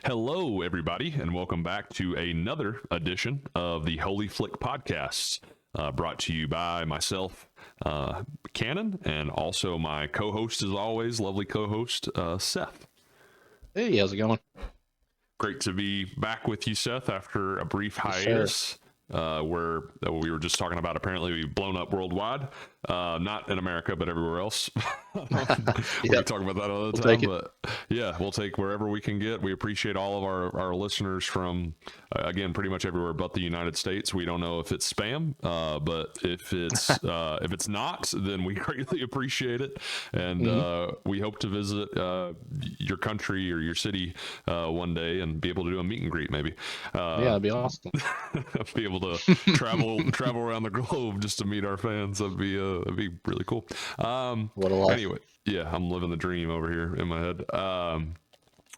Hello, everybody, and welcome back to another edition of the Holy Flick Podcast, brought to you by myself, Cannon, and also my co-host, as always, lovely co-host, Seth. Hey, how's it going? Great to be back with you, Seth, after a brief hiatus. Where we were just talking about apparently we've blown up worldwide, not in America, but everywhere else. We can talk about that all the time, but yeah, we'll take wherever we can get. We appreciate all of our listeners from, again, pretty much everywhere but the United States. We don't know if it's spam, but if it's not, then we greatly appreciate it. And we hope to visit your country or your city one day and be able to do a meet and greet, maybe. Yeah, that'd be awesome. Be able to travel around the globe just to meet our fans. That'd be really cool. What a life. Anyway, yeah, I'm living the dream over here in my head.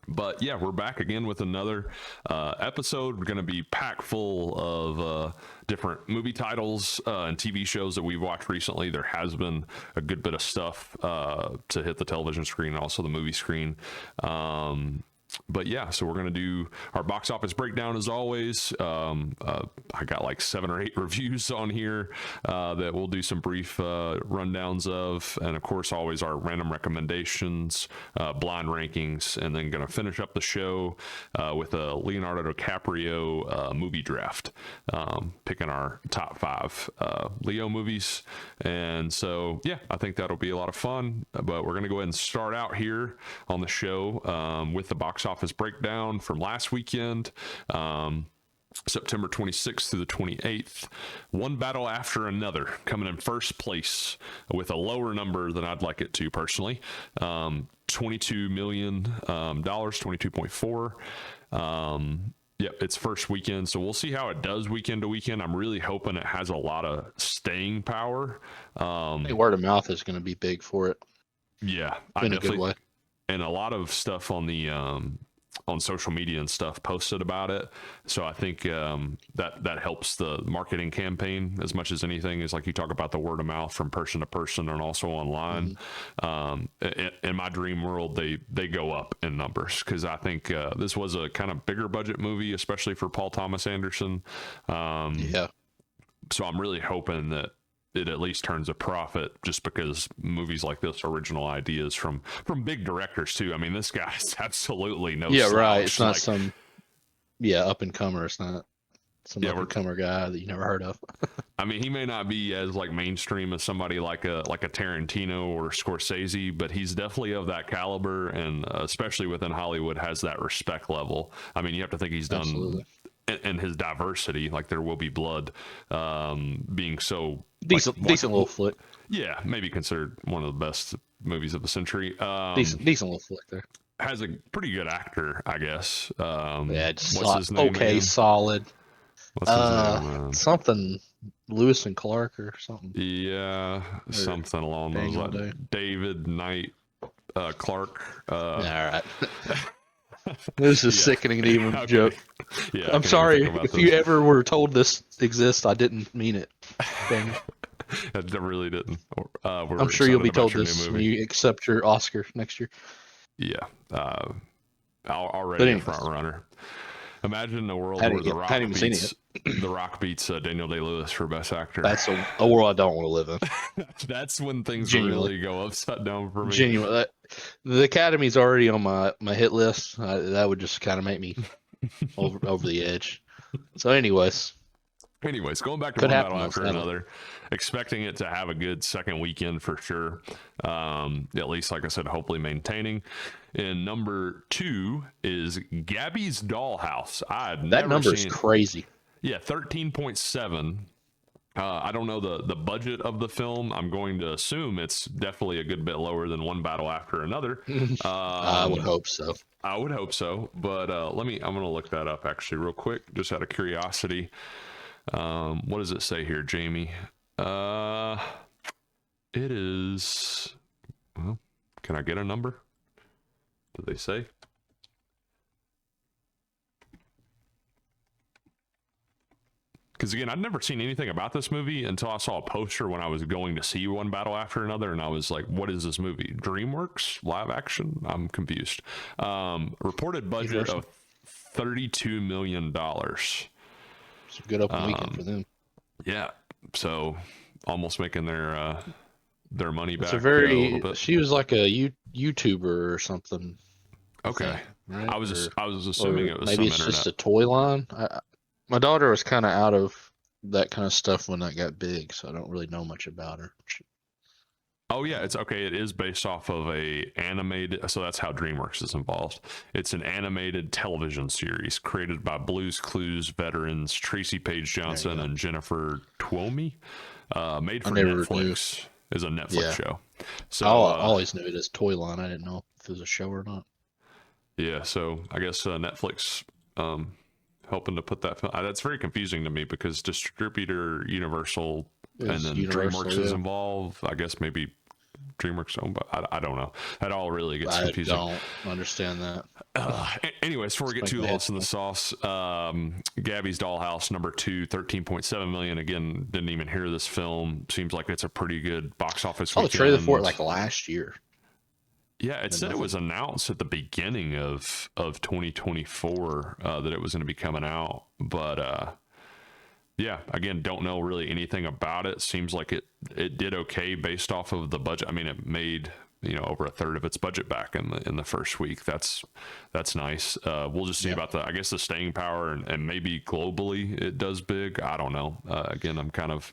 But yeah, we're back again with another episode. We're going to be packed full of different movie titles and TV shows that we've watched recently. There has been a good bit of stuff to hit the television screen, and also the movie screen. But yeah, so we're going to do our box office breakdown as always. I got like 7 or 8 reviews on here that we'll do some brief rundowns of. And of course, always our random recommendations, blind rankings, and then going to finish up the show with a Leonardo DiCaprio movie draft, picking our top 5 Leo movies. And so, yeah, I think that'll be a lot of fun. But we're going to go ahead and start out here on the show with the box office breakdown from last weekend, September 26th through the 28th. One Battle After Another coming in first place with a lower number than I'd like it to personally. $22 million, 22.4. Yep, it's first weekend, so we'll see how it does weekend to weekend. I'm really hoping it has a lot of staying power. I think word of mouth is going to be big for it. Yeah, in a good way. And a lot of stuff on the on social media and stuff posted about it, so I think that helps the marketing campaign as much as anything. Is like you talk about the word of mouth from person to person and also online. In my dream world, they go up in numbers because I think this was a kind of bigger budget movie, especially for Paul Thomas Anderson. Yeah. So I'm really hoping that it at least turns a profit, just because movies like this, original ideas from big directors too. I mean, this guy's absolutely no slouch. Right. It's not some up and comer. It's not some up and comer guy that you never heard of. I mean, he may not be as like mainstream as somebody like a Tarantino or Scorsese, but he's definitely of that caliber, and especially within Hollywood, has that respect level. I mean, you have to think he's done. Absolutely. And his diversity, like There Will Be Blood, being so decent little flick. Yeah, maybe considered one of the best movies of the century. Decent little flick there. Has a pretty good actor, I guess. It's what's his name okay, again? solid. What's his name? Something Lewis and Clark or something. Yeah, something along those lines. David Knight Clark. All right. This is sickening to even joke. Yeah, I'm sorry if you ever were told this exists. I didn't mean it. Dang it. I really didn't. I'm sure you'll be told this when you accept your Oscar next year. Yeah, already a front runner. Imagine a world where The Rock beats Daniel Day-Lewis for Best Actor. That's a world I don't want to live in. That's when things really go upside down for me. Genuinely. The Academy's already on my hit list. That would just kind of make me over the edge. So anyways, going back to One Battle After Another, expecting it to have a good second weekend for sure. At least, like I said, hopefully maintaining. And number 2 is Gabby's Dollhouse. That number is crazy. Yeah, 13.7. I don't know the budget of the film. I'm going to assume it's definitely a good bit lower than One Battle After Another. I would hope so. I would hope so. But I'm going to look that up actually real quick, just out of curiosity. What does it say here, Jamie? It is, well, can I get a number? Did they say? Because again, I'd never seen anything about this movie until I saw a poster when I was going to see One Battle After Another, and I was like, what is this movie? DreamWorks? Live action? I'm confused. Reported budget of $32 million. It's a good open weekend for them. Yeah, so almost making their money back It's a a little very. bit. She was like a YouTuber or something. I Okay, think, right? I was assuming it was maybe some it's internet. just a toy line. My daughter was kind of out of that kind of stuff when that got big, so I don't really know much about her. Oh yeah, it's okay. It is based off of a animated, so that's how DreamWorks is involved. It's an animated television series created by Blue's Clues veterans Tracy Page Johnson and Jennifer Twomey. Made for Netflix. Is a Netflix show. So I always knew it as Toy Line. I didn't know if it was a show or not. Yeah, so I guess Netflix helping to put that. That's very confusing to me because distributor Universal and then DreamWorks is involved. I guess maybe DreamWorks owned, but I don't know. That all really gets confusing. I don't understand that. Anyways, before we get too lost in the sauce, Gabby's Dollhouse #2, $13.7 million. Again, didn't even hear this film. Seems like it's a pretty good box office. I saw the trailer for it like last year. Yeah, it said it was announced at the beginning of 2024 that it was going to be coming out, but yeah, again, don't know really anything about it. Seems like it did okay based off of the budget. I mean, it made over a third of its budget back in the first week. That's nice. We'll just see about the staying power and maybe globally it does big. I don't know. Again, I'm kind of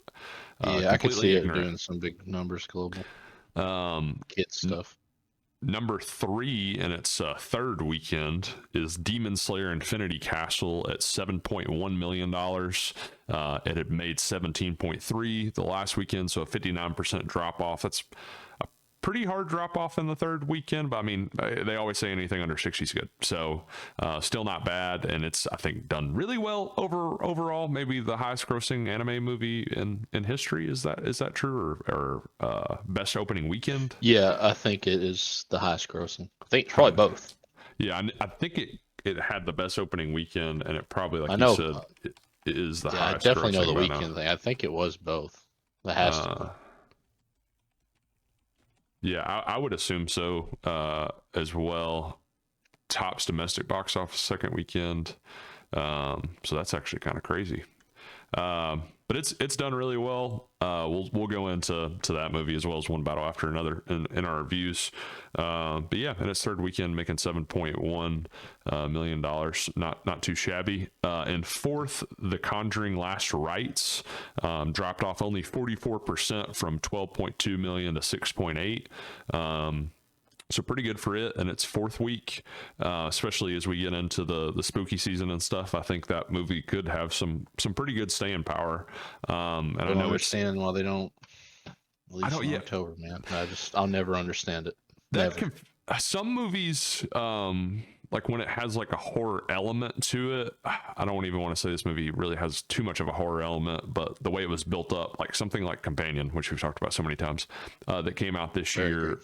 I could see it doing some big numbers global. Kid stuff. Number 3 in its third weekend is Demon Slayer Infinity Castle at $7.1 million. It had made 17.3 the last weekend, so a 59% drop off. That's a pretty hard drop off in the third weekend, but I mean, they always say anything under 60 is good. So still not bad, and it's, I think, done really well overall. Maybe the highest grossing anime movie in history. Is that true, or best opening weekend? Yeah, I think it is the highest grossing. I think it's probably both. Yeah, I think it had the best opening weekend, and it probably, like you said, it is the highest. I definitely know the weekend thing. I think it was both. It has to. Yeah, I would assume so as well. Tops domestic box office second weekend. So that's actually kind of crazy. But it's done really well. We'll go into that movie as well as one battle after another in our reviews. But yeah, in its third weekend, making $7.1 million, not too shabby. In fourth, The Conjuring: Last Rites dropped off only 44% from 12.2 million to 6.8. So pretty good for it in its fourth week, especially as we get into the spooky season and stuff. I think that movie could have some pretty good staying power. And I don't understand why they don't release in October, man. I'll never understand it. Some movies, like when it has like a horror element to it, I don't even want to say this movie really has too much of a horror element, but the way it was built up, like something like Companion, which we've talked about so many times, that came out this year.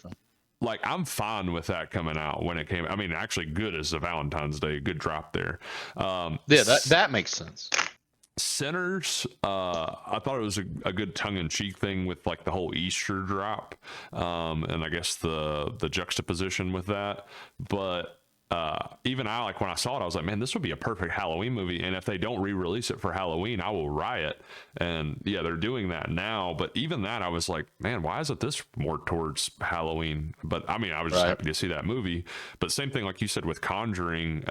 Like, I'm fine with that coming out when it came. I mean, actually good as a Valentine's Day, good drop there. Yeah, that makes sense. Sinners, I thought it was a good tongue-in-cheek thing with like the whole Easter drop, and I guess the juxtaposition with that. But even I, like when I saw it, I was like, man, this would be a perfect Halloween movie. And if they don't re-release it for Halloween, I will riot. And yeah, they're doing that now. But even that, I was like, man, why isn't this more towards Halloween? But I mean, I was just happy to see that movie. But same thing, like you said, with Conjuring,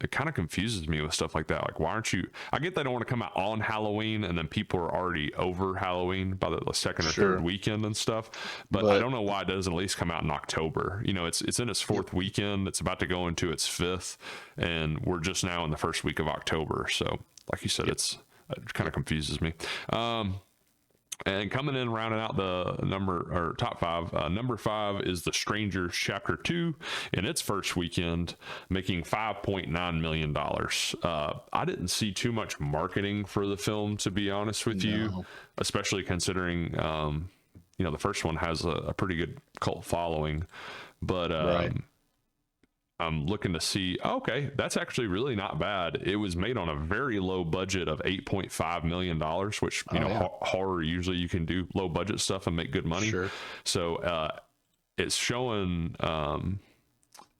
it kind of confuses me with stuff like that. Like, why aren't you? I get they don't want to come out on Halloween, and then people are already over Halloween by the second or third weekend and stuff. But I don't know why it doesn't at least come out in October. It's in its fourth weekend. It's about to go into its fifth, and we're just now in the first week of October. So like you said, it kind of confuses me. And coming in, rounding out the top 5, number 5 is The Strangers Chapter 2 in its first weekend, making $5.9 million. I didn't see too much marketing for the film, to be honest with you, especially considering the first one has a pretty good cult following, but I'm looking to see, okay, that's actually really not bad. It was made on a very low budget of $8.5 million, which, horror, usually you can do low budget stuff and make good money. Sure. So it's showing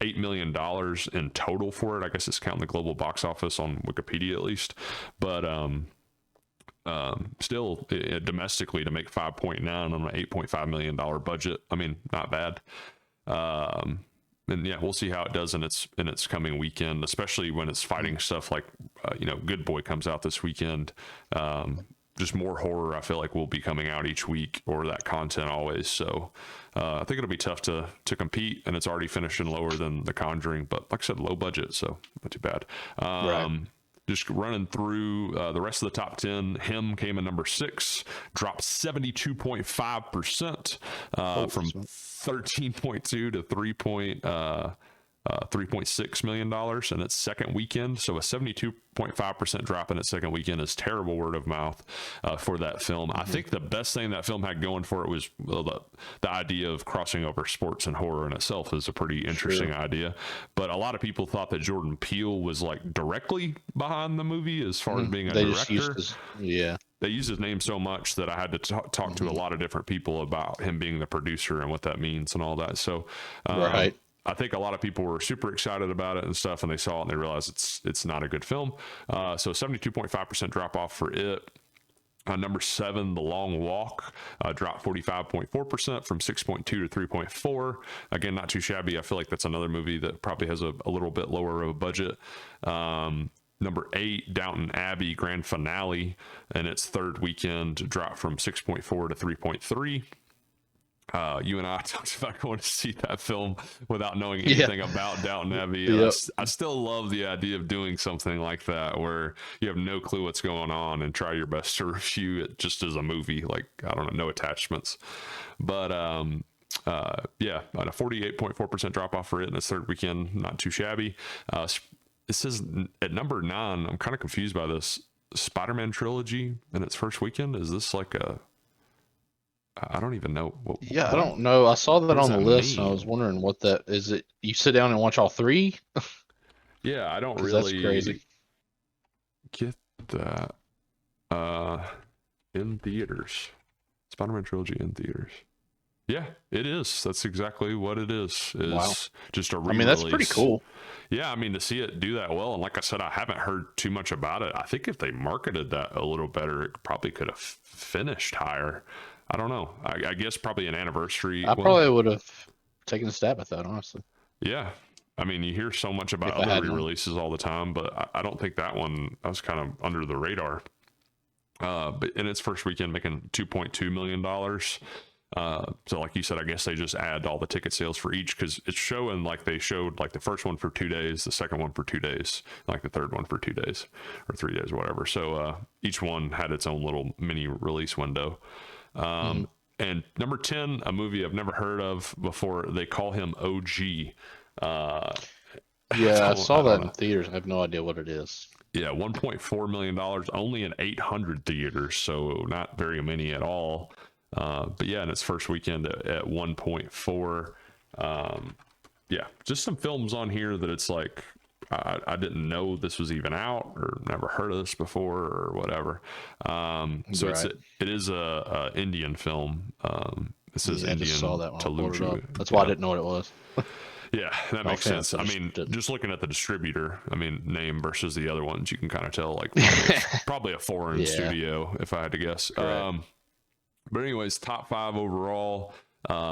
$8 million in total for it. I guess it's counting the global box office on Wikipedia at least, but still domestically to make 5.9 on an $8.5 million budget. I mean, not bad. And yeah, we'll see how it does in its coming weekend, especially when it's fighting stuff like, Good Boy comes out this weekend. Just more horror, I feel like, will be coming out each week, or that content always. So I think it'll be tough to compete, and it's already finishing lower than The Conjuring, but like I said, low budget, so not too bad. Right. Just running through the rest of the top 10, Him came in number 6, dropped 72.5% from 13.2 to $3.6 million in its second weekend. So a 72.5% drop in its second weekend is terrible word of mouth for that film. I think the best thing that film had going for it was the idea of crossing over sports and horror in itself is a pretty interesting idea. But a lot of people thought that Jordan Peele was like directly behind the movie as far as being a director. They used his name so much that I had to talk to a lot of different people about him being the producer and what that means and all that. So, right. I think a lot of people were super excited about it and stuff, and they saw it and they realized it's not a good film. So 72.5% drop off for it. Number 7, The Long Walk, dropped 45.4% from 6.2 to 3.4. Again, not too shabby. I feel like that's another movie that probably has a little bit lower of a budget. Number 8, Downton Abbey grand finale, and its third weekend dropped from 6.4 to 3.3. You and I talked about going to see that film without knowing anything about Downton Abbey. Yep. I still love the idea of doing something like that where you have no clue what's going on and try your best to review it just as a movie. Like, I don't know, no attachments. But yeah, at a 48.4% drop off for it in its third weekend, not too shabby. It says at number 9, I'm kind of confused by this, Spider-Man trilogy in its first weekend. Is this like I don't even know. I don't know. I saw that on the list, mean? and I was wondering what that is. It you sit down and watch all 3? Yeah, I don't 'Cause really that's crazy. get that. In theaters, Spider-Man trilogy in theaters. Yeah, it is. That's exactly what it is. Wow. Just a re-release. I mean, that's pretty cool. Yeah, I mean, to see it do that well, and like I said, I haven't heard too much about it. I think if they marketed that a little better, it probably could have finished higher. I don't know. I guess probably an anniversary. I probably would have taken a stab at that, honestly. Yeah. I mean, you hear so much about other re-releases all the time, but I don't think that was kind of under the radar. But in its first weekend, making $2.2 million. So like you said, I guess they just add all the ticket sales for each, because it's showing like they showed like the first one for 2 days, the second one for 2 days, like the third one for 2 days or 3 days, whatever. So each one had its own little mini release window. And number 10, a movie I've never heard of before. They call him OG. Yeah, I saw that in theaters. I have no idea what it is. Yeah, $1.4 million, only in 800 theaters, so not very many at all. But yeah, in its first weekend at 1.4. Yeah, just some films on here that it's like, I didn't know this was even out, or never heard of this before, or whatever. So it is a Indian film. This is Indian. I just saw that one. Telugu. That's why I didn't know what it was. Yeah, that makes sense. I mean, just looking at the distributor, name versus the other ones, you can kind of tell, like, probably a foreign studio, if I had to guess. But anyways, top 5 overall,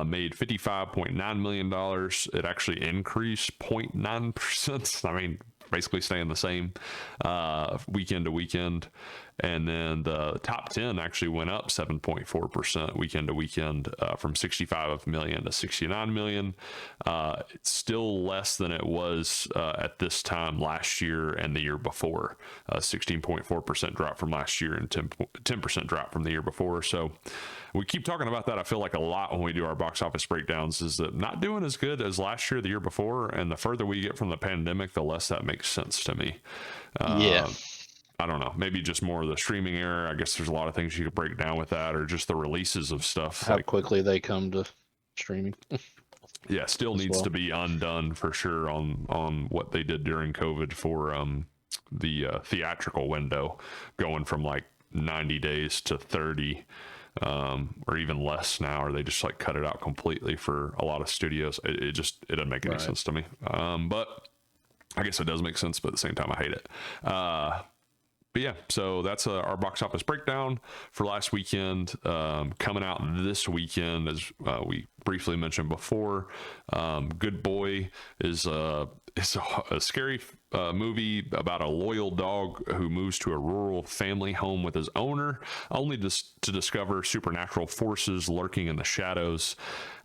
made $55.9 million. It actually increased 0.9%. I mean, basically staying the same weekend to weekend. And then the top 10 actually went up 7.4% weekend to weekend, from 65 million to 69 million. It's still less than it was at this time last year and the year before. 16.4% drop from last year and 10% drop from the year before. So we keep talking about that, I feel like, a lot when we do our box office breakdowns, is that not doing as good as last year, the year before. And the further we get from the pandemic, the less that makes sense to me. I don't know, maybe just more of the streaming era. I guess there's a lot of things you could break down with that, or just the releases of stuff. How quickly they come to streaming. Yeah, still needs to be undone for sure on what they did during COVID for the theatrical window, going from like 90 days to 30. or even less now, or they just like cut it out completely for a lot of studios. It doesn't make any Right. sense to me. But I guess it does make sense, but at the same time, I hate it. But yeah, so that's our box office breakdown for last weekend. Coming out this weekend, as we briefly mentioned before, Good Boy is a scary movie about a loyal dog who moves to a rural family home with his owner, only to discover supernatural forces lurking in the shadows.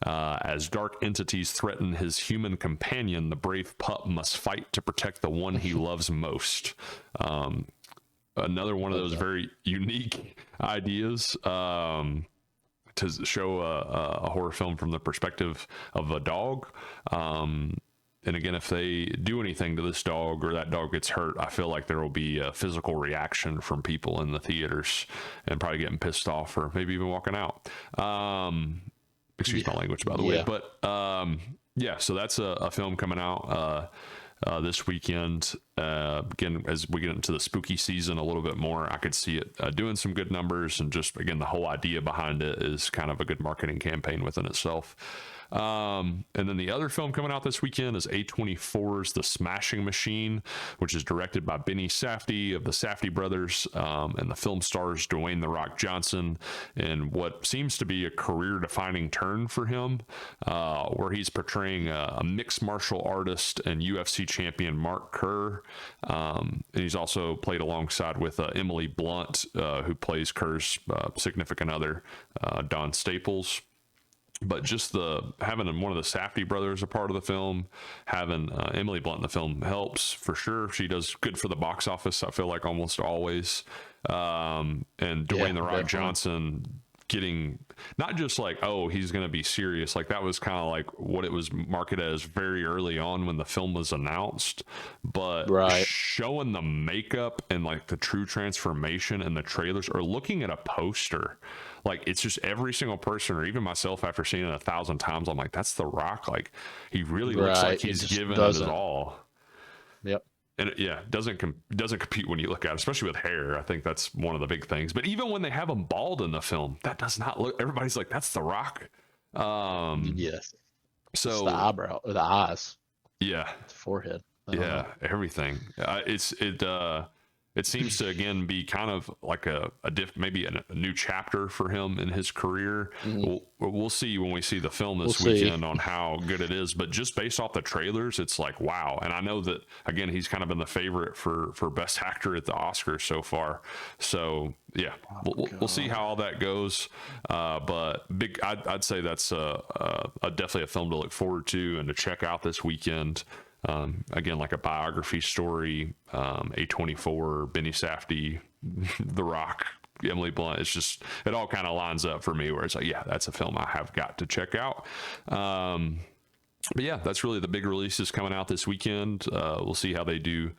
As dark entities threaten his human companion, the brave pup must fight to protect the one he loves most. Another one of those very unique ideas to show a horror film from the perspective of a dog. And again, if they do anything to this dog or that dog gets hurt, I feel like there will be a physical reaction from people in the theaters and probably getting pissed off or maybe even walking out. Excuse my language, by the way. But yeah, so that's a film coming out this weekend. Again, as we get into the spooky season a little bit more, I could see it doing some good numbers, and just again, the whole idea behind it is kind of a good marketing campaign within itself. And then the other film coming out this weekend is A24's The Smashing Machine, which is directed by Benny Safdie of the Safdie brothers, and the film stars Dwayne "The Rock" Johnson in what seems to be a career-defining turn for him, where he's portraying a mixed martial artist and UFC champion Mark Kerr, and he's also played alongside with Emily Blunt, who plays Kerr's significant other, Don Staples. But just having one of the Safdie brothers a part of the film, having Emily Blunt in the film helps for sure. She does good for the box office, I feel like, almost always. And Dwayne "The Rock" Johnson getting not just like, oh, he's going to be serious. Like that was kind of like what it was marketed as very early on when the film was announced, but showing the makeup and like the true transformation in the trailers, or looking at a poster, like it's just every single person, or even myself after seeing it 1,000 times, I'm like, that's The Rock. Like he really looks like he's giving it his all. Yep. And doesn't compete when you look at it, especially with hair. I think that's one of the big things. But even when they have him bald in the film, that does not look. Everybody's like, "That's The Rock." Yes. So it's the eyebrow or the eyes. Yeah. The forehead. Yeah. Everything. It seems to again be kind of like maybe a new chapter for him in his career. Mm-hmm. We'll see when we see the film this weekend on how good it is. But just based off the trailers, it's like wow. And I know that again he's kind of been the favorite for best actor at the Oscars so far. So yeah, we'll see how all that goes. But I'd say that's definitely a film to look forward to and to check out this weekend. Again, like a biography story, A24, Benny Safdie, The Rock, Emily Blunt. It's just, it all kind of lines up for me where it's like, yeah, that's a film I have got to check out. But yeah, that's really the big releases coming out this weekend. We'll see how they do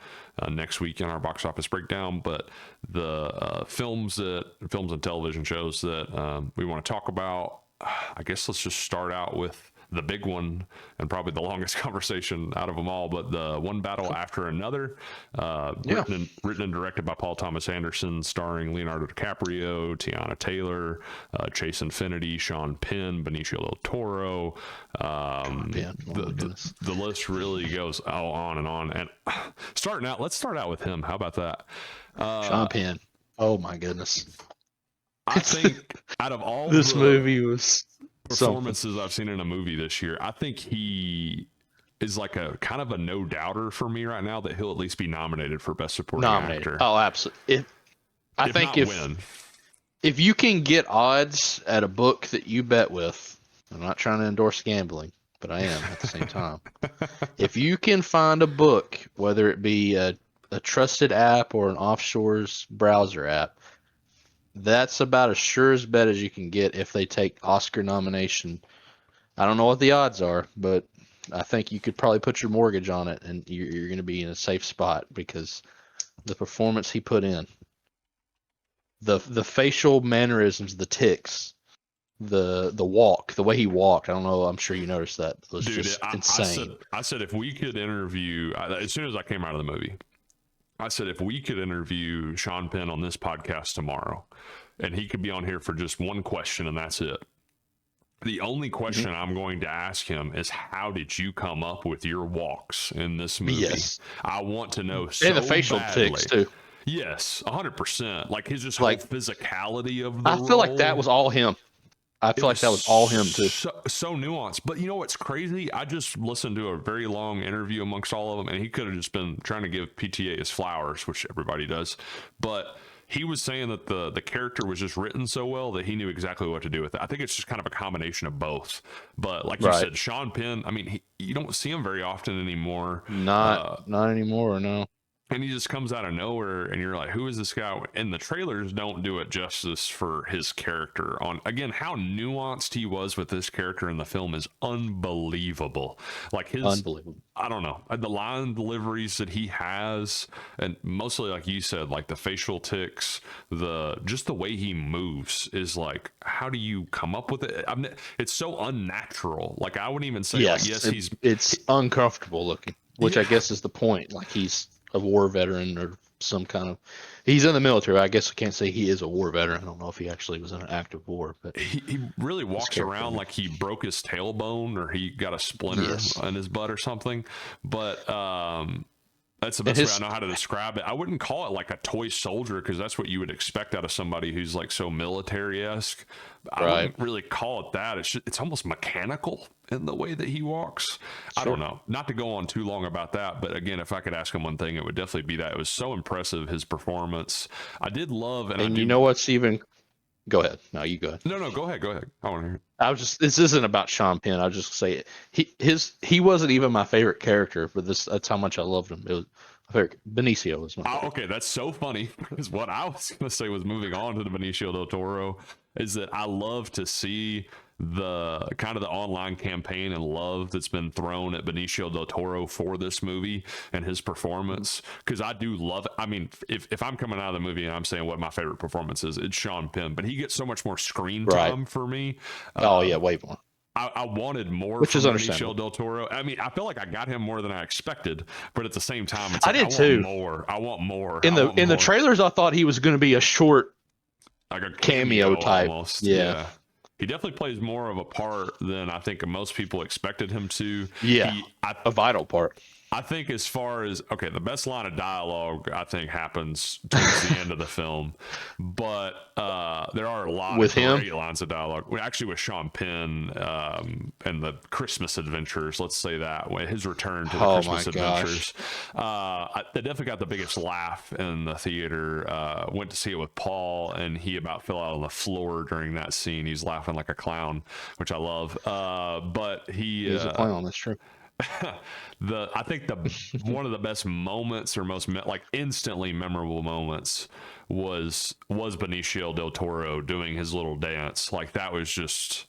next week in our box office breakdown. But the films and television shows that we want to talk about, I guess let's just start out with the big one and probably the longest conversation out of them all, but the One Battle After Another, written and directed by Paul Thomas Anderson, starring Leonardo DiCaprio, Tiana Taylor, Chase Infinity, Sean Penn, Benicio del Toro. The list really goes on and on. And let's start out with him. How about that? Sean Penn. Oh my goodness. I think out of all this movie was performances I've seen in a movie this year, I think he is like a kind of a no doubter for me right now that he'll at least be nominated for Best Supporting Actor. Oh, absolutely. I think if you can get odds at a book that you bet with, I'm not trying to endorse gambling, but I am at the same time. If you can find a book, whether it be a trusted app or an offshore's browser app, that's about as sure as bet as you can get if they take Oscar nomination. I don't know what the odds are, but I think you could probably put your mortgage on it, and you're going to be in a safe spot because the performance he put in, the facial mannerisms, the tics, the walk, the way he walked. I don't know. I'm sure you noticed that. It was just insane. I said if we could interview, as soon as I came out of the movie, I said, if we could interview Sean Penn on this podcast tomorrow, and he could be on here for just one question, and that's it. The only question I'm going to ask him is, how did you come up with your walks in this movie? Yes. I want to know so And the facial badly. tics too. Yes, 100%. Like his just whole physicality of the I feel like that was all him. I feel like that was all him too. So nuanced. But you know what's crazy? I just listened to a very long interview amongst all of them, and he could have just been trying to give PTA his flowers, which everybody does. But he was saying that the character was just written so well that he knew exactly what to do with it. I think it's just kind of a combination of both. But like you said, Sean Penn, I mean, you don't see him very often anymore. Not anymore, no. And he just comes out of nowhere, and you're like, who is this guy? And the trailers don't do it justice for his character. On again, how nuanced he was with this character in the film is unbelievable. Like unbelievable. I don't know, the line deliveries that he has, and mostly like you said, like the facial tics, just the way he moves is like, how do you come up with it? I mean, it's so unnatural. Like I wouldn't even say, it's uncomfortable looking, which I guess is the point. Like he's a war veteran or some kind of, he's in the military. I guess I can't say he is a war veteran. I don't know if he actually was in an active war, but he really walks around like he broke his tailbone or he got a splinter in his butt or something. But that's the best way I know how to describe it. I wouldn't call it like a toy soldier, because that's what you would expect out of somebody who's like so military-esque. I wouldn't really call it that. It's almost mechanical in the way that he walks. I don't know. Not to go on too long about that, but again, if I could ask him one thing, it would definitely be that. It was so impressive, his performance. I did love, and you know what's even... Go ahead. No, you go ahead. No, go ahead. I want to hear it. This isn't about Sean Penn. I'll just say it. He wasn't even my favorite character, but that's how much I loved him. It was my favorite. Benicio was my favorite. Okay, that's so funny, because what I was going to say was, moving on to the Benicio del Toro, is that I love to see the kind of the online campaign and love that's been thrown at Benicio del Toro for this movie and his performance, because I do love it. I mean, if I'm coming out of the movie and I'm saying what my favorite performance is, it's Sean Penn, but he gets so much more screen time for me. Way more. I wanted more, which from is understandable. Benicio del Toro. I mean, I feel like I got him more than I expected, but at the same time, it's I did too. I want more. In the trailers, I thought he was going to be a short, like a cameo type. Almost. Yeah. He definitely plays more of a part than I think most people expected him to. Yeah, a vital part. I think as far as, the best line of dialogue, I think, happens towards the end of the film. But there are a lot of great lines of dialogue. Actually, with Sean Penn and the Christmas Adventures, let's say that, his return to the Christmas Adventures. They definitely got the biggest laugh in the theater. Went to see it with Paul, and he about fell out on the floor during that scene. He's laughing like a clown, which I love. But he's a clown, that's true. I think one of the best moments, or most instantly memorable moments, was Benicio del Toro doing his little dance. Like, that was just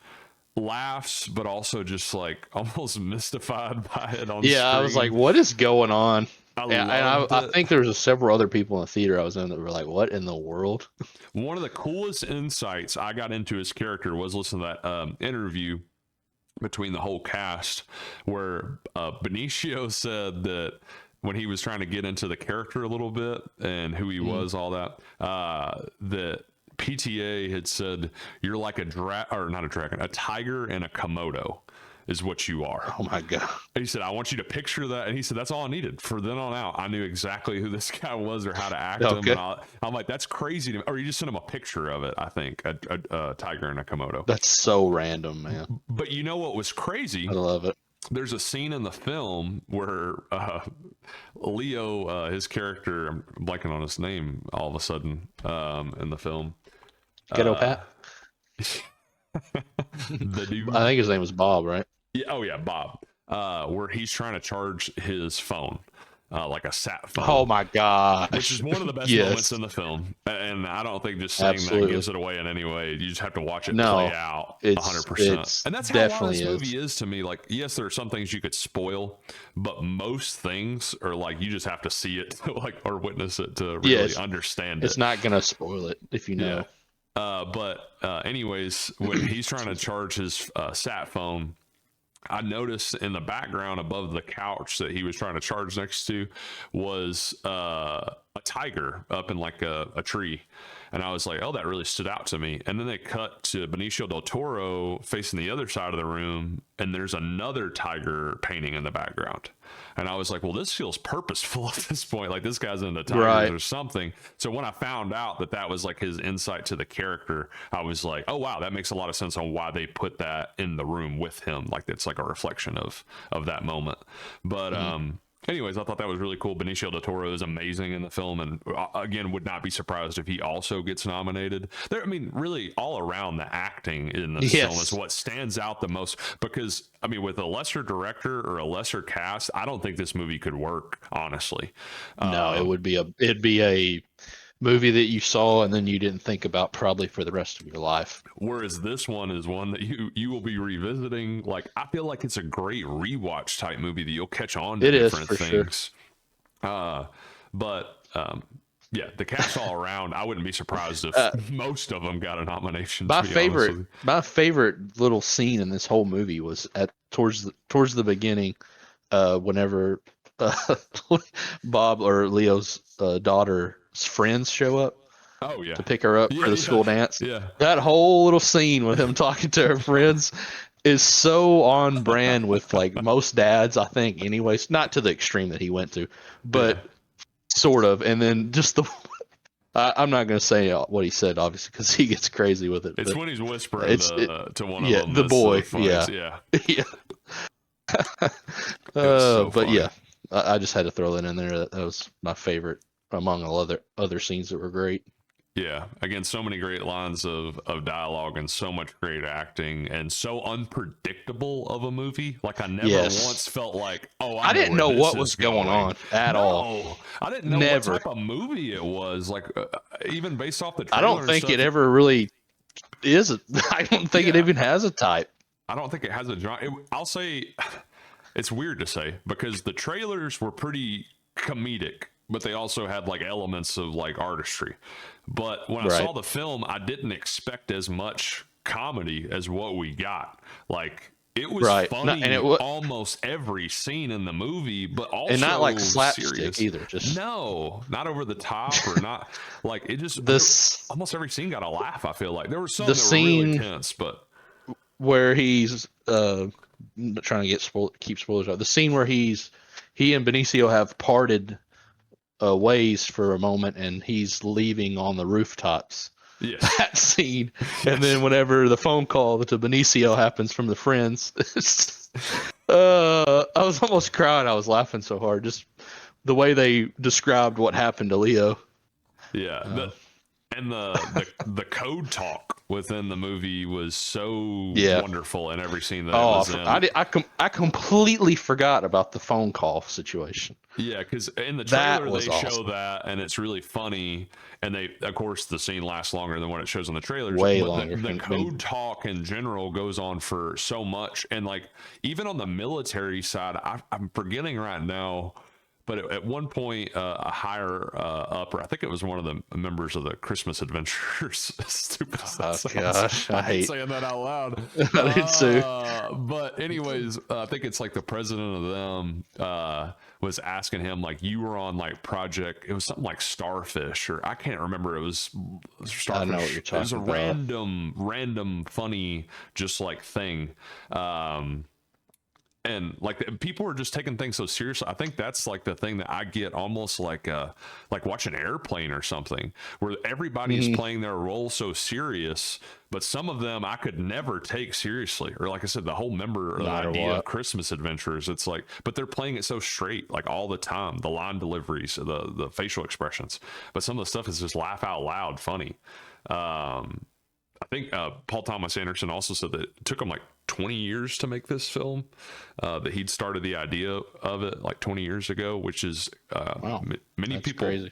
laughs, but also just like almost mystified by it on screen. I was like, what is going on? I think there was several other people in the theater I was in that were like, what in the world? One of the coolest insights I got into his character was listening to that interview between the whole cast, where Benicio said that when he was trying to get into the character a little bit and who he was, all that, that PTA had said, you're like a tiger and a Komodo is what you are. Oh my God. And he said, I want you to picture that. And he said, that's all I needed. For then on out, I knew exactly who this guy was or how to act him. And I'm like, that's crazy to me. Or you just sent him a picture of it, I think, a tiger and a Komodo. That's so random, man. But you know what was crazy? I love it. There's a scene in the film where Leo, his character, I'm blanking on his name all of a sudden in the film. Ghetto Pat? The dude. I think his name was Bob, right? Yeah. Oh yeah, Bob. Where he's trying to charge his phone, like a sat phone. Oh my God! Which is one of the best moments in the film, and I don't think just saying that gives it away in any way. You just have to watch it play out 100%. And that's how a lot of this movie is to me. Like, yes, there are some things you could spoil, but most things are like you just have to see it, or witness it to really understand it. It's not gonna spoil it if you know. Anyways, when he's trying to charge his sat phone, I noticed in the background above the couch that he was trying to charge next to was a tiger up in like a tree. And I was like, oh, that really stood out to me. And then they cut to Benicio del Toro facing the other side of the room, and there's another tiger painting in the background. And I was like, well, this feels purposeful at this point. Like this guy's into tigers or something. So when I found out that that was like his insight to the character, I was like, oh, wow, that makes a lot of sense on why they put that in the room with him. Like it's like a reflection of that moment. But, anyways, I thought that was really cool. Benicio del Toro is amazing in the film, and again, would not be surprised if he also gets nominated. There, I mean, really, all around the acting in the film is what stands out the most. Because, I mean, with a lesser director or a lesser cast, I don't think this movie could work. Honestly, no, it'd be a movie that you saw and then you didn't think about probably for the rest of your life. Whereas this one is one that you will be revisiting. Like, I feel like it's a great rewatch type movie that you'll catch on to different things. Sure. Yeah, the cast all around, I wouldn't be surprised if most of them got a nomination. My favorite little scene in this whole movie was towards the beginning, whenever Bob or Leo's daughter's friends show up. Oh yeah, to pick her up for the school dance. Yeah, that whole little scene with him talking to her friends is so on brand with like most dads, I think. Anyways, not to the extreme that he went to, but sort of. And then just the. I'm not going to say what he said, obviously, because he gets crazy with it. It's when he's whispering to one of them. The boy. Yeah. So but yeah, I just had to throw that in there. That was my favorite among all other scenes that were great. Yeah, again, so many great lines of dialogue and so much great acting and so unpredictable of a movie. Like I never once felt like, I didn't know what was going on at all. I didn't know what type of movie it was. Like even based off the trailer, I don't think it ever really is. I don't think it even has a type. I don't think it has a genre. I'll say it's weird to say because the trailers were pretty comedic, but they also had like elements of like artistry. But when I saw the film, I didn't expect as much comedy as what we got. Like it was funny and almost every scene in the movie, but also and not like slapstick serious either. Just not over the top or not like it. Just almost every scene got a laugh. I feel like there were some that were really tense, but where he's trying to keep spoilers out. The scene where he and Benicio have parted ways for a moment and he's leaving on the rooftops. Yes. That scene. And then whenever the phone call to Benicio happens from the friends, I was almost crying. I was laughing so hard. Just the way they described what happened to Leo. Yeah. The code talk within the movie was so wonderful in every scene that it was in. I completely forgot about the phone call situation. Yeah, because in the trailer they show that, and it's really funny. And of course, the scene lasts longer than what it shows in the trailers. Way longer. The code talk in general goes on for so much, and like even on the military side, I'm forgetting right now. But at one point, a higher up, or I think it was one of the members of the Christmas Adventures. Stupid. Oh gosh, I hate saying that out loud. I did too. But anyways, I think it's like the president of them was asking him like, you were on like project. It was something like Starfish, or I can't remember. It was Starfish. I know what you're talking about. It was a random, funny, just like thing. And like people are just taking things so seriously. I think that's like the thing that I get almost like watching Airplane or something, where everybody is playing their role so serious, but some of them I could never take seriously. Or like I said, the whole idea of Christmas Adventures, it's like, but they're playing it so straight, like all the time. The line deliveries, the facial expressions, but some of the stuff is just laugh out loud funny. I think Paul Thomas Anderson also said that it took him like 20 years to make this film, that he'd started the idea of it like 20 years ago, which is many people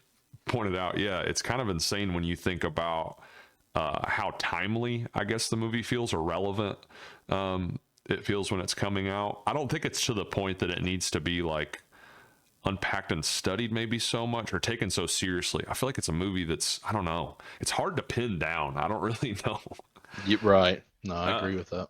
pointed out. Yeah, it's kind of insane when you think about how timely, I guess, the movie feels, or relevant it feels when it's coming out. I don't think it's to the point that it needs to be like unpacked and studied maybe so much or taken so seriously. I feel like it's a movie that's, I don't know, it's hard to pin down. I don't really know. You're right. No, I agree with that.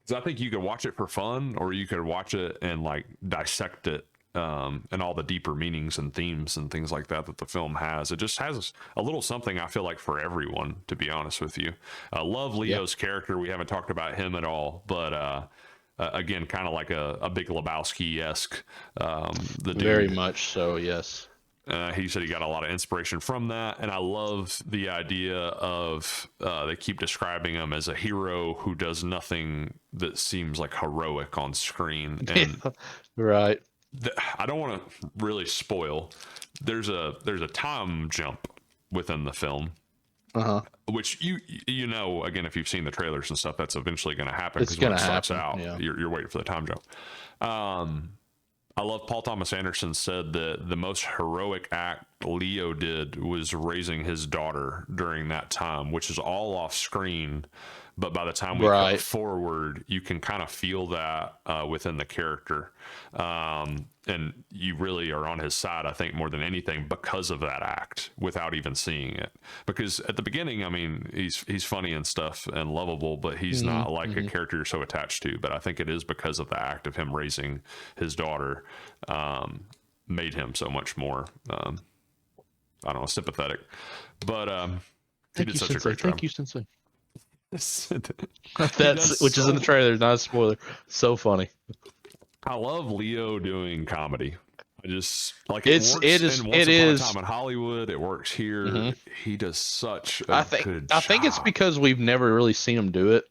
So I think you could watch it for fun, or you could watch it and like dissect it and all the deeper meanings and themes and things like that the film has. It just has a little something, I feel like, for everyone, to be honest with you. I love Leo's character. We haven't talked about him at all, but again, kind of like a Big Lebowski-esque, the dude. Very much so, yes. He said he got a lot of inspiration from that, and I love the idea of they keep describing him as a hero who does nothing that seems like heroic on screen. And right. I don't want to really spoil. There's a time jump within the film, which you know, again, if you've seen the trailers and stuff, that's eventually going to happen, because when it starts out, you're waiting for the time jump. I love Paul Thomas Anderson said that the most heroic act Leo did was raising his daughter during that time, which is all off screen. But by the time we cut forward, you can kind of feel that within the character. And you really are on his side, I think, more than anything, because of that act, without even seeing it. Because at the beginning, I mean, he's funny and stuff and lovable, but he's not like a character you're so attached to. But I think it is because of the act of him raising his daughter made him so much more, I don't know, sympathetic. But he did such a great job. Thank you, Sensei. That's which is in the trailer, not a spoiler. So funny. I love Leo doing comedy. I just like it is Once Upon a Time in Hollywood. It works here. He does such a good job. I think it's because we've never really seen him do it.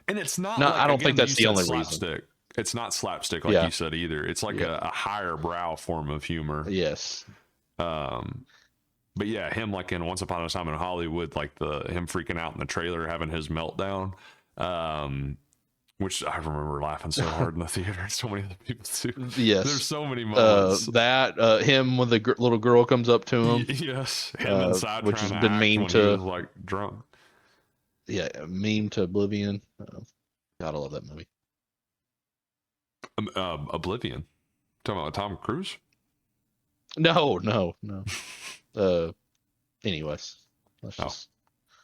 And it's not. No, like, I don't think that's the only slapstick. reason. It's not slapstick like you said either. It's like a higher brow form of humor. Yes. But yeah, him like in Once Upon a Time in Hollywood, like him freaking out in the trailer, having his meltdown, which I remember laughing so hard in the theater. So many other people too. Yes, there's so many moments. Him when the little girl comes up to him. Yes, him inside, which has been meme to like drunk. Yeah, meme to Oblivion. God, I love that movie. Oblivion. Talking about Tom Cruise? No. Anyways, let's just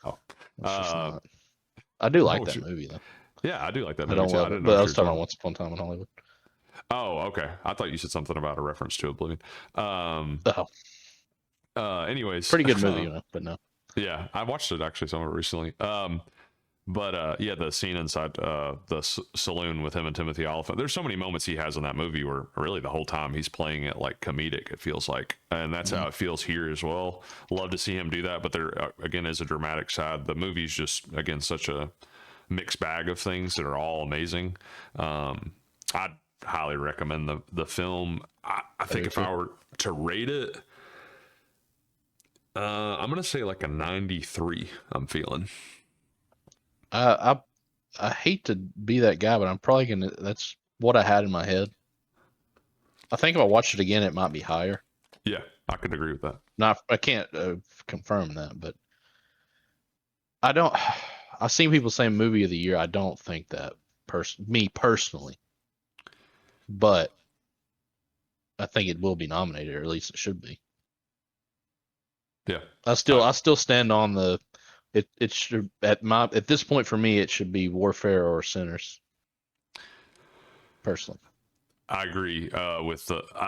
not. I do like that movie though. Yeah, I do like that movie. I don't love it, but I was talking about Once Upon a Time in Hollywood. Oh, okay. I thought you said something about a reference to Oblivion. Anyways, pretty good movie, but no. Yeah, I watched it actually somewhere recently. But yeah, the scene inside the saloon with him and Timothy Olyphant. There's so many moments he has in that movie where really the whole time he's playing it like comedic, it feels like. And that's how it feels here as well. Love to see him do that. But there, again, is a dramatic side. The movie's just, again, such a mixed bag of things that are all amazing. I'd highly recommend the film. I think if I were to rate it, I'm going to say like a 93, I'm feeling. I hate to be that guy, but I'm probably gonna. That's what I had in my head. I think if I watch it again, it might be higher. Yeah, I could agree with that. I can't confirm that, but I don't. I've seen people say movie of the year. I don't think that me personally, but I think it will be nominated, or at least it should be. Yeah, I still stand on the. It should at this point for me, it should be Warfare or Sinners. Personally, I agree I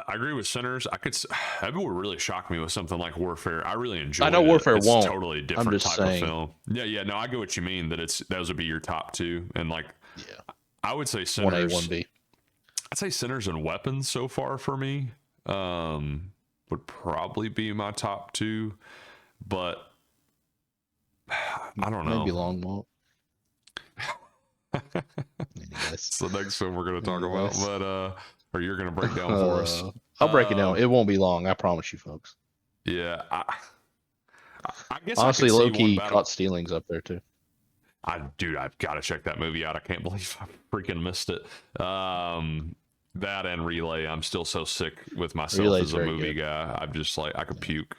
agree with Sinners. That would really shock me with something like Warfare. I really enjoy. I know Warfare it's won't. Totally different type of film. Yeah. No, I get what you mean. That those would be your top two, and like, I would say Sinners. 1A, 1B. I'd say Sinners and Weapons so far for me would probably be my top two, but. I don't know. Maybe Long Walk. It's the next film we're going to talk about, but or you're going to break down for us. I'll break it down. It won't be long. I promise you, folks. Yeah, I guess honestly, low-key Caught Stealing's up there too. Dude, I've got to check that movie out. I can't believe I freaking missed it. That and Relay. I'm still so sick with myself Relay's as a movie guy. I'm just like I could puke.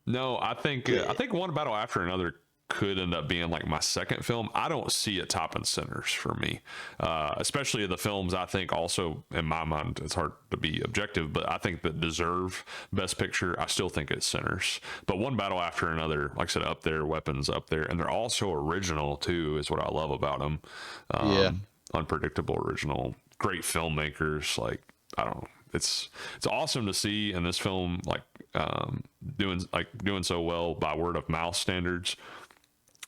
No, I think One Battle After Another could end up being like my second film. I don't see it topping Sinners for me, especially the films I think also in my mind, it's hard to be objective, but I think that deserve Best Picture. I still think it's Sinners, but One Battle After Another, like I said, up there, Weapons up there, and they're also original too, is what I love about them. Unpredictable, original, great filmmakers. Like I don't know. It's awesome to see in this film, like doing so well by word of mouth standards.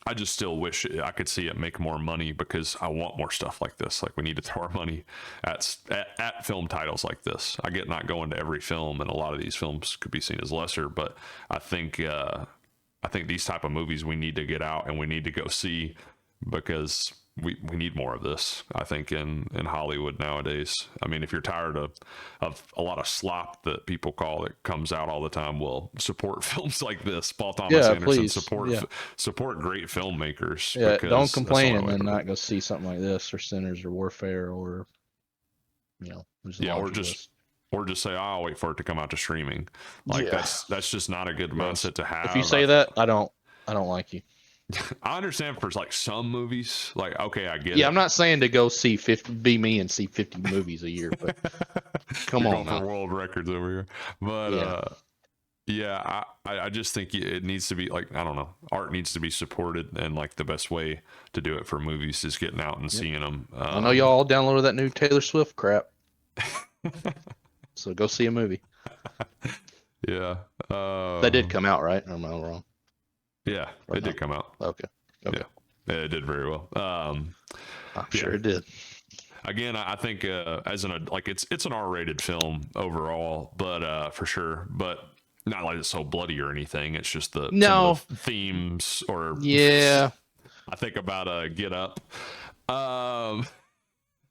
I just still wish I could see it make more money, because I want more stuff like this. Like, we need to throw our money at film titles like this. I get not going to every film, and a lot of these films could be seen as lesser, but I think these type of movies we need to get out and we need to go see, because we need more of this, I think, in Hollywood nowadays. I mean, if you're tired of a lot of slop that people call that comes out all the time, well, support films like this. Paul Thomas Anderson, please. Support great filmmakers. Yeah, don't complain and then not go see something like this, or Sinners, or Warfare, or or just say, I'll wait for it to come out to streaming. Like, that's just not a good mindset to have. If you say that, I don't like you. I understand for like some movies, like, okay, I get it. Yeah, I'm not saying to go see 50, be me and see 50 movies a year, but come on, for world records over here. But I just think it needs to be, like, I don't know, art needs to be supported, and like the best way to do it for movies is getting out and seeing them. I know y'all all downloaded that new Taylor Swift crap, so go see a movie. Yeah, that did come out, right? Or am I wrong? Yeah, it did come out. Okay. Yeah, it did very well. I'm sure it did. Again, I think as it's an R-rated film overall, but for sure, but not like it's so bloody or anything. It's just some of the themes, or I think about Get Up.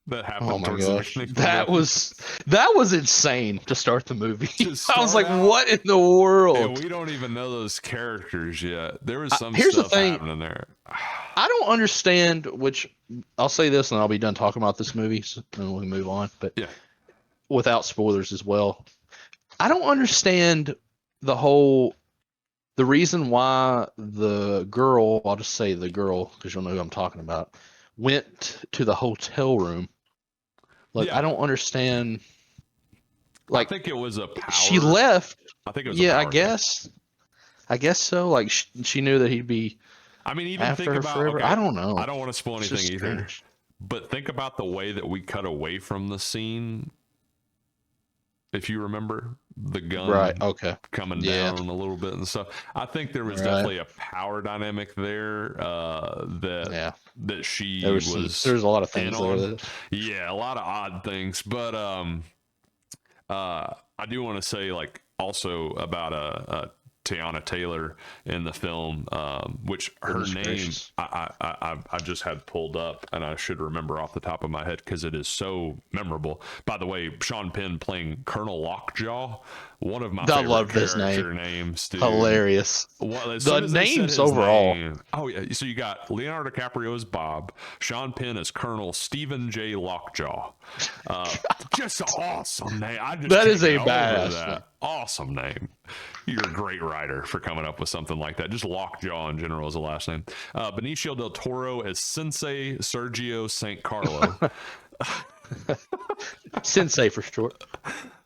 That happened. Oh my gosh, that was insane to start the movie. I was like, what in the world? And we don't even know those characters yet. There was some stuff happening there. I don't understand, which I'll say this and I'll be done talking about this movie, so then we move on, but without spoilers as well. I don't understand the reason why the girl, I'll just say the girl because you'll know who I'm talking about, went to the hotel room. Like, I don't understand. Like, I think it was a power. She left. I think it was a power I guess so. Like, she knew that he'd be. I mean, even after think her about. forever. Okay, I don't know. I don't want to spoil anything either. But think about the way that we cut away from the scene. If you remember the gun coming down a little bit and stuff, I think there was definitely a power dynamic there that she there's a lot of things there. Yeah, a lot of odd things, but I do want to say, like, also about Teyana Taylor in the film, which her name I just had pulled up, and I should remember off the top of my head because it is so memorable. By the way, Sean Penn playing Colonel Lockjaw, one of my favorite character names. Dude. Hilarious. The names overall. Oh yeah, so you got Leonardo DiCaprio as Bob, Sean Penn as Colonel Stephen J. Lockjaw. Just an awesome name. That is a badass. Awesome name. You're a great writer for coming up with something like that. Just Lockjaw in general is the last name. Benicio del Toro as Sensei Sergio St. Carlo. Sensei for short.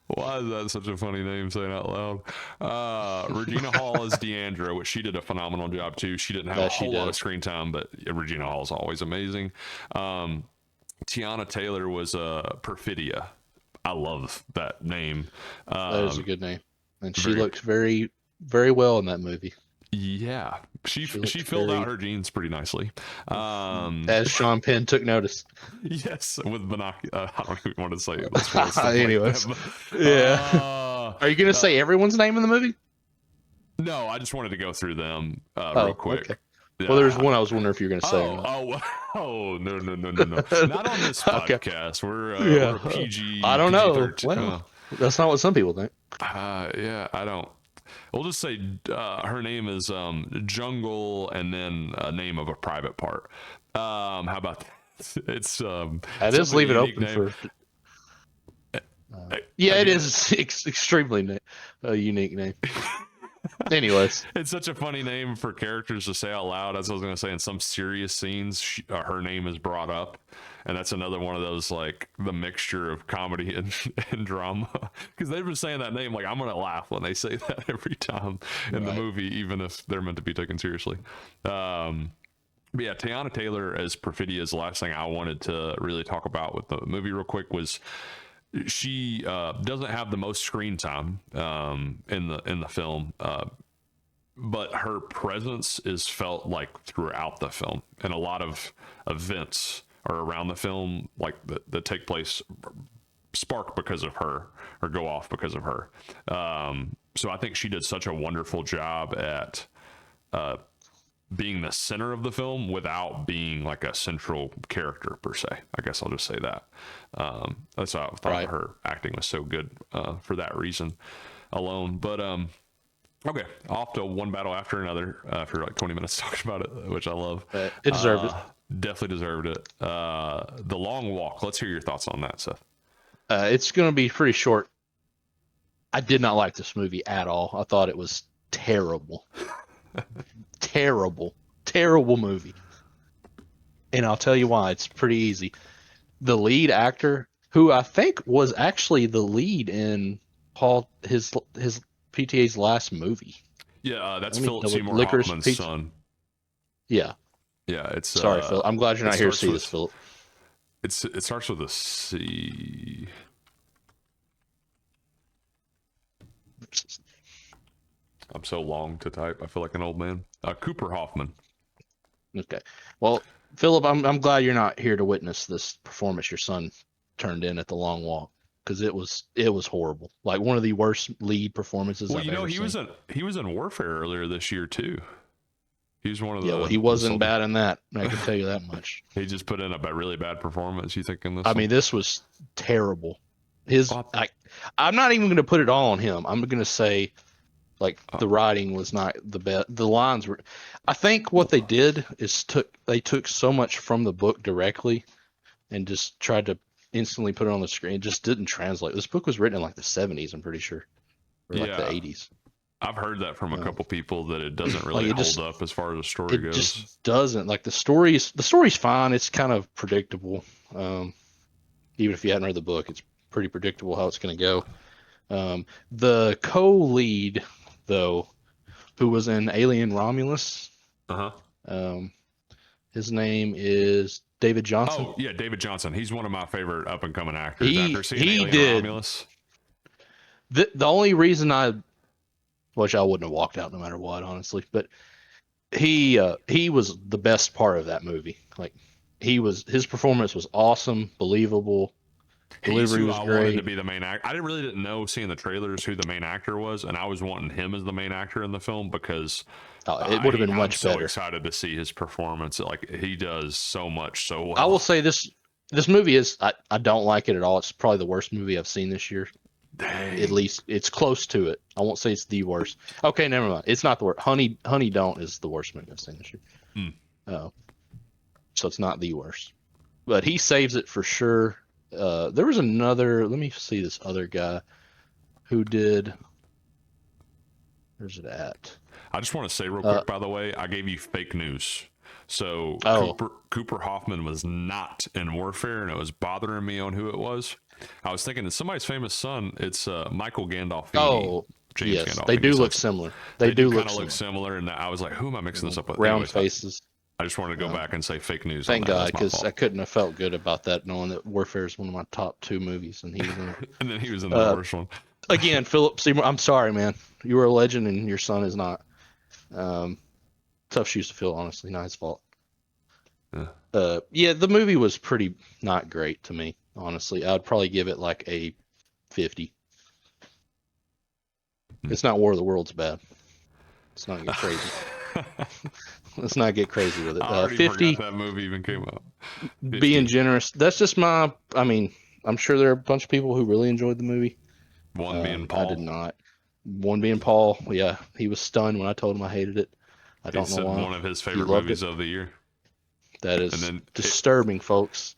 Why is that such a funny name saying out loud? Regina Hall as Deandra, which she did a phenomenal job too. She didn't have a whole lot of screen time, but Regina Hall is always amazing. Teyana Taylor was Perfidia. I love that name. That is a good name. And she looks very, very well in that movie. Yeah, she filled out her jeans pretty nicely. As Sean Penn took notice. Yes, with binoculars. I don't even want to say it. Anyways, are you gonna say everyone's name in the movie? No, I just wanted to go through them real quick. Okay. Well, there's one I was wondering if you were going to say. No. Not on this podcast. We're PG. I don't know. Well, that's not what some people think. I don't. We'll just say her name is Jungle, and then a name of a private part. How about that? It's I just leave it open name. It is extremely a unique name. Anyways, it's such a funny name for characters to say out loud. As I was going to say, in some serious scenes, her name is brought up, and that's another one of those, like, the mixture of comedy and drama, because they've been saying that name like I'm going to laugh when they say that every time in the movie, even if they're meant to be taken seriously. But yeah, Teyana Taylor as Perfidia is the last thing I wanted to really talk about with the movie real quick. Was she doesn't have the most screen time in the film, but her presence is felt like throughout the film, and a lot of events are around the film like that take place spark because of her or go off because of her. So I think she did such a wonderful job at being the center of the film without being like a central character per se. I guess I'll just say that. That's why I thought her acting was so good for that reason alone. But okay, off to one battle after another for like 20 minutes talking about it, which I love. It deserved it. Definitely deserved it. The Long Walk. Let's hear your thoughts on that, Seth. It's going to be pretty short. I did not like this movie at all. I thought it was terrible. Terrible movie. And I'll tell you why. It's pretty easy. The lead actor, who I think was actually the lead in his PTA's last movie. Yeah, that's Philip Seymour Hoffman's son. Yeah. Yeah, it's sorry, Phil. I'm glad you're not here to see this, Philip. It starts with a C. I'm so long to type. I feel like an old man. Cooper Hoffman. Okay. Well, Philip, I'm glad you're not here to witness this performance your son turned in at The Long Walk, because it was horrible. Like one of the worst lead performances I've ever seen. He was in Warfare earlier this year too. He was one of the. Yeah, well, he wasn't bad in that. I can tell you that much. He just put in a really bad performance. You think in this? I mean, this was terrible. I'm not even going to put it all on him. I'm going to say, like, the writing was not the best. The lines were. I think what they did is they took so much from the book directly, and just tried to instantly put it on the screen. It just didn't translate. This book was written in like the 70s. I'm pretty sure, or like the 80s. I've heard that from a couple people that it doesn't really hold up as far as the story goes. It just doesn't. Like the story's fine. It's kind of predictable. Even if you hadn't read the book, it's pretty predictable how it's going to go. The co-lead, though, who was in Alien Romulus, his name is David Johnson. Oh yeah, David Johnson. He's one of my favorite up and coming actors. After seeing Alien Romulus, the only reason which I wouldn't have walked out no matter what, honestly. But he was the best part of that movie. Like his performance was awesome, believable. Delivery was great. I wanted to be the main actor. I really didn't know seeing the trailers who the main actor was, and I was wanting him as the main actor in the film because it would have been much better. I'm so excited to see his performance. Like he does so much so well. I will say this movie is I don't like it at all. It's probably the worst movie I've seen this year. Dang. At least it's close to it. I won't say it's the worst. Okay, never mind. It's not the worst. Honey Don't is the worst movie I've seen this year. So it's not the worst, but he saves it for sure. There was another. Let me see this other guy who did. Where's it at? I just want to say real quick, by the way, I gave you fake news. So Cooper Hoffman was not in Warfare, and it was bothering me on who it was. I was thinking it's somebody's famous son. It's Michael Gandolfini. Oh, James yes, Gandolfini. they do look similar. They do kind of look similar, and I was like, who am I mixing this up with? Round faces. I just wanted to go back and say fake news. Thank God, because I couldn't have felt good about that, knowing that Warfare is one of my top 2 movies, and he was in it. And then he was in the worst one. Again, Philip Seymour, I'm sorry, man. You were a legend, and your son is not. Tough shoes to fill, honestly. Not his fault. Yeah, the movie was pretty not great to me, honestly. I'd probably give it like a 50. It's not War of the Worlds bad. Let's not get crazy. Let's not get crazy with it. I already 50. Forgot that movie even came out. 50. Being generous. That's just my. I mean, I'm sure there are a bunch of people who really enjoyed the movie. One being Paul. I did not. One being Paul. Yeah, he was stunned when I told him I hated it. I don't know why. One of his favorite movies of the year. That is disturbing, folks.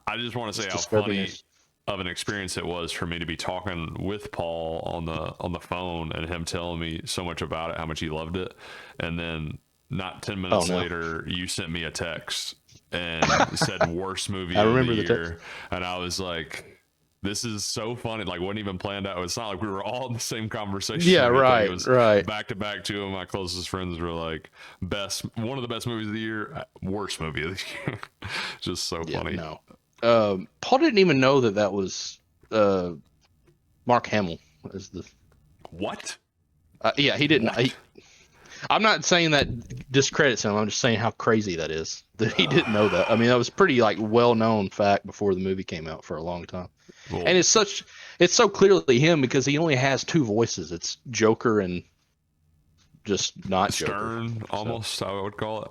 I just want to say how funny of an experience it was for me to be talking with Paul on the phone and him telling me so much about it, how much he loved it, and then not 10 minutes later, you sent me a text and said worst movie of the year, and I was like, this is so funny. Like, wasn't even planned out. It's not like we were all in the same conversation. Yeah, right, right. Back to back, 2 of my closest friends were like, one of the best movies of the year, worst movie of the year. Just so funny. No. Paul didn't even know that was Mark Hamill as the. What? Yeah, he didn't. What? I'm not saying that discredits him. I'm just saying how crazy that is that he didn't know that. I mean, that was pretty like well-known fact before the movie came out for a long time. Well, And it's so clearly him because he only has two voices. It's Joker and just not Stern, Joker. almost, I would call it.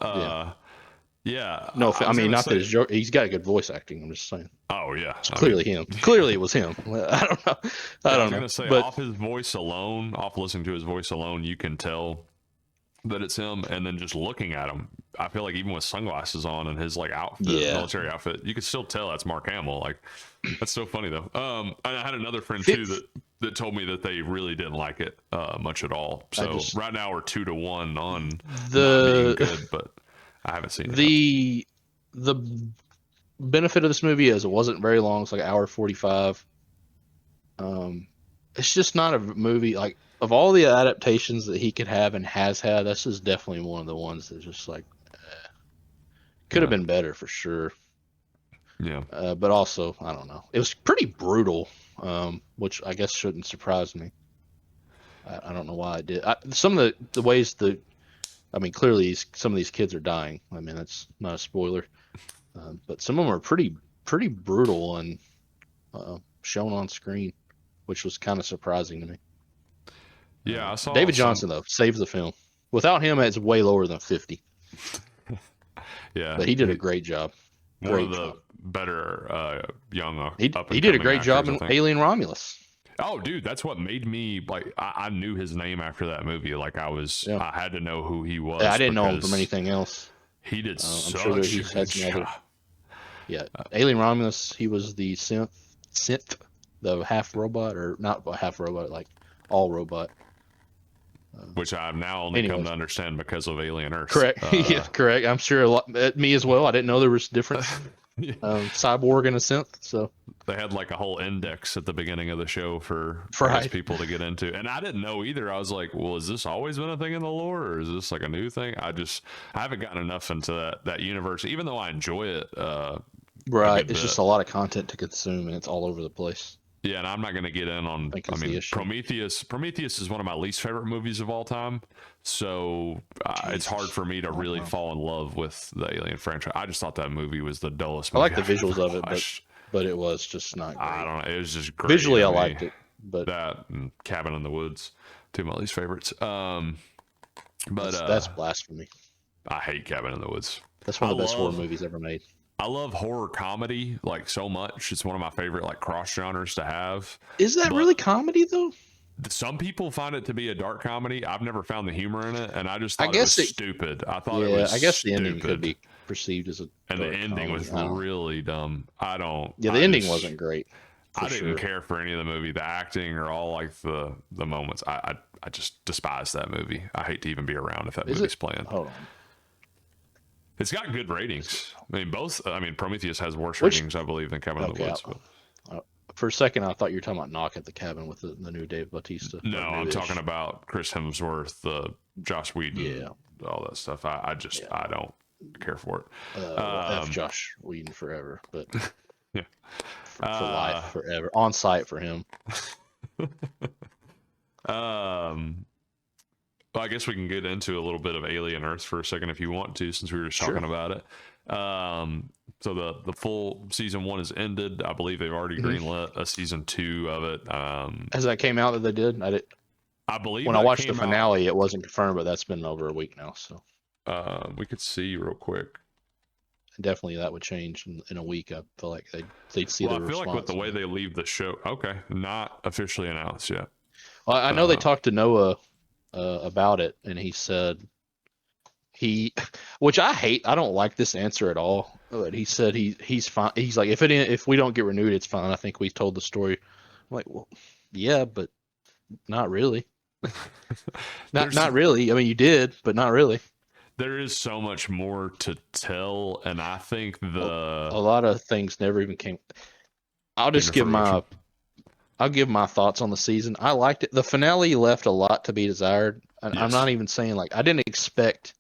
Yeah. No, I I was mean, gonna not say- that it's Joker. He's got a good voice acting. I'm just saying. Oh yeah, It's clearly him. Clearly, it was him. I don't know. I was don't know. gonna say, But off his voice alone, off listening to his voice alone, you can tell that it's him. And then just looking at him, I feel like even with sunglasses on and his like outfit, Yeah. military outfit, you could still tell that's Mark Hamill. Like, that's so funny though. I had another friend too that told me that they really didn't like it much at all. So right now we're 2-1 on the not being good, but I haven't seen it. The benefit of this movie is it wasn't very long. It's like an hour 45. It's just not a movie like of all the adaptations that he could have and has had. This is definitely one of the ones that just like could have been better for sure. Yeah. But also, I don't know. It was pretty brutal, which I guess shouldn't surprise me. I don't know why I did. Some of the ways I mean, clearly some of these kids are dying. I mean, that's not a spoiler. But some of them are pretty brutal and shown on screen, which was kind of surprising to me. Yeah, I saw David Johnson though saves the film. Without him, it's way lower than 50. Yeah, but he did a great job. One of the better young. He did a great job in Alien Romulus. Oh, dude, that's what made me like. I knew his name after that movie. Like I had to know who he was. I didn't know him from anything else. He did such I'm sure that he's had some other. Yeah, Alien Romulus. He was the synth, the half robot or not half robot, like all robot. Which I've now only come to understand because of Alien Earth. Correct. Yeah, correct. I'm sure me as well. I didn't know there was a difference. Cyborg and a synth. So they had like a whole index at the beginning of the show for people to get into, and I didn't know either. I was like, well, has this always been a thing in the lore, or is this like a new thing? I haven't gotten enough into that universe, even though I enjoy it. Right. It's just a lot of content to consume, and it's all over the place. Yeah, and I'm not going to get in on. I mean, Prometheus. Prometheus is one of my least favorite movies of all time, so it's hard for me to really fall in love with the Alien franchise. I just thought that movie was the dullest movie. I like the visuals of it, but it was just not great. I don't know. It was just great. Visually, I liked it, but that and Cabin in the Woods, two of my least favorites. But that's blasphemy. I hate Cabin in the Woods. That's one of the best horror movies ever made. I love horror comedy like so much. It's one of my favorite like cross genres to have. Is that really comedy though? Some people find it to be a dark comedy. I've never found the humor in it, and I just thought it was stupid. I thought it was. I guess stupid. the ending could be perceived as a. And the ending was really dumb. I don't. Yeah, the ending wasn't great. I didn't care for any of the movie, the acting, or all like the moments. I just despise that movie. I hate to even be around if that movie's playing. Hold on. It's got good ratings. I mean, Prometheus has worse ratings, I believe, than Cabin in the Woods. For a second, I thought you were talking about Knock at the Cabin with the new Dave Bautista. No, I'm talking about Chris Hemsworth, Josh Whedon, all that stuff. I don't care for it. F Josh Whedon forever, but yeah, for life, forever, on site for him. Well, I guess we can get into a little bit of Alien Earth for a second if you want to, since we were just talking about it. So the full season 1 is ended. I believe they've already greenlit a season 2 of it. As that came out that they did, I believe when I watched the finale, it wasn't confirmed, but that's been over a week now. So we could see real quick. Definitely, that would change in a week. I feel like they'd see. Well, I feel like with the way they leave the show, not officially announced yet. Well, I know they talked to Noah about it, and he said which I hate. I don't like this answer at all. But he said he's fine. He's like, if we don't get renewed, it's fine. I think we told the story. I'm like, well, yeah, but not really. not really. I mean, you did, but not really. There is so much more to tell, and I think a lot of things never even came. I'll give my thoughts on the season. I liked it. The finale left a lot to be desired. Yes. I'm not even saying like I didn't expect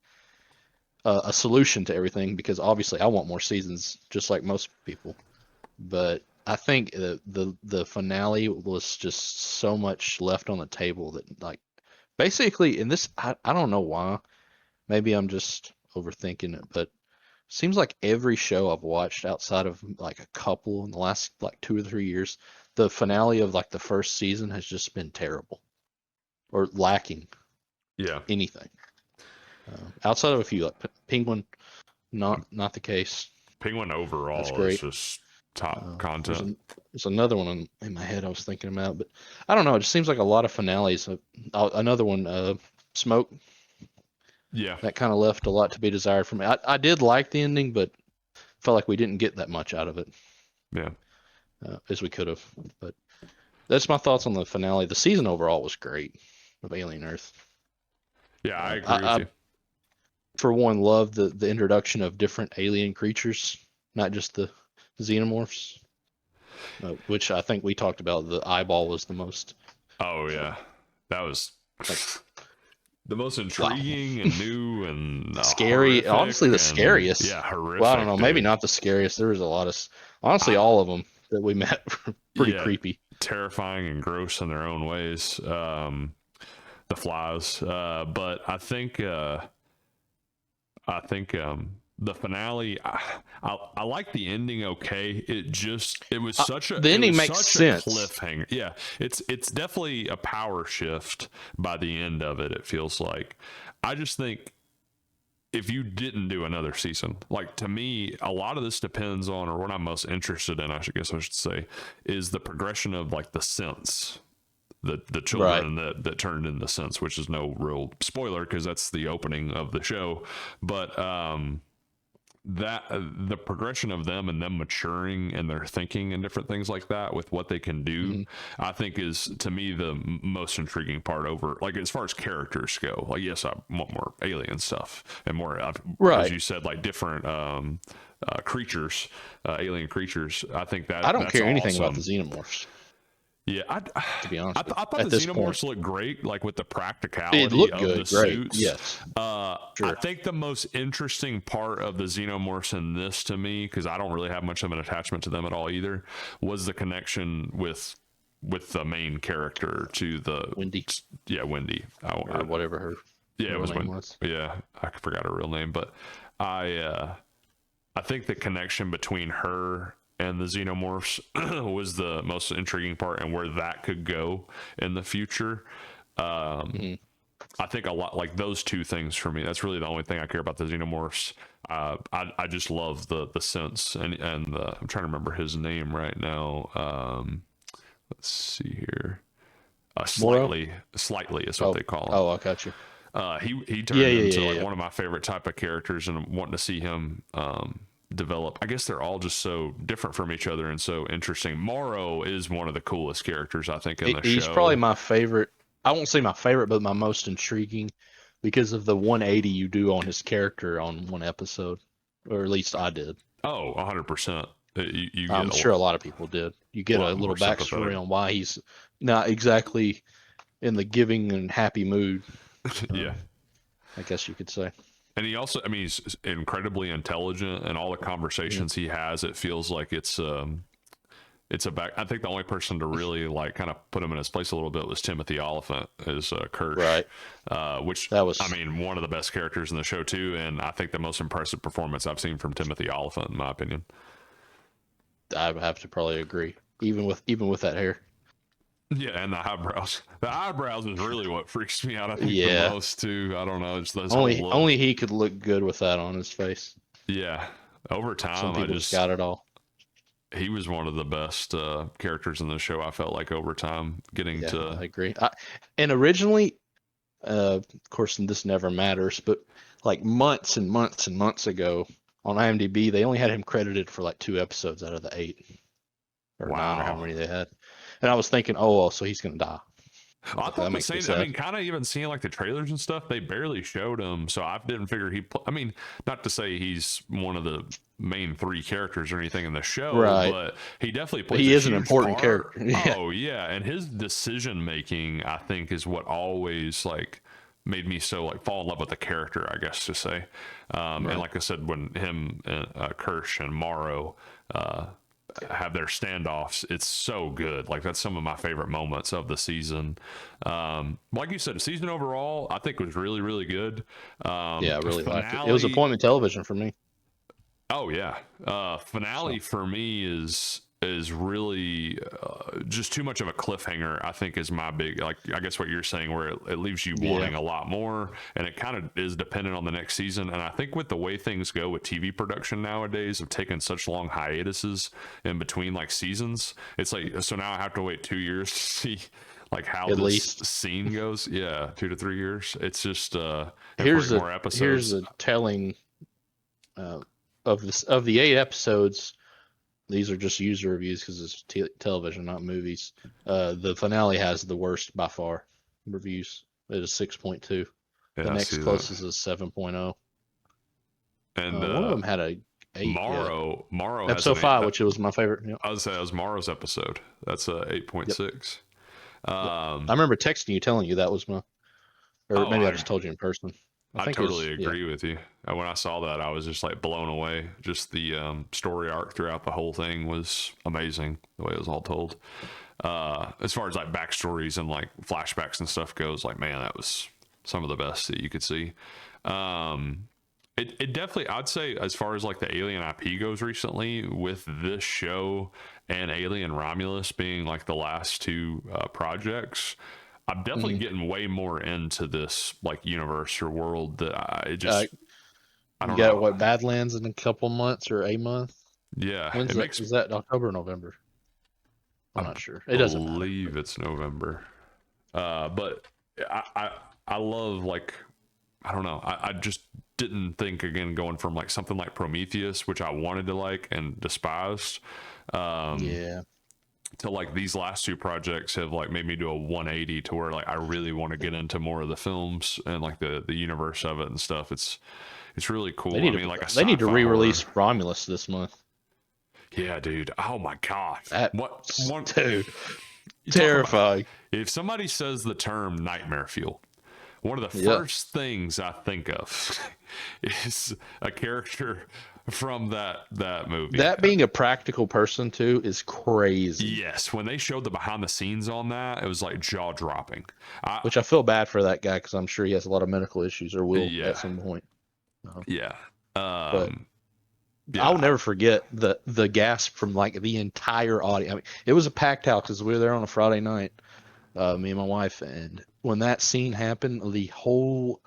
a solution to everything, because obviously I want more seasons, just like most people. But I think the finale was just so much left on the table that like basically in this I don't know why. Maybe I'm just overthinking it, but seems like every show I've watched outside of like a couple in the last like 2 or 3 years, the finale of like the first season has just been terrible or lacking Yeah. anything. Outside of a few, like Penguin, not the case. Penguin That's overall is great. just top There's, content. there's another one in my head I was thinking about, but I don't know. It just seems like a lot of finales. Another one, Smoke, Yeah. that kind of left a lot to be desired for me. I did like the ending, but felt like we didn't get that much out of it Yeah. as we could have. But that's my thoughts on the finale. The season overall was great of Alien Earth. Yeah, I agree with you. For one, love the introduction of different alien creatures, not just the xenomorphs, which I think we talked about. The eyeball was the most Oh yeah, that was like the most intriguing and new and scary. Honestly, the scariest. Yeah, horrific. Well, I don't know. Maybe dude. not the scariest. There was a lot of, honestly, all of them that we met were pretty creepy, terrifying and gross in their own ways. The flies, but I think the finale. I like the ending. Okay, it was such a the ending makes sense. Cliffhanger. Yeah, it's definitely a power shift by the end of it. It feels like. I just think if you didn't do another season, like to me, a lot of this depends on, or what I'm most interested in, I should say, is the progression of like the sense. The children that turned into sense, which is no real spoiler because that's the opening of the show, but that the progression of them and them maturing and their thinking and different things like that with what they can do, I think is to me the most intriguing part over like as far as characters go. Like yes, I want more alien stuff and more as you said, like different creatures, alien creatures. I think that I don't care anything awesome. about the xenomorphs. Yeah, to be honest, I thought the xenomorphs looked great, like with the practicality it looked of good, the suits. Yes, sure. I think the most interesting part of the xenomorphs in this, to me, because I don't really have much of an attachment to them at all either, was the connection with the main character to the Wendy. Yeah, Wendy, or whatever her. Yeah, it was Wendy. Yeah, I forgot her real name, but I think the connection between her and the xenomorphs was the most intriguing part, and where that could go in the future. I think a lot like those two things for me. That's really the only thing I care about the xenomorphs. I just love the sense and I'm trying to remember his name right now. Let's see here. Slightly is what they call him. Oh, I got you. He turned into one of my favorite type of characters, and I'm wanting to see him develop. I guess they're all just so different from each other and so interesting. Morrow is one of the coolest characters I think in the show. He's probably my favorite. I won't say my favorite, but my most intriguing because of the 180 you do on his character on one episode, or at least I did. Oh, 100%. I'm sure a lot of people did. You get a little backstory on why he's not exactly in the giving and happy mood. Yeah, I guess you could say. And he also, I mean, he's incredibly intelligent, and all the conversations he has, it feels like it's a back. I think the only person to really like kind of put him in his place a little bit was Timothy Oliphant as Kirsch, right? Which that was, I mean, one of the best characters in the show too, and I think the most impressive performance I've seen from Timothy Oliphant, in my opinion. I have to probably agree, even with that hair. Yeah, and the eyebrows. The eyebrows is really what freaks me out. I think the most too. I don't know. It's those only he could look good with that on his face. Yeah, over time, some people just got it all. He was one of the best characters in the show. I felt like over time, I agree. And originally, of course, this never matters, but like months and months and months ago on IMDb, they only had him credited for like 2 episodes out of the 8 or 9 or how many they had. And I was thinking, so he's going to die. I thought the same. I mean, kind of even seeing like the trailers and stuff, they barely showed him. So I didn't figure I mean, not to say he's one of the main 3 characters or anything in the show, but he definitely plays. He is an important character. Yeah. Oh yeah, and his decision making, I think, is what always like made me so like fall in love with the character, I guess to say. And like I said, when him and Kirsch and Morrow have their standoffs. It's so good. Like that's some of my favorite moments of the season. Like you said, season overall, I think was really, really good. Yeah, I really liked it. It was finale- appointment television for me. Oh yeah, finale for me is really just too much of a cliffhanger. I think is my big, like, I guess what you're saying, where it leaves you wanting a lot more, and it kind of is dependent on the next season. And I think with the way things go with TV production nowadays, of taking such long hiatuses in between like seasons, it's like, so now I have to wait 2 years to see like how At this least. scene goes. Yeah, 2 to 3 years. It's just Here's more episodes. Here's a telling of the 8 episodes. These are just user reviews because it's television, not movies. The finale has the worst by far reviews. It is 6.2. Yeah, The I next see closest is 7.0. And One of them had a 8. Morrow has episode an 5, which was my favorite. Yep. I would say that was Morrow's episode. That's a 8.6. I remember texting you, telling you that was my, or maybe I just told you in person. I totally agree with you. When I saw that, I was just like blown away. Just the story arc throughout the whole thing was amazing. The way it was all told. As far as like backstories and like flashbacks and stuff goes, like, man, that was some of the best that you could see. It definitely, I'd say, as far as like the Alien IP goes recently, with this show and Alien Romulus being like the last 2 projects, I'm definitely getting way more into this like universe or world that I don't know. What, Badlands in a couple months or a month? Yeah. When's that? Is that October or November? I'm not sure. It doesn't matter. I believe it's November. But I love, like, I don't know. I just didn't think, again, going from like something like Prometheus, which I wanted to like and despised. To like these last 2 projects have like made me do a 180 to where like I really want to get into more of the films and like the universe of it and stuff. It's really cool. They need to re-release Romulus this month. Yeah, dude. Oh my god. Dude, terrifying. If somebody says the term nightmare fuel, one of the first things I think of is a character from that movie. That being a practical person too is crazy. Yes, when they showed the behind the scenes on that, it was like jaw dropping. Which I feel bad for that guy because I'm sure he has a lot of medical issues or will at some point. I'll never forget the gasp from like the entire audience. I mean, it was a packed house because we were there on a Friday night, me and my wife, and when that scene happened, the whole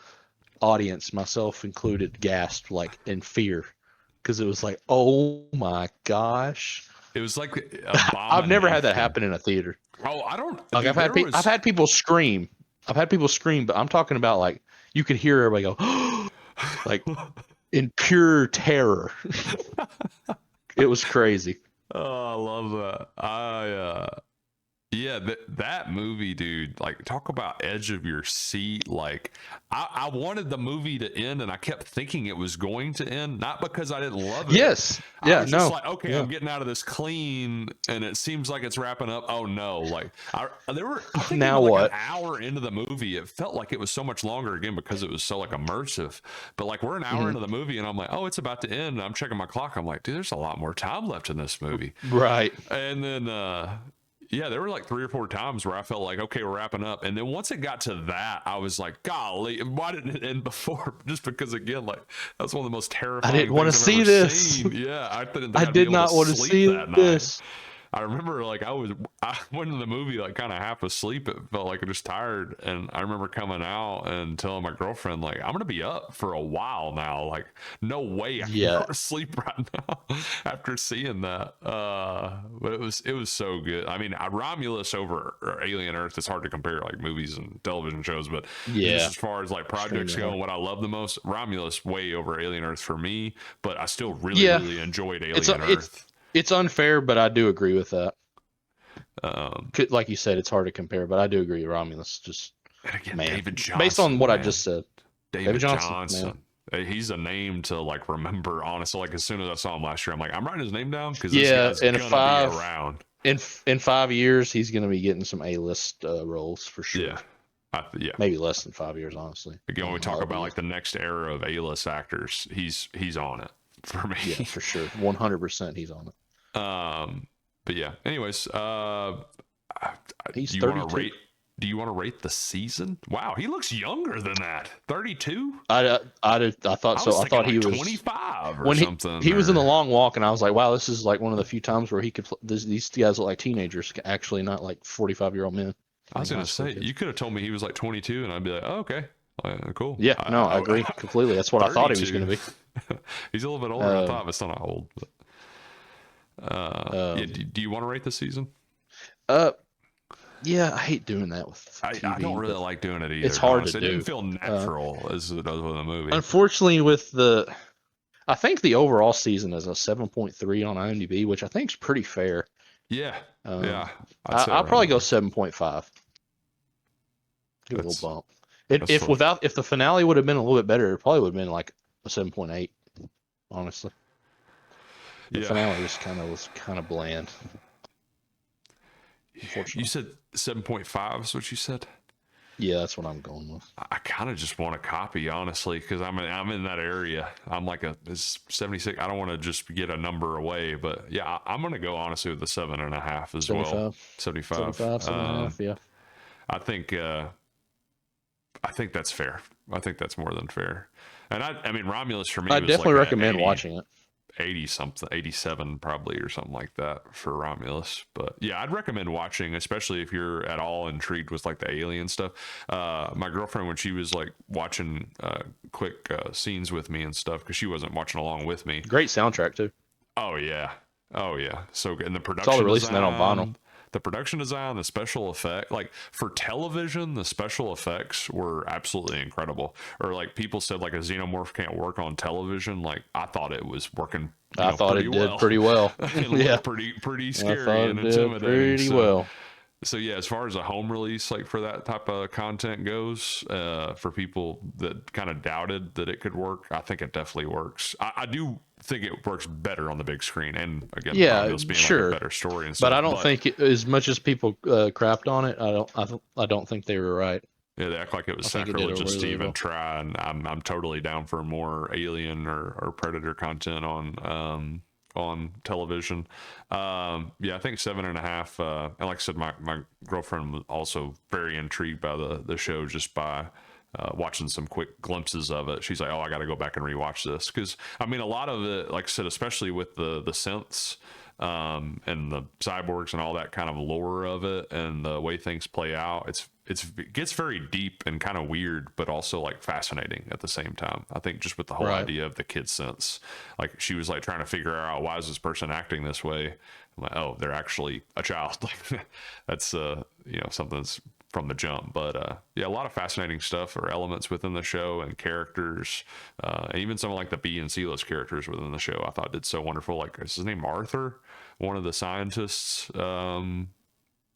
audience, myself included, gasped like in fear. Because it was like, oh my gosh! It was like I've never had that happen in a theater. Oh, I don't. Like I've had people scream. I've had people scream, but I'm talking about like you could hear everybody go, like in pure terror. It was crazy. Oh, I love that. Yeah, that movie, dude, like, talk about edge of your seat. Like, I wanted the movie to end, and I kept thinking it was going to end, not because I didn't love it. Yes. I was just like, okay, I'm getting out of this clean, and it seems like it's wrapping up. Oh no! Like, I think now like what? An hour into the movie, it felt like it was so much longer again because it was so like immersive. But like, we're an hour into the movie, and I'm like, oh, it's about to end. And I'm checking my clock. I'm like, dude, there's a lot more time left in this movie. Right. And then yeah, there were like 3 or 4 times where I felt like, okay, we're wrapping up. And then once it got to that, I was like, golly, why didn't it end before? Just because, again, like, that's one of the most terrifying I didn't want to see this. Yeah, I did not want to see this. I remember, like, I went in the movie, like, kind of half asleep. It felt like I was just tired. And I remember coming out and telling my girlfriend, like, I'm going to be up for a while now. Like, no way I can go to sleep right now after seeing that. But it was so good. I mean, Romulus over Alien Earth, it's hard to compare, like, movies and television shows. But just as far as, like, projects go and what I love the most, Romulus way over Alien Earth for me. But I still really enjoyed Alien Earth. It's unfair, but I do agree with that. Like you said, it's hard to compare, but I do agree. Romulus, just again, man, David Johnson, based on what I just said. David Johnson. He's a name to like remember. Honestly, like as soon as I saw him last year, I'm like, I'm writing his name down because in 5 years, he's going to be getting some A-list roles for sure. Yeah, maybe less than 5 years, honestly. Again, when we talk about like the next era of A-list actors, he's on it for me. Yeah, for sure, 100%, he's on it. But yeah. Anyways, He's do you 32. want to rate? Do you want to rate the season? Wow, he looks younger than that. 32. I thought so. I thought like he was 25 or when something. he was in the long walk, and I was like, wow, this is like one of the few times where he could. These guys look like teenagers, actually, not like 45-year-old men. I was gonna say you could have told me he was like 22, and I'd be like, oh, okay, cool. Yeah, no, I agree completely. That's what I thought he was going to be. He's a little bit older than I thought, but still not old. But, do you want to rate the season? Yeah, I hate doing that with TV. I don't really like doing it either. It's hard to do. It didn't feel natural as it does with a movie. Unfortunately, I think the overall season is a 7.3 on IMDb, which I think is pretty fair. Yeah, yeah. I'll probably go 7.5. Give it a little bump. If the finale would have been a little bit better, it probably would have been like a 7.8. Honestly, the finale was kind of bland. You said 7.5 is what you said? Yeah, that's what I'm going with. I kind of just want a copy, honestly, because I'm in that area. I'm like it's 76. I don't want to just get a number away, but yeah, I'm gonna go honestly with the 7.5 as 75. well. 75. 7.5. Yeah. I think that's fair. I think that's more than fair. And I mean Romulus for me. I definitely like recommend watching it. 80 something, 87 probably, or something like that for Romulus. But yeah, I'd recommend watching, especially if you're at all intrigued with like the alien stuff. My girlfriend, when she was like watching quick scenes with me and stuff, because she wasn't watching along with me. Great soundtrack too. Oh yeah, so good. And the production. It's all releasing that on vinyl. The production design, the special effect, like for television, the special effects were absolutely incredible. Or like people said, like a xenomorph can't work on television. Like I thought it was working. I thought it did pretty well. Yeah, pretty scary and intimidating. Pretty well. So yeah, as far as a home release, like for that type of content goes, for people that kind of doubted that it could work, I think it definitely works. I do think it works better on the big screen, and again, yeah, sure, like a better story and stuff. But I don't think as much as people crapped on it, I don't think they were right. Yeah, they act like it was sacrilegious to even try, and I'm totally down for more Alien or Predator content on television. Yeah, I think 7.5. And like I said, my girlfriend was also very intrigued by the show just by watching some quick glimpses of it. She's like, oh, I got to go back and rewatch this. Because, I mean, a lot of it, like I said, especially with the synths and the cyborgs and all that kind of lore of it and the way things play out, it gets very deep and kind of weird, but also like fascinating at the same time. I think just with the whole idea of the kid sense, like she was like trying to figure out, why is this person acting this way? I'm like, oh, they're actually a child. Like that's something that's from the jump. But yeah, a lot of fascinating stuff or elements within the show and characters, and even some of like the B and C list characters within the show I thought did so wonderful. Like, is his name Arthur, one of the scientists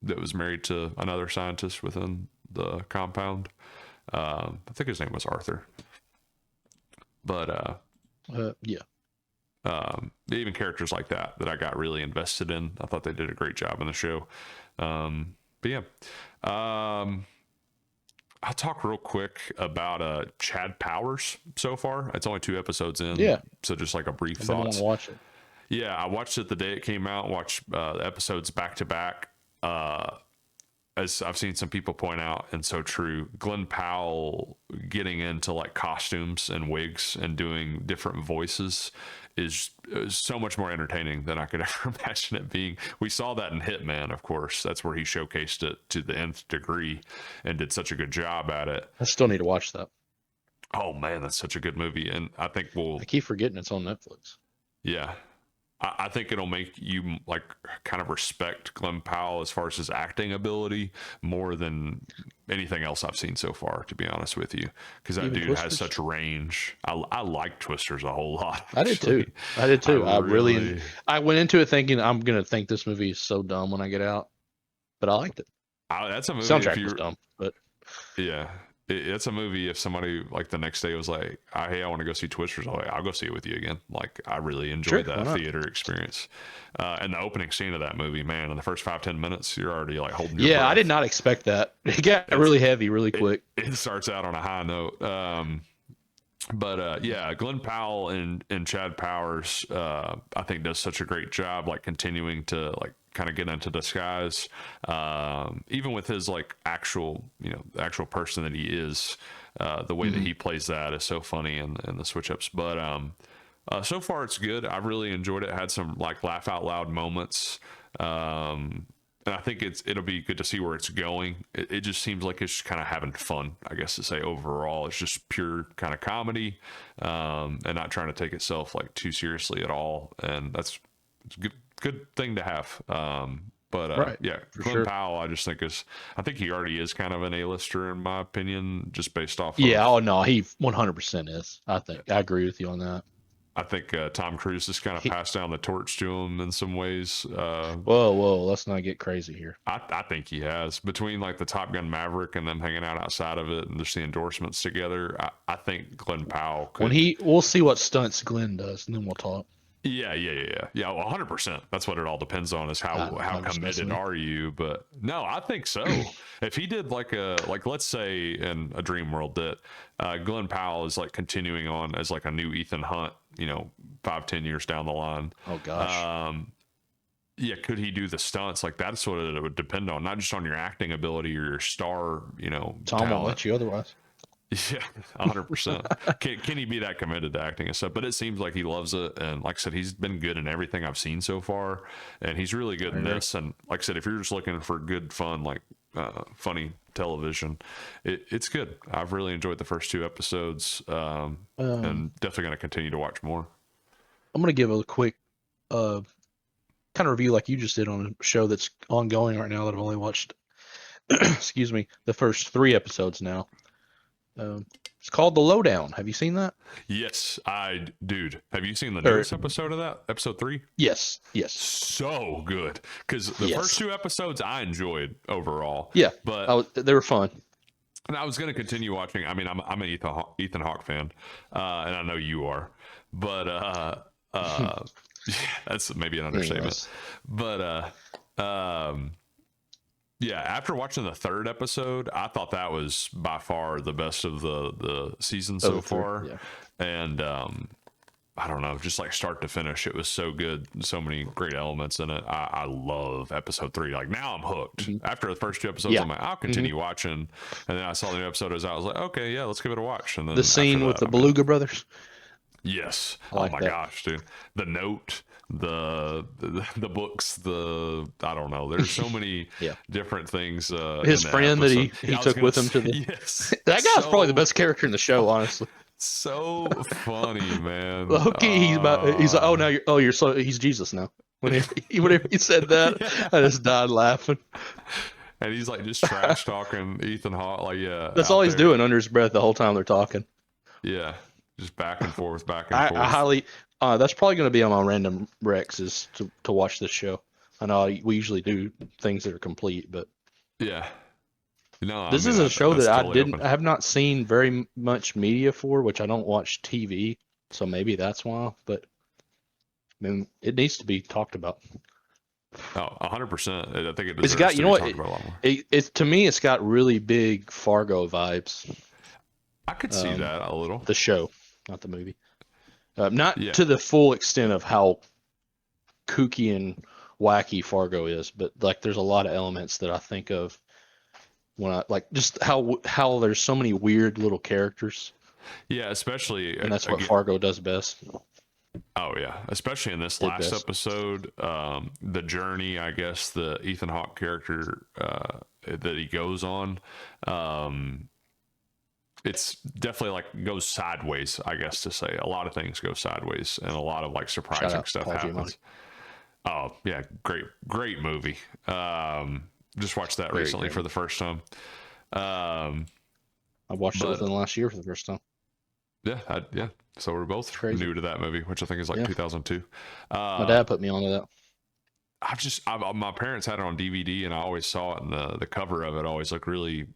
that was married to another scientist within the compound. I think his name was Arthur. But yeah. Even characters like that I got really invested in. I thought they did a great job in the show. But yeah. I'll talk real quick about Chad Powers so far. It's only 2 episodes in. Yeah. So just like a brief thoughts. I watch it. Yeah, I watched it the day it came out. Watched the episodes back to back. As I've seen some people point out, and so true, Glenn Powell getting into like costumes and wigs and doing different voices is so much more entertaining than I could ever imagine it being. We saw that in Hitman, of course. That's where he showcased it to the nth degree and did such a good job at it. I still need to watch that. Oh man, that's such a good movie. And I think I keep forgetting it's on Netflix. Yeah. I think it'll make you like kind of respect Glenn Powell as far as his acting ability more than anything else I've seen so far, to be honest with you, because that dude has such range. I like Twisters a whole lot. Actually. I did too. I went into it thinking I'm gonna think this movie is so dumb when I get out, but I liked it. That's a movie. Soundtrack was dumb, but yeah. It's a movie. If somebody like the next day was like, hey, I want to go see Twisters, I'll go see it with you again. Like, I really enjoyed that theater experience. And the opening scene of that movie, man, in the first 5-10 minutes, you're already like holding your breath. I did not expect that. It got really heavy really quick. It starts out on a high note. But yeah, Glenn Powell and Chad Powers, I think does such a great job, like continuing to like kind of get into disguise, even with his like actual, the actual person that he is. The way that he plays that is so funny, and the switch ups. But so far it's good. I've really enjoyed it. Had some like laugh out loud moments. And I think it'll be good to see where it's going. It just seems like it's just kind of having fun, I guess, to say. Overall, it's just pure kind of comedy, and not trying to take itself like too seriously at all. And it's a good thing to have. But Right, yeah, for Glenn sure. Powell, I think he already is kind of an A-lister in my opinion, just based off Yeah. of. Oh no, he 100% is. I think I agree with you on that. I think Tom Cruise has kind of He, passed down the torch to him in some ways. whoa, let's not get crazy here. I think he has, between like the Top Gun Maverick and them hanging out outside of it and just the endorsements together. I think Glenn Powell could. We'll see what stunts Glenn does, and then we'll talk. Yeah. Well, 100%. That's what it all depends on, is how I'm just committed messing with you. are you? But no, I think so. If he did like let's say in a dream world that Glenn Powell is like continuing on as like a new Ethan Hunt, 5-10 years down the line. Oh gosh. Yeah, could he do the stunts? Like that's what it would depend on, not just on your acting ability or your star, Tom talent. won't let you otherwise. Yeah, 100%. Can he be that committed to acting and stuff? But it seems like he loves it, and like I said, he's been good in everything I've seen so far, and he's really good in this. And like I said, if you're just looking for good fun, like funny television, it's good. I've really enjoyed the first 2 episodes, and definitely going to continue to watch more. I'm gonna give a quick kind of review like you just did on a show that's ongoing right now that I've only watched excuse me, the first 3 episodes now. It's called The Lowdown. Have you seen that? Yes, dude. Have you seen the newest episode of that? Episode 3? Yes. So good, because the first 2 episodes I enjoyed overall. Yeah, but they were fun. And I was going to continue watching. I mean, I'm an Ethan Hawke fan, and I know you are, but that's maybe an understatement. Anyways. But yeah, after watching the 3rd episode, I thought that was by far the best of the season so far. Yeah. And I don't know, just like start to finish, it was so good. So many great elements in it. I love episode 3. Like now I'm hooked. After the first 2 episodes, I'm like, I'll continue watching. And then I saw the new episode as I was like, okay, yeah, let's give it a watch. And then The scene with the Beluga brothers. Yes. Like oh my gosh, dude. The note, the books, I don't know. There's so many different things. His friend that he took with him to the. Yes. That guy's probably the best character in the show, honestly. So funny, man. Loki, he's like, oh, now he's Jesus now. Whenever he said that, I just died laughing. And he's like just trash talking Ethan Hawke, like That's all he's doing under his breath the whole time they're talking. Yeah, just back and forth, back and forth. I highly, that's probably going to be on my random Rex is to watch this show. I know we usually do things that are complete, but yeah. No, this is a show that I have not seen very much media for, which I don't watch TV, so maybe that's why. But I mean, it needs to be talked about. Oh, 100%. I think it's got, you know what? It's to me, it's got really big Fargo vibes. I could see that a little. The show, not the movie. Not to the full extent of how kooky and wacky Fargo is, but like there's a lot of elements that I think of when I like just how there's so many weird little characters. Yeah, especially, and that's what Fargo does best. Oh yeah, especially in this last episode, the journey, I guess, the Ethan Hawke character that he goes on, it's definitely like goes sideways, I guess to say. A lot of things go sideways, and a lot of like surprising stuff happens. Oh yeah, great movie. Just watched that recently for the first time. I watched it within the last year for the first time. Yeah. So we're both new to that movie, which I think is like 2002. My dad put me onto that. My parents had it on DVD, and I always saw it, and the cover of it always looked really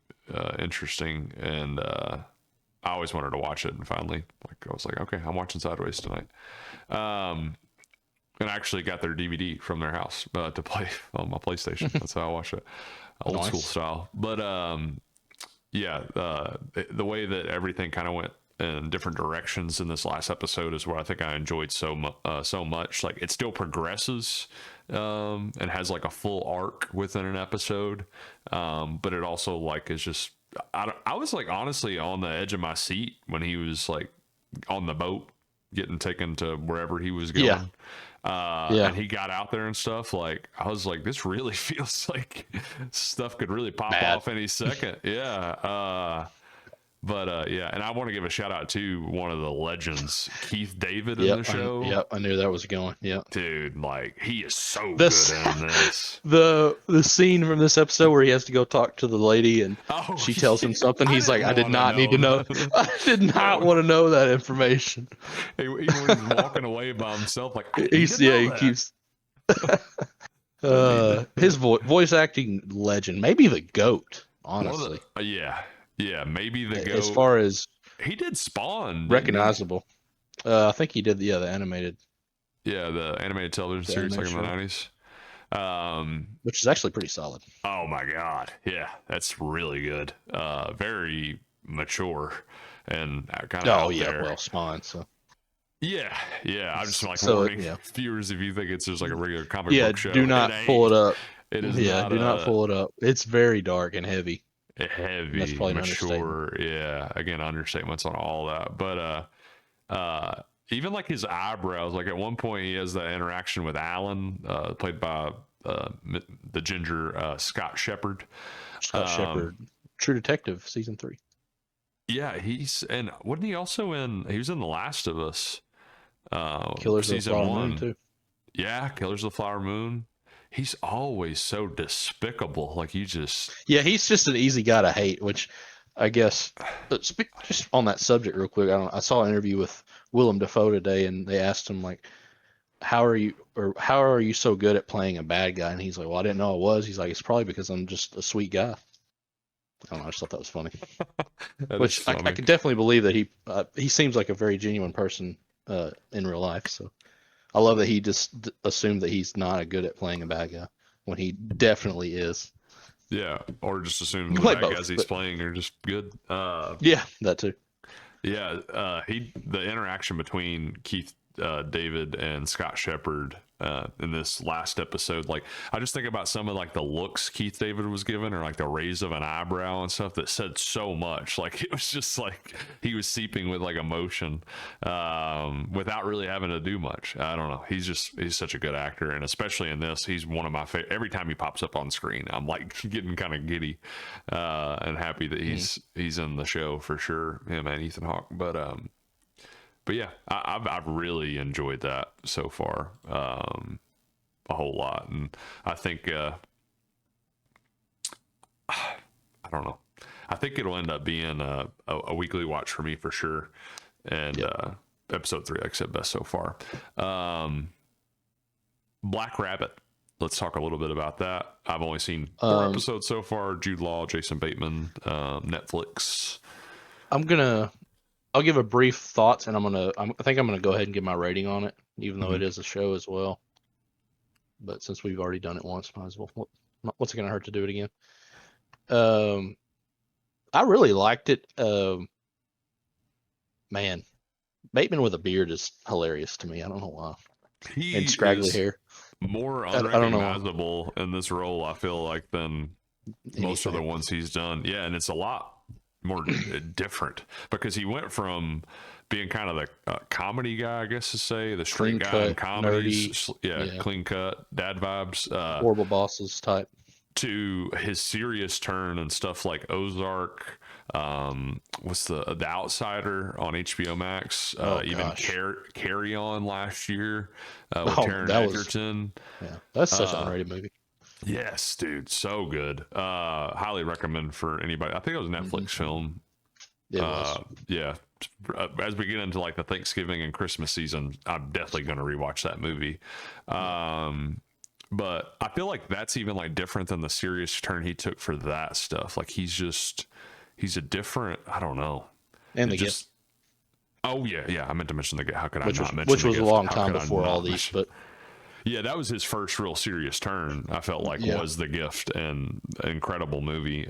interesting, and I always wanted to watch it. And finally, I was like, okay, I'm watching Sideways tonight. And I actually got their DVD from their house to play on my PlayStation. That's how I watch it, old school style. But the way that everything kind of went and different directions in this last episode is what I think I enjoyed so much. Like, it still progresses and has like a full arc within an episode, but it also like is just I was like honestly on the edge of my seat when he was like on the boat getting taken to wherever he was going. Yeah. And he got out there and stuff. Like, I was like, this really feels like stuff could really pop off any second. Yeah. Yeah, and I want to give a shout out to one of the legends, Keith David, in the show. I knew that was going. Yeah, dude, like, he is so good in this. The scene from this episode where he has to go talk to the lady and she tells him something. He's like, I did not need to know. I did not want to know that information. When he's walking away by himself, like, he keeps. His voice acting legend, maybe the GOAT. Honestly, yeah, maybe the GOAT. As far as he did Spawn, recognizable. I think he did the animated. Yeah, the animated television series like in the 90s. Which is actually pretty solid. Oh my god. Yeah, that's really good. Very mature and kind of well, Spawn, so. Yeah, I'm just like warning viewers if you think it's just like a regular comic book show. Do not pull it up. It is do not pull it up. It's very dark and heavy. Heavy, mature, again, understatements on all that, but even like his eyebrows, like at one point he has that interaction with Alan, played by the ginger Scott Shepherd. True Detective season 3. Yeah, and wasn't he also he was in The Last of Us, Killers of the Flower Moon too. Yeah, Killers of the Flower Moon. He's always so despicable. Like, he's just an easy guy to hate, which I guess, just on that subject real quick, I saw an interview with Willem Dafoe today, and they asked him, like, how are you so good at playing a bad guy? And he's like, well, I didn't know I was. He's like, it's probably because I'm just a sweet guy. I don't know, I just thought that was funny. Which I could definitely believe that he seems like a very genuine person in real life, so. I love that he just assumed that he's not good at playing a bad guy when he definitely is. Yeah, or just assume the bad guys he's playing are just good. Yeah, that too. Yeah, the interaction between Keith David and Scott Shepherd in this last episode, like, I just think about some of like the looks Keith David was given, or like the raise of an eyebrow and stuff that said so much. Like, it was just like he was seeping with like emotion without really having to do much. I don't know, he's such a good actor, and especially in this, he's one of my favorite. Every time he pops up on screen, I'm like getting kind of giddy and happy that he's in the show for sure, him and Ethan Hawke. But yeah, I've really enjoyed that so far, a whole lot, and I think I don't know. I think it'll end up being a weekly watch for me for sure. And episode 3, like I said, best so far. Black Rabbit. Let's talk a little bit about that. I've only seen 4 episodes so far. Jude Law, Jason Bateman, Netflix. I'll give a brief thoughts, and I think I'm gonna go ahead and give my rating on it, even though it is a show as well. But since we've already done it once, might as well. What's it gonna hurt to do it again? I really liked it. Man, Bateman with a beard is hilarious to me. I don't know why. And scraggly hair. More unrecognizable in this role, I feel like, than most of the ones he's done. Yeah, and it's a lot more different, because he went from being kind of the comedy guy, I guess to say, the straight guy in comedies, clean cut, dad vibes, horrible bosses type, to his serious turn and stuff like Ozark, what's the Outsider on HBO Max, even Carry On last year with Taron Egerton. That's such an underrated movie. Yes, dude, so good. Highly recommend for anybody. I think it was a Netflix film. It was. Yeah. As we get into like the Thanksgiving and Christmas season, I'm definitely going to rewatch that movie. But I feel like that's even like different than the serious turn he took for that stuff. Like, he's a different, I don't know. And The Gift. Oh yeah. I meant to mention The Gift. How could I not mention which was a long time before all these, but. Yeah, that was his first real serious turn, I felt like, was The Gift, and incredible movie.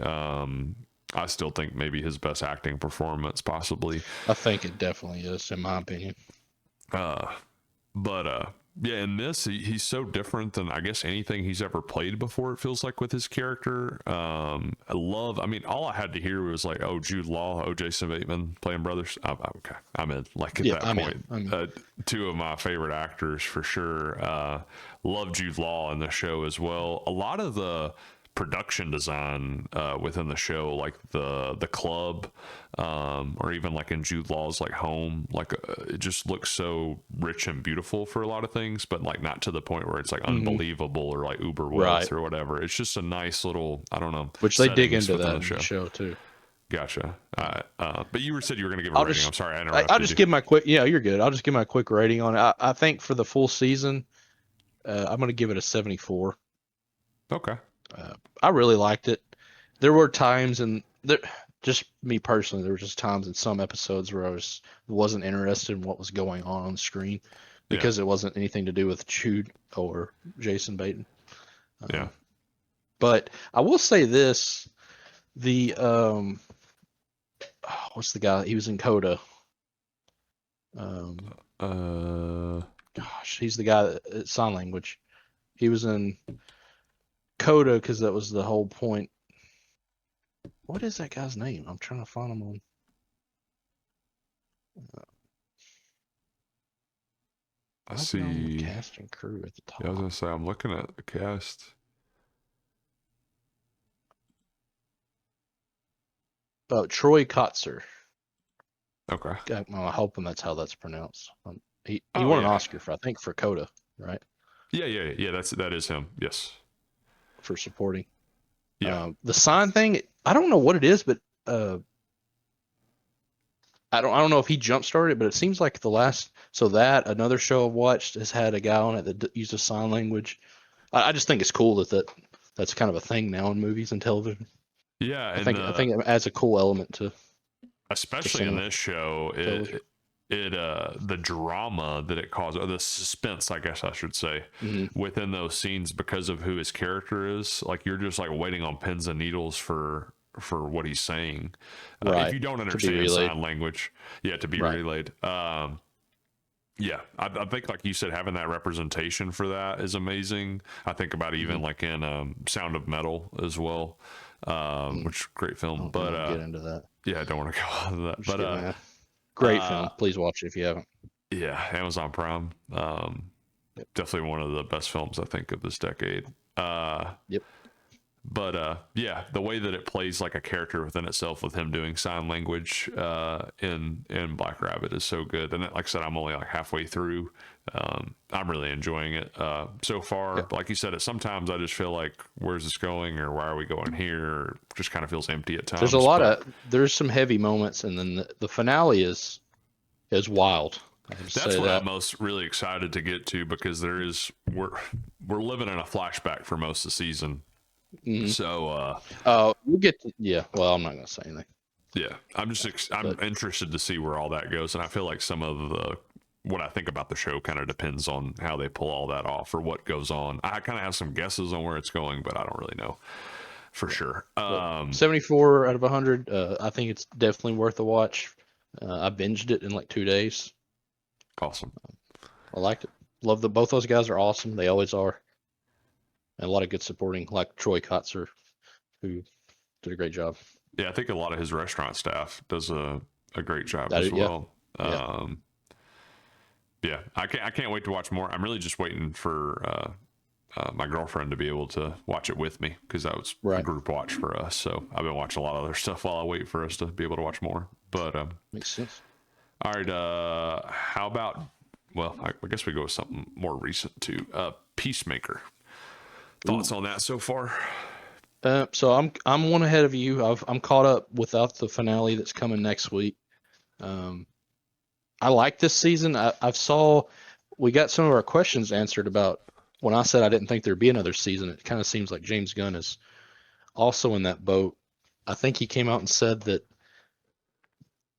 I still think maybe his best acting performance, possibly. I think it definitely is, in my opinion. But yeah, in this, he's so different than I guess anything he's ever played before. It feels like with his character. I mean, all I had to hear was like, "Oh, Jude Law, oh, Jason Bateman playing brothers." Okay, I'm in. Like at that point, two of my favorite actors for sure. Love Jude Law in the show as well. A lot of the production design within the show, like the club, or even like in Jude Law's like home, like it just looks so rich and beautiful for a lot of things, but like not to the point where it's like unbelievable or like uber wealth or whatever. It's just a nice little, I don't know, which they dig into that in the show too. Gotcha. But you said you were going to give a rating. I'm sorry, I interrupted. I'll just give my quick. Yeah, you're good. I'll just give my quick rating on it. I think for the full season, I'm going to give it a 74. Okay. I really liked it. There were times, and just me personally, there were just times in some episodes where I wasn't interested in what was going on the screen because it wasn't anything to do with Jude or Jason Bateman. Yeah. But I will say this: the what's the guy? He was in Coda. Gosh, he's the guy at sign language. He was in Coda because that was the whole point. What is that guy's name? I'm trying to find him on. I see cast and crew at the top. Yeah, I was gonna say I'm looking at the cast. Troy Kotzer. Okay. I'm hoping that's how that's pronounced. He won an Oscar for Coda, right? Yeah. That is him. Yes. For supporting. Yeah. The sign thing, I don't know what it is, but I don't know if he jump started it, but it seems like another show I've watched has had a guy on it that uses sign language. I just think it's cool that's kind of a thing now in movies and television. Yeah, I think it adds a cool element to. Especially in this show, the drama that it causes, or the suspense, I guess I should say, within those scenes because of who his character is. Like you're just like waiting on pins and needles for what he's saying. If you don't understand sign language, to be relayed. Yeah, I think like you said, having that representation for that is amazing. I think about even like in Sound of Metal as well, which great film. But get into that. Yeah, I don't want to go into that. But great film. Please watch it if you haven't. Yeah, Amazon Prime. Definitely one of the best films I think of this decade. Yep. But yeah, the way that it plays like a character within itself with him doing sign language in Black Rabbit is so good. And like I said, I'm only like halfway through. I'm really enjoying it so far. Yep. Like you said, sometimes I just feel like, where's this going, or why are we going here? Or just kind of feels empty at times. There's some heavy moments, and then the finale is wild. That's what I'm most really excited to get to, because we're living in a flashback for most of the season. Mm-hmm. So we'll get to, well, I'm not gonna say anything. Yeah, I'm interested to see where all that goes, and I feel like some of what I think about the show kind of depends on how they pull all that off or what goes on. I kind of have some guesses on where it's going, but I don't really know for sure. 74 out of 100. I think it's definitely worth a watch. I binged it in like 2 days. Awesome. I liked it. Love both those guys are awesome. They always are. And a lot of good supporting, like Troy Kotzer, who did a great job. Yeah, I think a lot of his restaurant staff does a great job as well. Yeah, I can't wait to watch more. I'm really just waiting for my girlfriend to be able to watch it with me, because that was a group watch for us. So I've been watching a lot of other stuff while I wait for us to be able to watch more. But makes sense. All right, how about? Well, I guess we go with something more recent too. Peacemaker. Thoughts on that so far? So I'm one ahead of you. I'm caught up without the finale that's coming next week. I like this season. We got some of our questions answered about when I said I didn't think there'd be another season. It kind of seems like James Gunn is also in that boat. I think he came out and said that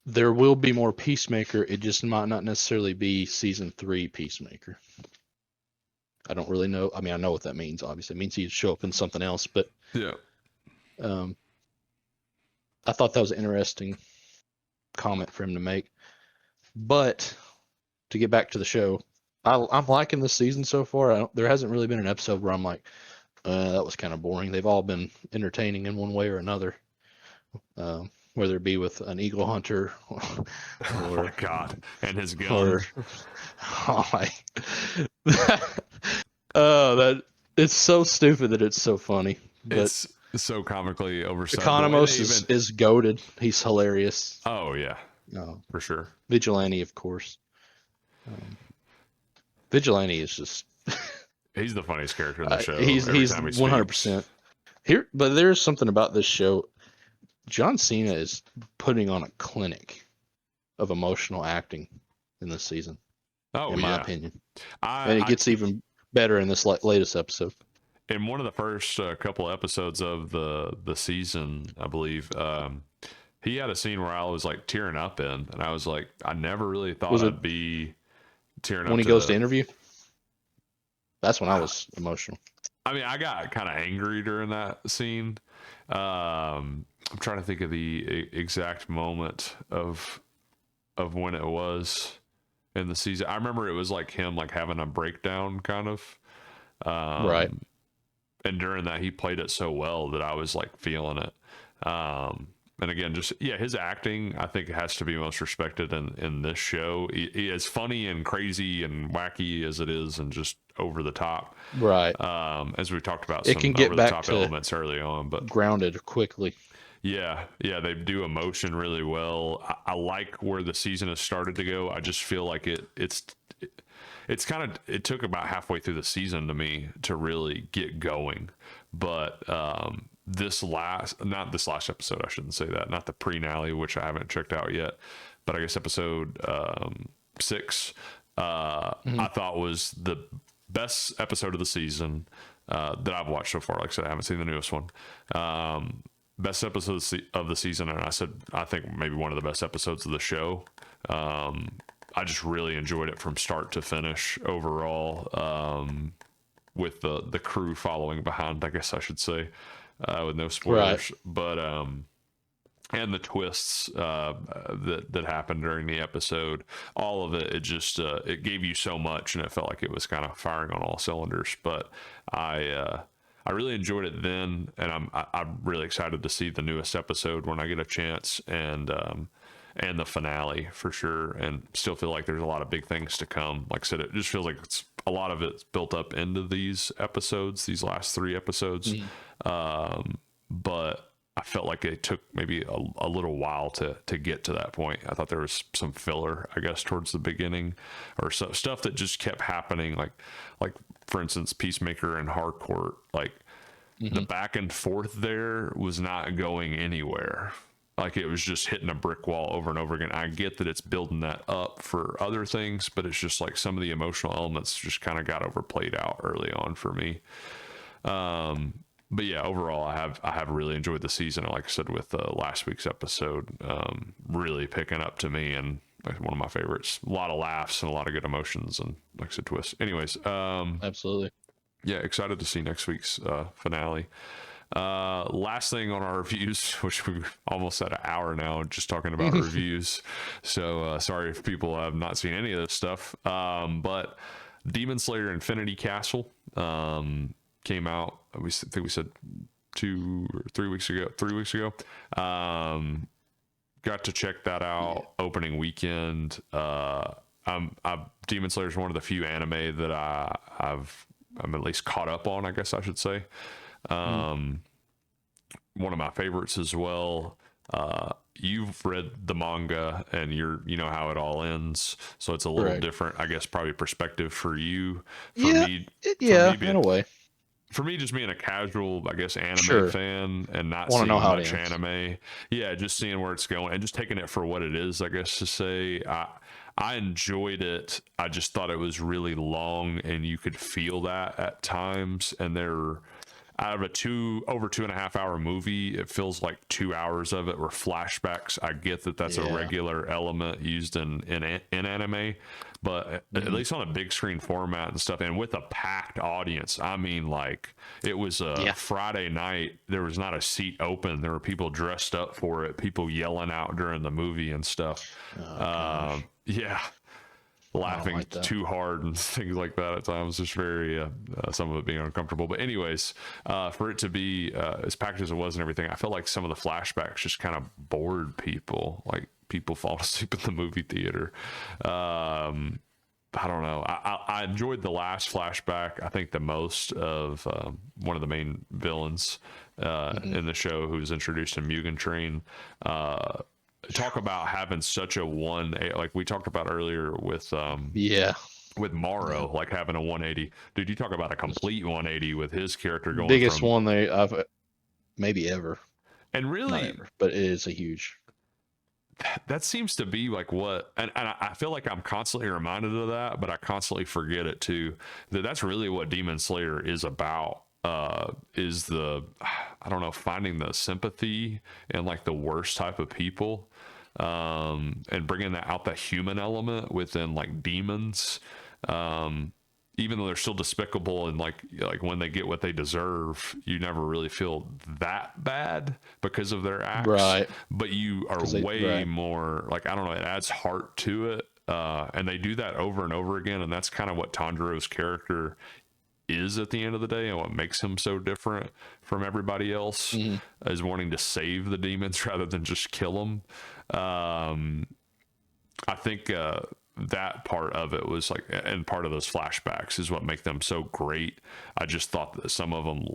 there will be more Peacemaker. It just might not necessarily be season 3 Peacemaker. I don't really know. I mean, I know what that means. Obviously, it means he'd show up in something else. But yeah, I thought that was an interesting comment for him to make. But to get back to the show, I'm liking this season so far. There hasn't really been an episode where I'm like, that was kind of boring. They've all been entertaining in one way or another, whether it be with an eagle hunter or Oh my God, and his gun. or oh my, oh that it's so stupid that it's so funny. But It's so comically oversubtle. Economos is goated. He's hilarious. Oh yeah, No, for sure. Vigilante, of course. Vigilante is just He's the funniest character in the show. he's every time he 100% here. But there's something about this show. John Cena is putting on a clinic of emotional acting in this season, Oh in yeah, my opinion, I, and it gets even better in this latest episode. in one of the first couple episodes of the season, I believe, he had a scene where I was like tearing up in, and I was like, I never really thought I'd be tearing up When he goes to interview, that's when I was emotional. I mean, I got kind of angry during that scene. I'm trying to think of the exact moment of when it was in the season. I remember it was like him like having a breakdown kind of. Right. And during that, he played it so well that I was like feeling it. And again, just his acting, I think, has to be most respected in this show. He as funny and crazy and wacky as it is, and just over the top. Right. As we talked about, It some can get over the back top to elements early on, but grounded quickly. yeah, they do emotion really well. I like where the season has started to go. I just feel like it's kind of, it took about halfway through the season to me to really get going, but not this last episode, I shouldn't say that, not the pre-nally, which I haven't checked out yet, but I guess episode 6 I thought was the best episode of the season that I've watched so far. Like I said, I haven't seen the newest one. Best episode of the season, and I think maybe one of the best episodes of the show. I just really enjoyed it from start to finish overall, with the crew following behind, I guess I should say, with no spoilers. Right. But and the twists that happened during the episode, all of it, it just it gave you so much, and it felt like it was kind of firing on all cylinders. But I really enjoyed it then, and I'm really excited to see the newest episode when I get a chance, and the finale for sure. And still feel like there's a lot of big things to come. Like I said, it just feels like it's a lot of it's built up into these episodes, these last 3 episodes. But I felt like it took maybe a little while to get to that point. I thought there was some filler, I guess, towards the beginning, or stuff that just kept happening. Like for instance, Peacemaker and Harcourt, like the back and forth there was not going anywhere. Like it was just hitting a brick wall over and over again. I get that it's building that up for other things, but it's just like some of the emotional elements just kind of got overplayed out early on for me. But yeah, overall, I have really enjoyed the season. Like I said, with last week's episode, really picking up to me, and like one of my favorites. A lot of laughs and a lot of good emotions, and like I said, twists. Anyways, Absolutely. Yeah, excited to see next week's finale. Last thing on our reviews, which we've almost at an hour now just talking about reviews, so sorry if people have not seen any of this stuff, but Demon Slayer Infinity Castle came out, I think we said 2 or 3 weeks ago. Got to check that out. Opening weekend. Demon Slayer is one of the few anime that I'm at least caught up on, I guess I should say. One of my favorites as well. You've read the manga, and you know how it all ends, so it's a little different, I guess, probably perspective for you. Me, in a way. For me, just being a casual, I guess, anime fan and not seeing much anime. Yeah, just seeing where it's going and just taking it for what it is, I guess to say. I enjoyed it. I just thought it was really long, and you could feel that at times. And out of a over 2.5 hour movie, it feels like 2 hours of it were flashbacks. I get that that's a regular element used in anime, but at least on a big screen format and stuff, and with a packed audience. I mean, like, it was a Friday night. There was not a seat open. There were people dressed up for it, people yelling out during the movie and stuff. Yeah, laughing like too hard and things like that at times. Just very some of it being uncomfortable. But anyways, for it to be as packed as it was and everything, I felt like some of the flashbacks just kind of bored people. Like, people fall asleep in the movie theater. I don't know. I enjoyed the last flashback, I think, the most, of one of the main villains in the show, who was introduced in Mugen Train. Talk about having such a like we talked about earlier with with Morrow, like having a 180. Dude, you talk about a complete 180 with his character going biggest from, one I've maybe ever. And really, not ever, but it is a huge. That seems to be like what, and I feel like I'm constantly reminded of that, but I constantly forget it too. That's really what Demon Slayer is about. Is I don't know, finding the sympathy in like the worst type of people, and bringing that out, the human element within like demons, even though they're still despicable, and like when they get what they deserve, you never really feel that bad because of their acts, right? But you are way more like, I don't know, it adds heart to it, and they do that over and over again, and that's kind of what Tanjiro's character is at the end of the day, and what makes him so different from everybody else, is wanting to save the demons rather than just kill them. I think that part of it was like, and part of those flashbacks is what make them so great. I just thought that some of them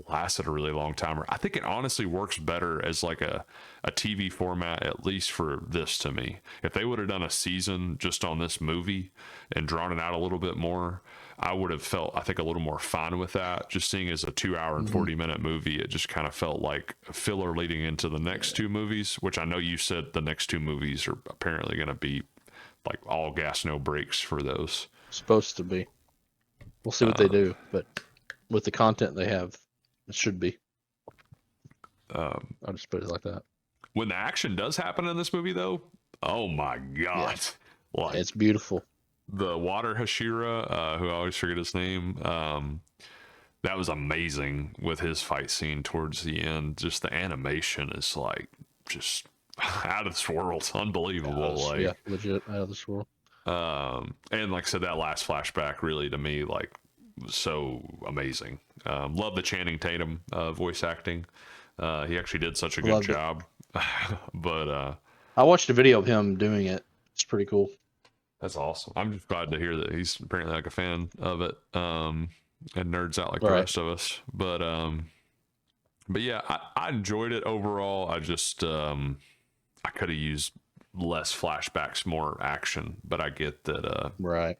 lasted a really long time. I think it honestly works better as like a TV format, at least for this, to me. If they would have done a season just on this movie and drawn it out a little bit more, I would have felt, I think, a little more fun with that. Just seeing as a 2 hour and 40-minute movie, it just kind of felt like a filler leading into the next two movies, which I know you said the next two movies are apparently going to be like all gas, no brakes for those. Supposed to be. We'll see what they do, but with the content they have, it should be. I'll just put it like that. When the action does happen in this movie, though, oh my god, like, it's beautiful. The water Hashira, who I always forget his name, that was amazing with his fight scene towards the end. Just the animation is like just out of this world, unbelievable. Like, legit out of this world. And like I said, that last flashback really, to me, like, was so amazing. Love the Channing Tatum voice acting. He actually did such a good job. But I watched a video of him doing it. It's pretty cool. That's awesome. I'm just glad to hear that he's apparently like a fan of it, and nerds out like the rest of us. But yeah, I enjoyed it overall. I just I could have used less flashbacks, more action, but I get that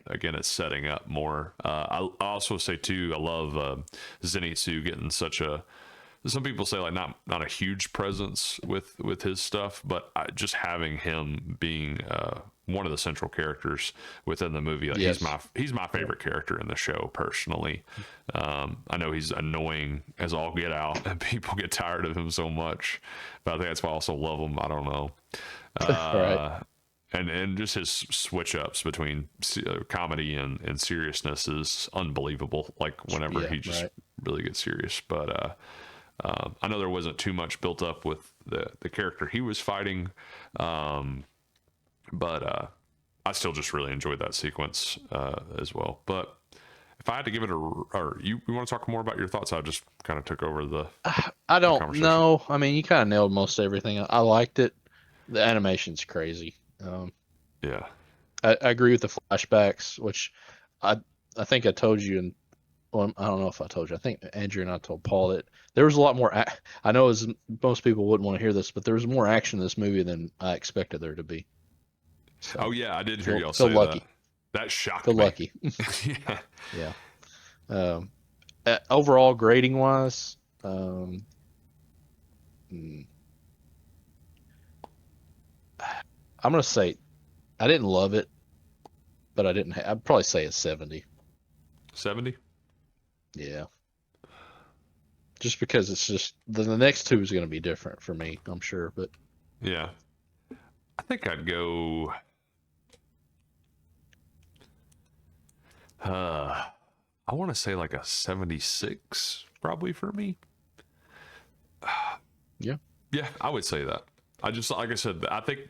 again, it's setting up more. I also say too, I love Zenitsu getting such a, some people say like not a huge presence with his stuff, but just having him being one of the central characters within the movie. Like, he's my favorite character in the show personally. I know he's annoying as all get out, and people get tired of him so much, but I think that's why I also love him. I don't know. And just his switch ups between comedy and seriousness is unbelievable. Like, whenever he just really gets serious. But I know there wasn't too much built up with the character he was fighting, but I still just really enjoyed that sequence as well. But if I had to give it or you want to talk more about your thoughts? I just kind of took over the. I don't know. I mean, you kind of nailed most everything. I liked it. The animation's crazy. Yeah, I agree with the flashbacks, which I think I told you, and well, I don't know if I told you. I think Andrew and I told Paul that there was a lot more. I know as most people wouldn't want to hear this, but there was more action in this movie than I expected there to be. So, oh yeah, I did hear y'all say lucky. That shocked me. Lucky. Yeah. Overall, grading wise, I'm gonna say I didn't love it, but I'd probably say it's 70. 70. Yeah. just because it's just the next two is going to be different for me, I'm sure. But yeah, I think I'd go. I want to say like a 76, probably for me. yeah, Yeah, I would say that. I just, like I said, I think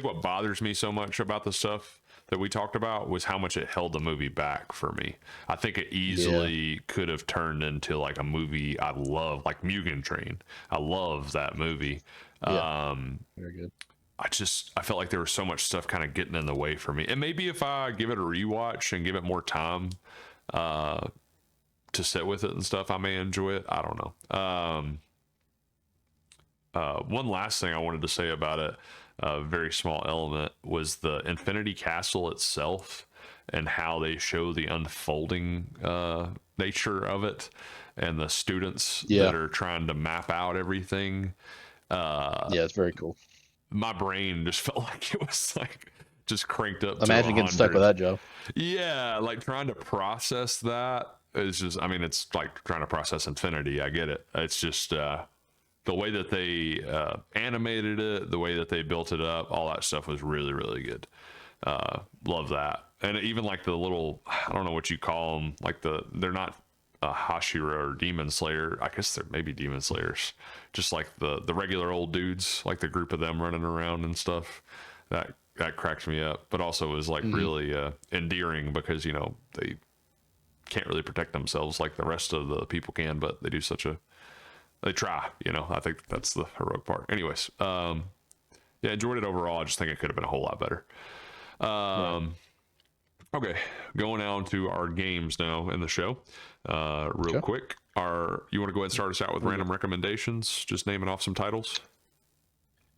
what bothers me so much about the stuff that we talked about was how much it held the movie back for me. I think it easily could have turned into like a movie I love, like Mugen Train. I love that movie. yeah, very good. I felt like there was so much stuff kind of getting in the way for me. And maybe if I give it a rewatch and give it more time to sit with it and stuff, I may enjoy it. I don't know. One last thing I wanted to say about it, a very small element, was the Infinity Castle itself and how they show the unfolding nature of it and the students that are trying to map out everything. Yeah, it's very cool. My brain just felt like it was like just cranked up. Imagine getting stuck with that, Joe. Yeah, like trying to process that is just, I mean, it's like trying to process infinity. I get it. It's just the way that they animated it, the way that they built it up, all that stuff was really, really good. Love that. And even like the little, I don't know what you call them, like they're not Hashira or Demon Slayer. I guess they're maybe Demon Slayers. Just like the regular old dudes, like the group of them running around and stuff. That cracked me up, but also is like really endearing because, you know, they can't really protect themselves like the rest of the people can, but they do they try, you know. I think that's the heroic part. Anyways, yeah, enjoyed it overall. I just think it could have been a whole lot better. Okay, going on to our games now in the show. Real quick, you want to go ahead and start us out with random recommendations? Just naming off some titles.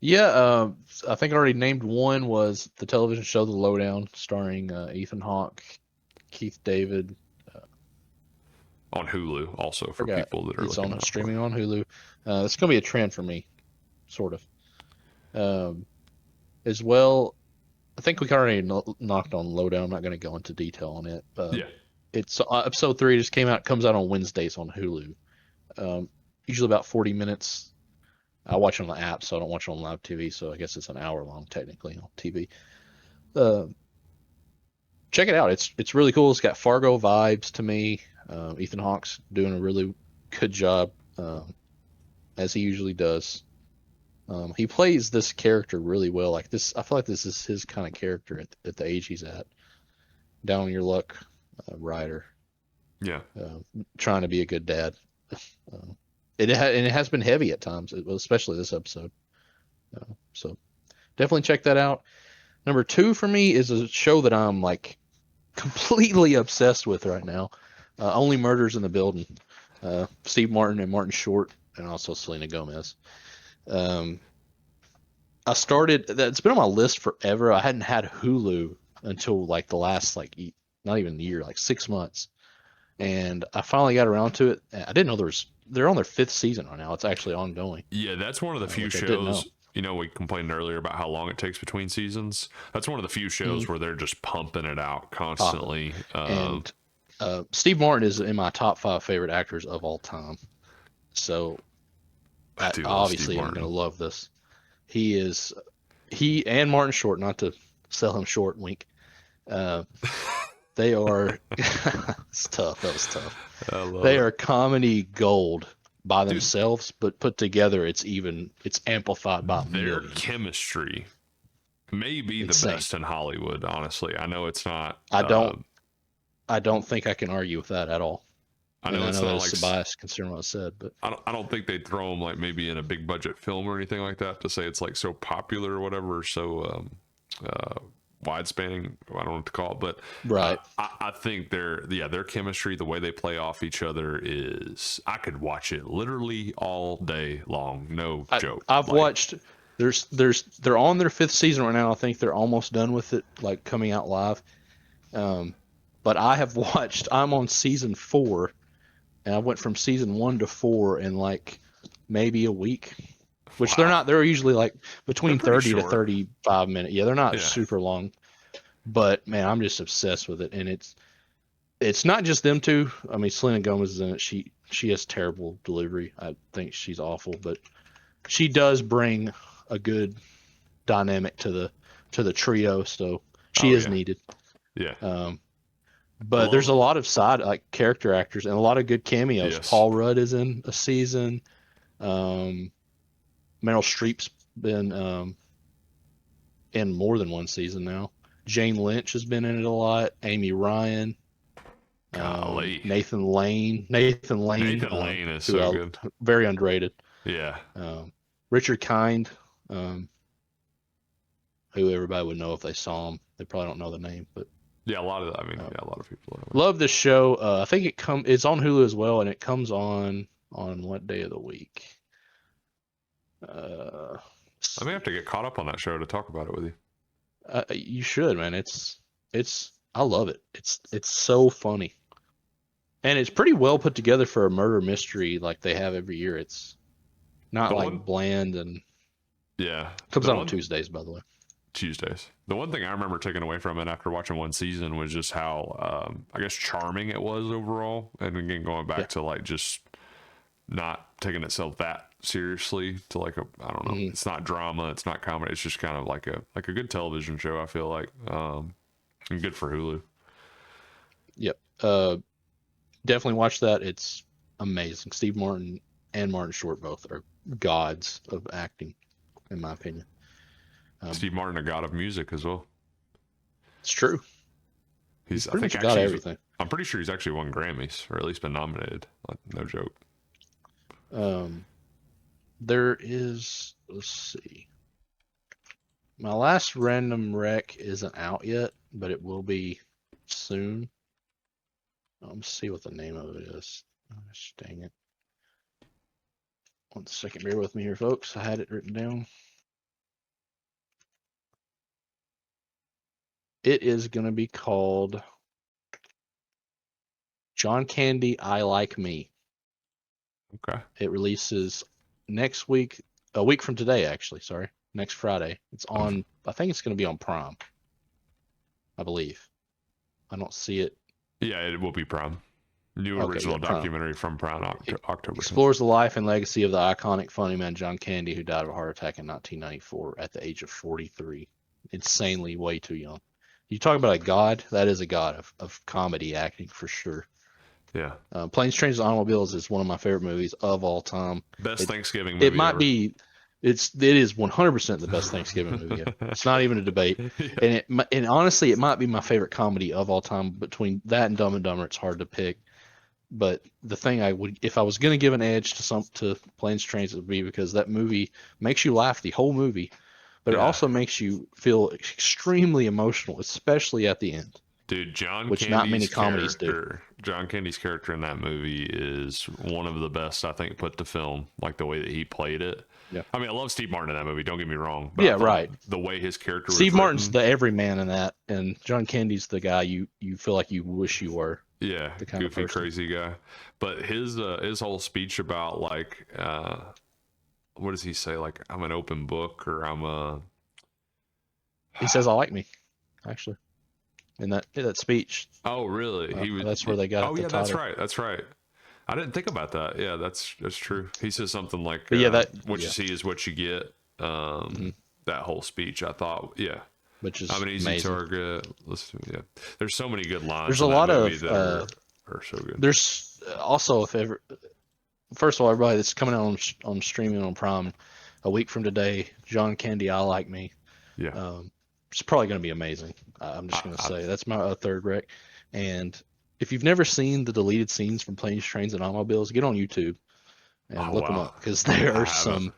Yeah, I think I already named one. Was the television show The Lowdown, starring Ethan Hawke, Keith David. On Hulu, also for people that are it's on streaming on Hulu. It's gonna be a trend for me, sort of. As well, I think we already knocked on Lowdown. I'm not going to go into detail on it. Yeah. It's episode 3 just came out. Comes out on Wednesdays on Hulu. Usually about 40 minutes. I watch it on the app, so I don't watch it on live TV. So I guess it's an hour long technically on TV. Check it out. It's really cool. It's got Fargo vibes to me. Ethan Hawke's doing a really good job, as he usually does. He plays this character really well. Like this, I feel like this is his kind of character at the age he's at. Down on your luck, writer. Yeah. Trying to be a good dad. It has been heavy at times, especially this episode. So definitely check that out. Number 2 for me is a show that I'm like completely obsessed with right now. Only Murders in the Building. Steve Martin and Martin Short, and also Selena Gomez. I started, it's been on my list forever. I hadn't had Hulu until like the last, like, not even a year, like 6 months. And I finally got around to it. I didn't know they're on their 5th season right now. It's actually ongoing. Yeah, that's one of the few shows, you know, we complained earlier about how long it takes between seasons. That's one of the few shows where they're just pumping it out constantly. And Steve Martin is in my top 5 favorite actors of all time. So obviously I'm going to love this. He and Martin Short, not to sell him short, wink. They are, it's tough. That was tough. They are comedy gold by themselves, but put together, it's amplified by their chemistry. May be the best in Hollywood, honestly. I know it's not. I don't think I can argue with that at all. I know it's not like biased considering what I said, but I don't think they'd throw them like maybe in a big budget film or anything like that to say it's like so popular or whatever, so wide spanning. I don't know what to call it, but right. I think their chemistry, the way they play off each other is. I could watch it literally all day long. No joke. I've watched. They're on their 5th season right now. I think they're almost done with it, like coming out live. But I have watched. I'm on season 4. And I went from season 1 to 4 in like maybe a week, which they're not. They're usually like between 30 to 35 minutes. Yeah, they're not super long. But man, I'm just obsessed with it, and it's not just them two. I mean, Selena Gomez is in it. she has terrible delivery. I think she's awful, but she does bring a good dynamic to the trio, so she is needed. Yeah. But there's a lot of side like character actors and a lot of good cameos. Yes. Paul Rudd is in a season. Meryl Streep's been in more than one season now. Jane Lynch has been in it a lot. Amy Ryan. Nathan Lane. Nathan Lane is so good. Very underrated. Yeah. Richard Kind, who everybody would know if they saw him. They probably don't know the name, but yeah, a lot of people. Love this show. I think it's on Hulu as well, and it comes on what day of the week? I may have to get caught up on that show to talk about it with you. You should, man. I love it. It's so funny, and it's pretty well put together for a murder mystery like they have every year. It's not bland and comes out on Tuesdays, by the way. Tuesdays. The one thing I remember taking away from it after watching one season was just how I guess charming it was overall, and again going back to like just not taking itself that seriously to like I don't know, it's not drama, it's not comedy, it's just kind of like a good television show. I feel like and good for Hulu. Yep. Definitely watch that. It's amazing. Steve Martin and Martin Short both are gods of acting, in my opinion. Steve Martin, a god of music as well. It's true. He's pretty much got everything. I'm pretty sure he's actually won Grammys, or at least been nominated. No joke. There is, let's see. My last random rec isn't out yet, but it will be soon. Let me see what the name of it is. Gosh, dang it. 1 second, bear with me here, folks. I had it written down. It is going to be called John Candy, I Like Me. Okay. It releases next week, a week from today, actually. Sorry, next Friday. It's on. I think it's going to be on Prime. I believe. I don't see it. Yeah, it will be Prime. New original documentary from Prime, October. Explores the life and legacy of the iconic funny man John Candy, who died of a heart attack in 1994 at the age of 43. Insanely way too young. You talk about a god, that is a god of comedy acting for sure. Yeah. Planes, Trains, and Automobiles is one of my favorite movies of all time. Best Thanksgiving movie. It might ever. be. It is 100% the best Thanksgiving movie ever. It's not even a debate. Yeah. And honestly, it might be my favorite comedy of all time. Between that and Dumb and Dumber, it's hard to pick. But the thing if I was going to give an edge to Planes, Trains, it would be because that movie makes you laugh the whole movie, but it also makes you feel extremely emotional, especially at the end. Dude, which not many comedies do. John Candy's character in that movie is one of the best, I think, put to film. Like the way that he played it. Yeah. I mean, I love Steve Martin in that movie. Don't get me wrong. But yeah, right. The way his character. Steve Martin's the everyman in that, and John Candy's the guy you feel like you wish you were. Yeah, the kind goofy, crazy guy. But his whole speech about like, what does he say? Like, I'm an open book, or I'm a. He says, "I like me," actually. In that speech. Oh, really? That's where they got. Oh, yeah, that's right. That's right. I didn't think about that. Yeah, that's true. He says something like, "What you see is what you get." That whole speech, I thought, which is I'm an easy amazing. Target. Listen, there's so many good lines. There's a lot of that are so good. There's also, first of all, everybody that's coming out on streaming on Prime, a week from today, John Candy, I Like Me. Yeah. It's probably going to be amazing. I'm just going to say that's my third rec. And if you've never seen the deleted scenes from Planes, Trains, and Automobiles, get on YouTube and look them up, because there are some.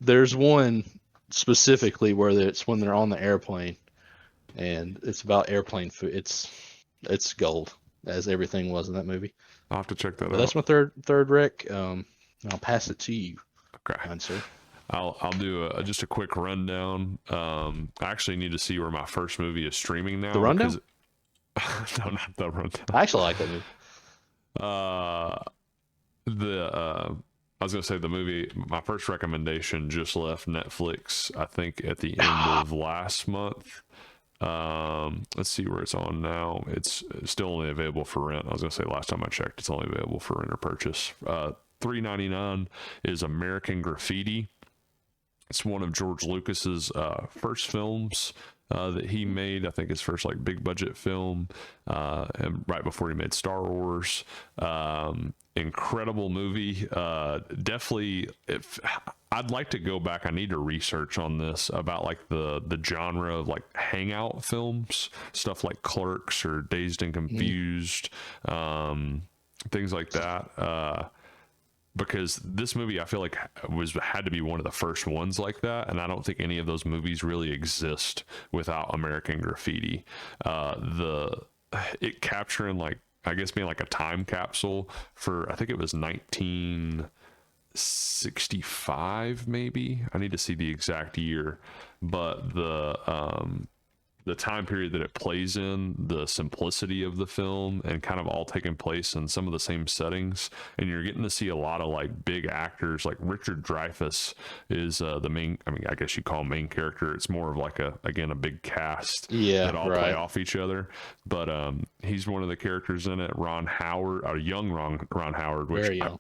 There's one specifically where it's when they're on the airplane, and it's about airplane food. It's gold, as everything was in that movie. I'll have to check that out. That's my third rec. I'll pass it to you. Okay. Sir. I'll do just a quick rundown. I actually need to see where my first movie is streaming now. The Rundown? No, not The Rundown. I actually like that movie. I was gonna say the movie. My first recommendation just left Netflix, I think, at the end of last month. Let's see where it's on now. It's still only available for rent. I was gonna say last time I checked, it's only available for rent or purchase. $3.99 is American Graffiti. It's one of George Lucas's first films that he made. I think his first like big budget film, and right before he made Star Wars. Incredible movie. Definitely, if I'd like to go back, I need to research on this about like the genre of like hangout films, stuff like Clerks or Dazed and Confused, things like that. Because this movie, I feel like had to be one of the first ones like that, and I don't think any of those movies really exist without American Graffiti. It capturing like, I guess, being like a time capsule for, I think it was 1965 maybe. I need to see the exact year, but the time period that it plays in, the simplicity of the film, and kind of all taking place in some of the same settings, and you're getting to see a lot of like big actors. Like Richard Dreyfuss is the main, I mean, I guess you call him main character. It's more of like a big cast that all play off each other, but he's one of the characters in it. Ron Howard, or young Ron Howard, which very young.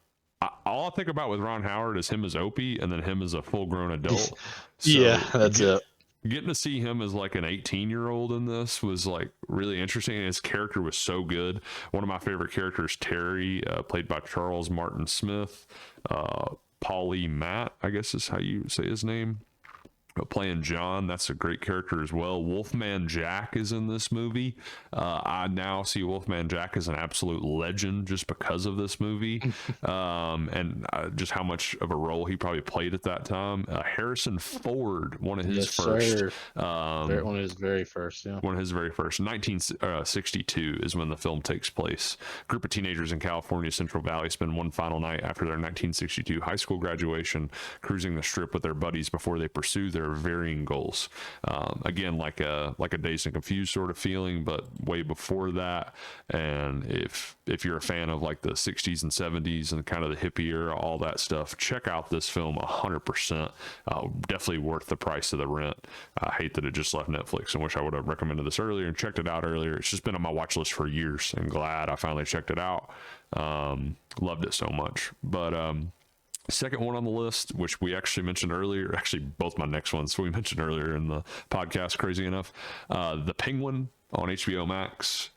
All I think about with Ron Howard is him as Opie, and then him as a full-grown adult. Yeah, that's it. Getting to see him as like an 18-year-old in this was like really interesting, and his character was so good. One of my favorite characters, Terry, played by Charles Martin Smith. Paulie Matt, I guess is how you say his name, playing John. That's a great character as well. Wolfman Jack is in this movie. I now see Wolfman Jack as an absolute legend just because of this movie, and just how much of a role he probably played at that time. Harrison Ford, one of his first. One of his very first, yeah. One of his very first. 1962 is when the film takes place. A group of teenagers in California's Central Valley spend one final night after their 1962 high school graduation, cruising the strip with their buddies before they pursue their varying goals. Again, like a Dazed and Confused sort of feeling, but way before that. And if you're a fan of like the 60s and 70s and kind of the hippie era, all that stuff, check out this film 100%. Definitely worth the price of the rent. I hate that it just left Netflix, and wish I would have recommended this earlier and checked it out earlier. It's just been on my watch list for years, and glad I finally checked it out. Loved it so much. But second one on the list, which we actually mentioned earlier, actually both my next ones we mentioned earlier in the podcast, crazy enough, The Penguin on HBO Max.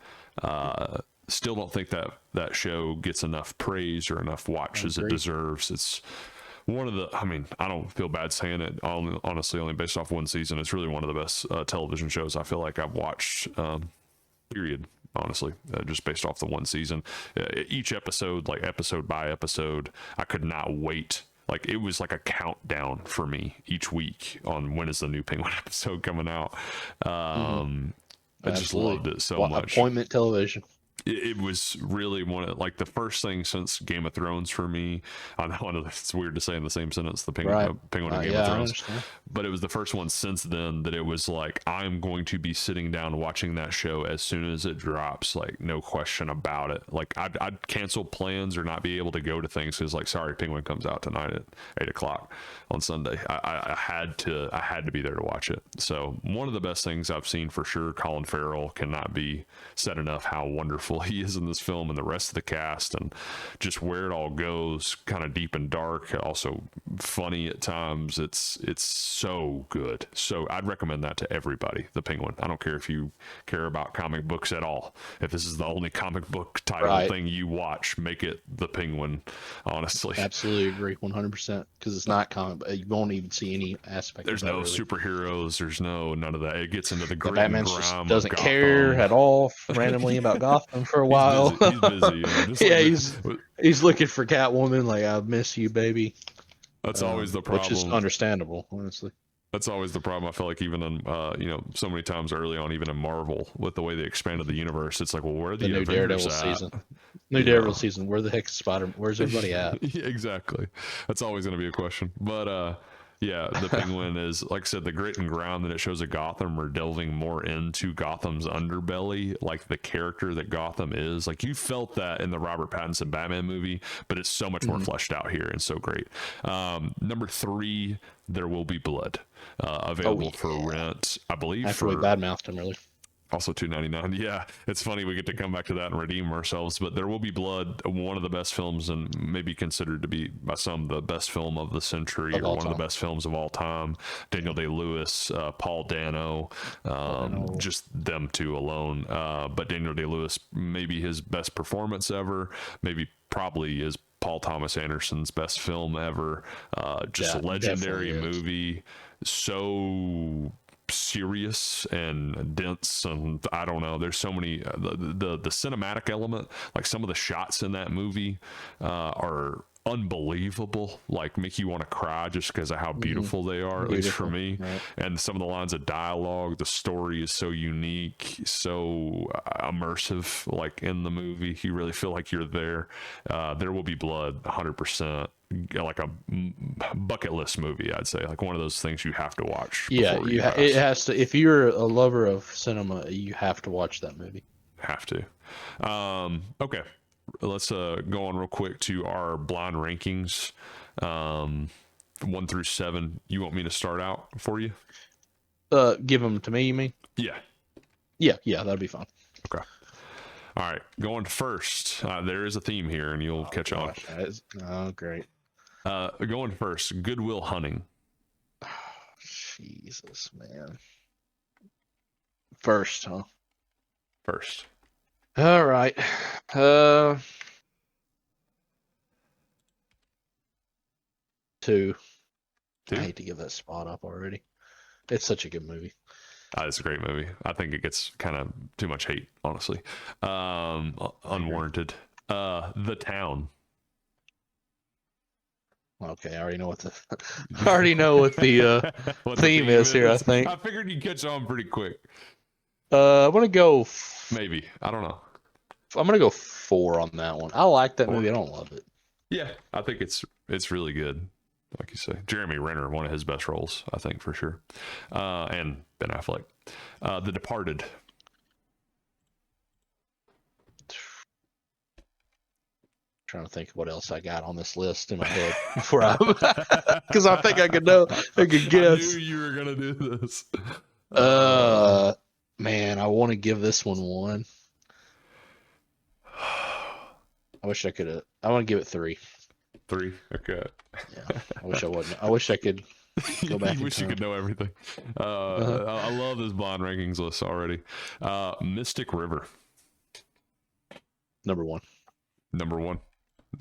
Still don't think that show gets enough praise or enough watch as it deserves. It's one of the, I mean, I don't feel bad saying it, honestly, only based off one season. It's really one of the best television shows I feel like I've watched, period. Honestly, just based off the one season, each episode, like episode by episode, I could not wait. Like, it was like a countdown for me each week on when is the new Penguin episode coming out. I just loved it so much. Appointment television. It was really one of like the first thing since Game of Thrones for me. I know it's weird to say in the same sentence, the Penguin and Game of Thrones, but it was the first one since then that it was like, I'm going to be sitting down watching that show as soon as it drops, like no question about it. Like I'd cancel plans or not be able to go to things because like, sorry, Penguin comes out tonight at 8:00 on Sunday. I had to be there to watch it. So one of the best things I've seen for sure. Colin Farrell cannot be said enough how wonderful he is in this film, and the rest of the cast, and just where it all goes, kind of deep and dark, also funny at times. It's so good. So I'd recommend that to everybody. The Penguin. I don't care if you care about comic books at all. If this is the only comic book title thing you watch, make it The Penguin. Honestly, absolutely agree 100%, because it's not comic. You won't even see any aspect. There's no superheroes. There's none of that. It gets into the grit Batman and grime. Doesn't care at all randomly about Gotham for a while. He's busy. He's looking for Catwoman. Like, I miss you, baby. That's always the problem. Which is understandable, honestly. That's always the problem. I feel like even in, so many times early on, even in Marvel, with the way they expanded the universe, it's like, well, where are the new Avengers Daredevil season? New Daredevil season. Where the heck is Spider? Where's everybody at? Yeah, exactly. That's always going to be a question. But yeah, the Penguin is, like I said, the grit and grime that it shows of Gotham. We're delving more into Gotham's underbelly, like the character that Gotham is. Like, you felt that in the Robert Pattinson Batman movie, but it's so much more fleshed out here and so great. Number 3, There Will Be Blood. available for rent, I believe. After we badmouthed him, really. Also $2.99. Yeah, it's funny we get to come back to that and redeem ourselves. But There Will Be Blood, one of the best films, and maybe considered to be by some the best film of the century, or one of the best films of all time. Daniel Day-Lewis, Paul Dano, just them two alone. But Daniel Day-Lewis, maybe his best performance ever, maybe probably is Paul Thomas Anderson's best film ever. Just a legendary movie. So serious and dense, and I don't know, there's so many the cinematic element, like some of the shots in that movie are unbelievable, like make you want to cry just because of how beautiful they are, at least for me. Right. And some of the lines of dialogue, the story is so unique, so immersive, like in the movie you really feel like you're there. There Will Be Blood, 100%, like a bucket list movie, I'd say, like one of those things you have to watch. Yeah, it has to. If you're a lover of cinema, you have to watch that movie. Have to. Okay, let's go on real quick to our blind rankings, 1 through 7. You want me to start out for you? Give them to me, you mean? Yeah, that'd be fine. Okay. All right, going first. There is a theme here, and you'll catch on. Oh, great. Going first, Good Will Hunting. Oh, Jesus, man. First, huh? First. All right. Two. I hate to give that spot up already. It's such a good movie. It's a great movie. I think it gets kind of too much hate, honestly. Unwarranted. The Town. Okay, I already know what the theme is here. I think. I figured you'd catch on pretty quick. I'm gonna go. Maybe, I don't know. I'm gonna go 4 on that one. I like that movie. I don't love it. Yeah, I think it's really good. Like you say, Jeremy Renner, one of his best roles, I think, for sure. And Ben Affleck. The Departed. Trying to think of what else I got on this list in my head before because I think I could guess. I knew you were gonna do this. Man, I want to give this one 1. I wish I could have. I want to give it 3. 3. Okay. Yeah. I wish I wasn't. I wish I could go back. You wish you could know everything. I love this blind rankings list already. Mystic River. Number 1. Number 1.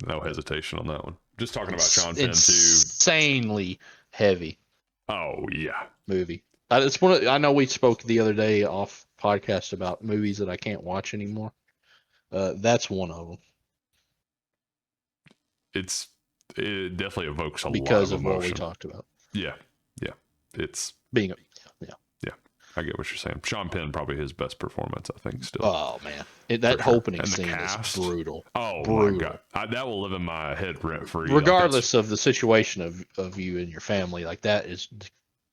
No hesitation on that one. Just talking about Sean Penn too. Insanely heavy. Oh yeah. Movie. It's one. I know we spoke the other day off podcast about movies that I can't watch anymore. That's one of them. It definitely evokes a lot because of of emotion. What we talked about. Yeah. It's being I get what you're saying. Sean Penn, probably his best performance, I think, still. Oh man, that opening scene is brutal. Oh brutal. My God, that will live in my head rent free. Regardless of the situation of you and your family, like that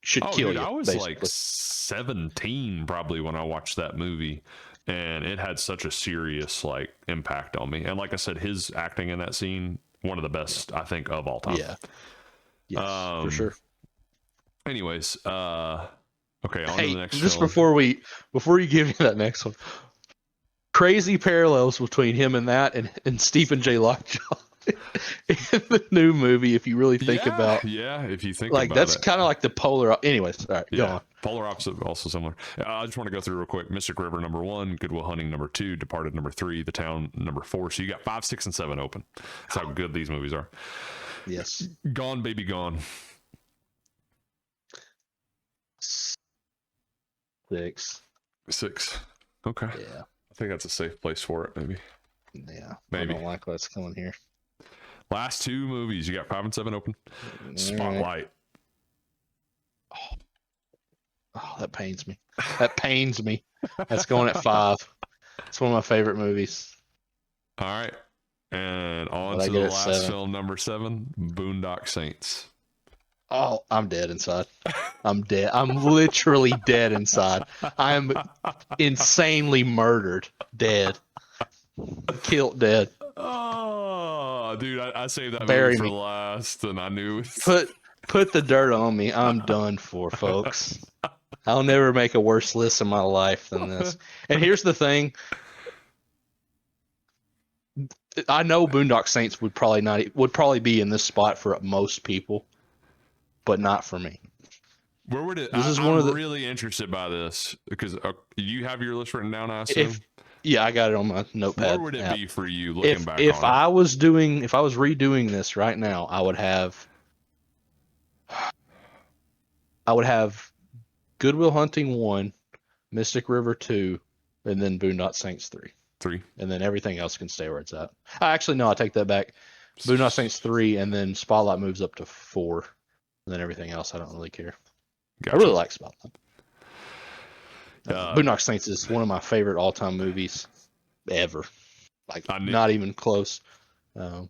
should kill you. I was basically. Like 17 probably when I watched that movie, and it had such a serious impact on me. And like I said, his acting in that scene, one of the best I think of all time. Yeah. Yes, for sure. Anyways, okay, on to the next just film. before you give me that next one, crazy parallels between him and that and Stephen J. Lockjaw in the new movie. If you really think about, if you think about that's kind of like the polar. Anyways, all right, go on. Polar opposite, also similar. I just want to go through real quick. Mystic River, number 1. Good Will Hunting, number 2. Departed, number 3. The Town, number 4. So you got 5, 6, and 7 open. That's how good these movies are. Yes. Gone Baby Gone. 6. 6. Okay. Yeah. I think that's a safe place for it, maybe. Yeah. Maybe. I don't like what's coming here. Last 2 movies. You got 5 and 7 open. Spotlight. Oh, that pains me. That pains me. That's going at 5. It's one of my favorite movies. All right. And on to the last film, number 7, Boondock Saints. Oh, I'm dead inside. I'm dead. I'm literally dead inside. I am insanely murdered. Dead. Killed dead. Oh, dude, I saved that Bury movie for me. last, and I knew. Put the dirt on me. I'm done for, folks. I'll never make a worse list in my life than this. And here's the thing. I know Boondock Saints would probably be in this spot for most people, but not for me. Where would it? I'm really interested by this because you have your list written down. I assume. Yeah, I got it on my notepad. Where would it be for you looking back? If I was redoing this right now, I would have Good Will Hunting 1, Mystic River 2, and then Boondock Saints 3. And then everything else can stay where it's at. Actually, no, I take that back. Boondock Saints 3, and then Spotlight moves up to 4. And then everything else, I don't really care. Gotcha. I really like Spotlight. Boondock Saints is one of my favorite all-time movies ever. Like, not even close. I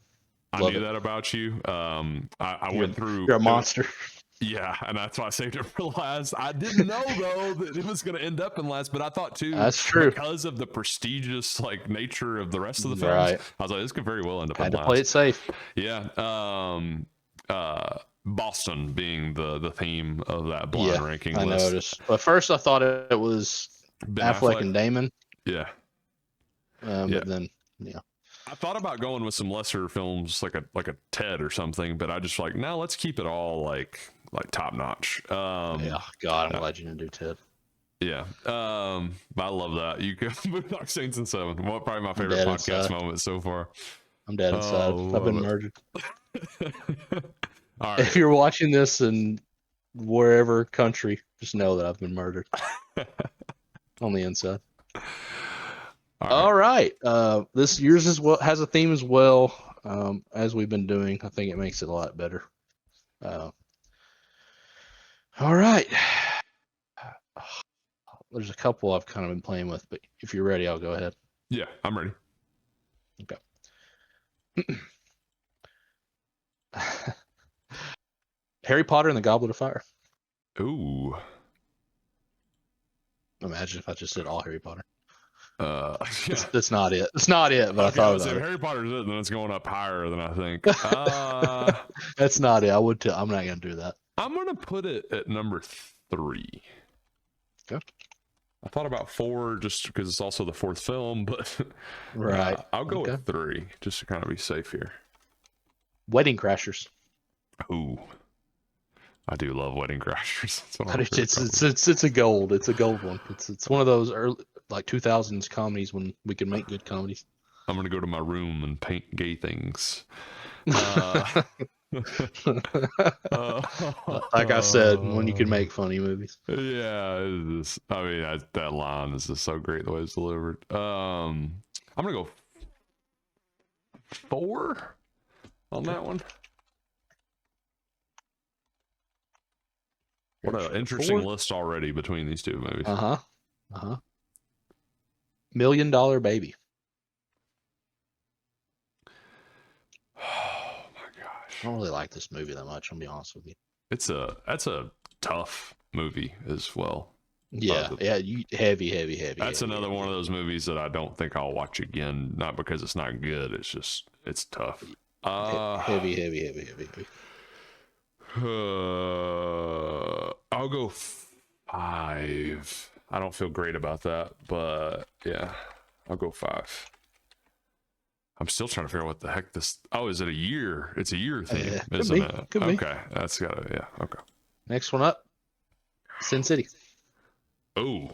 knew that about you. I went through. You're a monster. Yeah, and that's why I saved it for last. I didn't know though that it was going to end up in last, but I thought too. That's true because of the prestigious nature of the rest of the films. Right. I was like, this could very well end up. Had to play it safe. Yeah. Boston being the theme of that blind ranking list. I noticed. But first, I thought it was Affleck and Damon. Yeah. But then, yeah. I thought about going with some lesser films like a Ted or something, but I just no, let's keep it all like top notch. Yeah, God, I'm glad you didn't do Ted. Yeah, I love that. You could Boondock Saints and 7. Probably my favorite podcast moment so far. I'm dead inside. I've been murdered. All right. If you're watching this in wherever country, just know that I've been murdered on the inside. All right. This yours has a theme as well, as we've been doing. I think it makes it a lot better. All right. There's a couple I've kind of been playing with, but if you're ready, I'll go ahead. Yeah, I'm ready. Okay. Harry Potter and the Goblet of Fire. Ooh. Imagine if I just did all Harry Potter. Yeah. That's not it. It's not it, but I thought about it. Harry Potter's it, then it's going up higher than I think. That's not it. I'm not going to do that. I'm going to put it at number 3. Okay. I thought about 4 just because it's also the 4th film, but right. I'll go with 3 just to kind of be safe here. Wedding Crashers. Ooh. I do love Wedding Crashers. It's a gold. It's a gold one. It's one of those early 2000s comedies when we could make good comedies. I'm gonna go to my room and paint gay things. Like I said, when you can make funny movies. Yeah, that line is just so great the way it's delivered. I'm gonna go 4 on that one. What an interesting list already between these two movies. $1 Million Baby. Oh my gosh. I don't really like this movie that much, I'll be honest with you. That's a tough movie as well. Yeah, heavy. That's another one of those movies that I don't think I'll watch again. Not because it's not good. It's just it's tough. Heavy. I'll go 5. I don't feel great about that, but yeah, I'll go 5. I'm still trying to figure out what the heck this. Oh, is it a year? It's a year theme, isn't it? Could be. Okay, that's gotta. Yeah. Okay. Next one up, Sin City. Oh,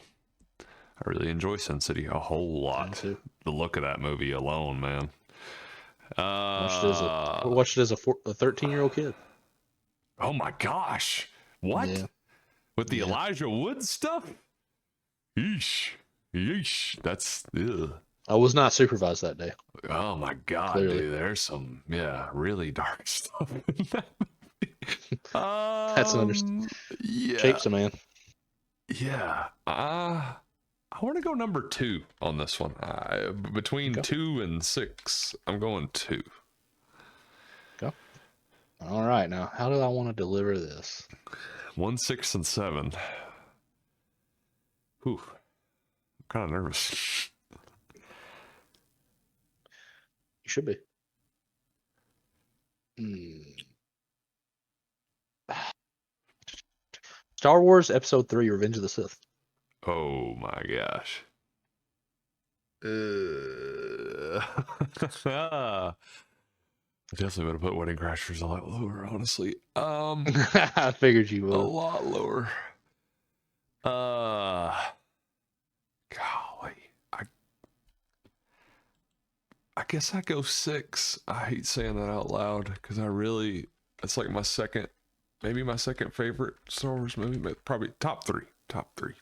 I really enjoy Sin City a whole lot. The look of that movie alone, man. Watched it as a 13-year-old kid. Oh my gosh! What? Yeah. With the Elijah Wood stuff? Yeesh. That's. Ugh. I was not supervised that day. Oh my god, clearly. Dude! There's some really dark stuff in that movie. That's an understanding. Yeah. Shapes a man. Yeah. I want to go number 2 on this one. Between 2 and 6, I'm going 2. Go. All right, now how do I want to deliver this? 1, 6, and 7. Whew. I'm kind of nervous. You should be. Star Wars Episode 3: Revenge of the Sith. Oh my gosh. I definitely would have put Wedding Crashers a lot lower, honestly. I figured you A would. lot lower. Golly. I guess I go 6. I hate saying that out loud because it's like my second favorite Star Wars movie, but probably top 3. Top 3.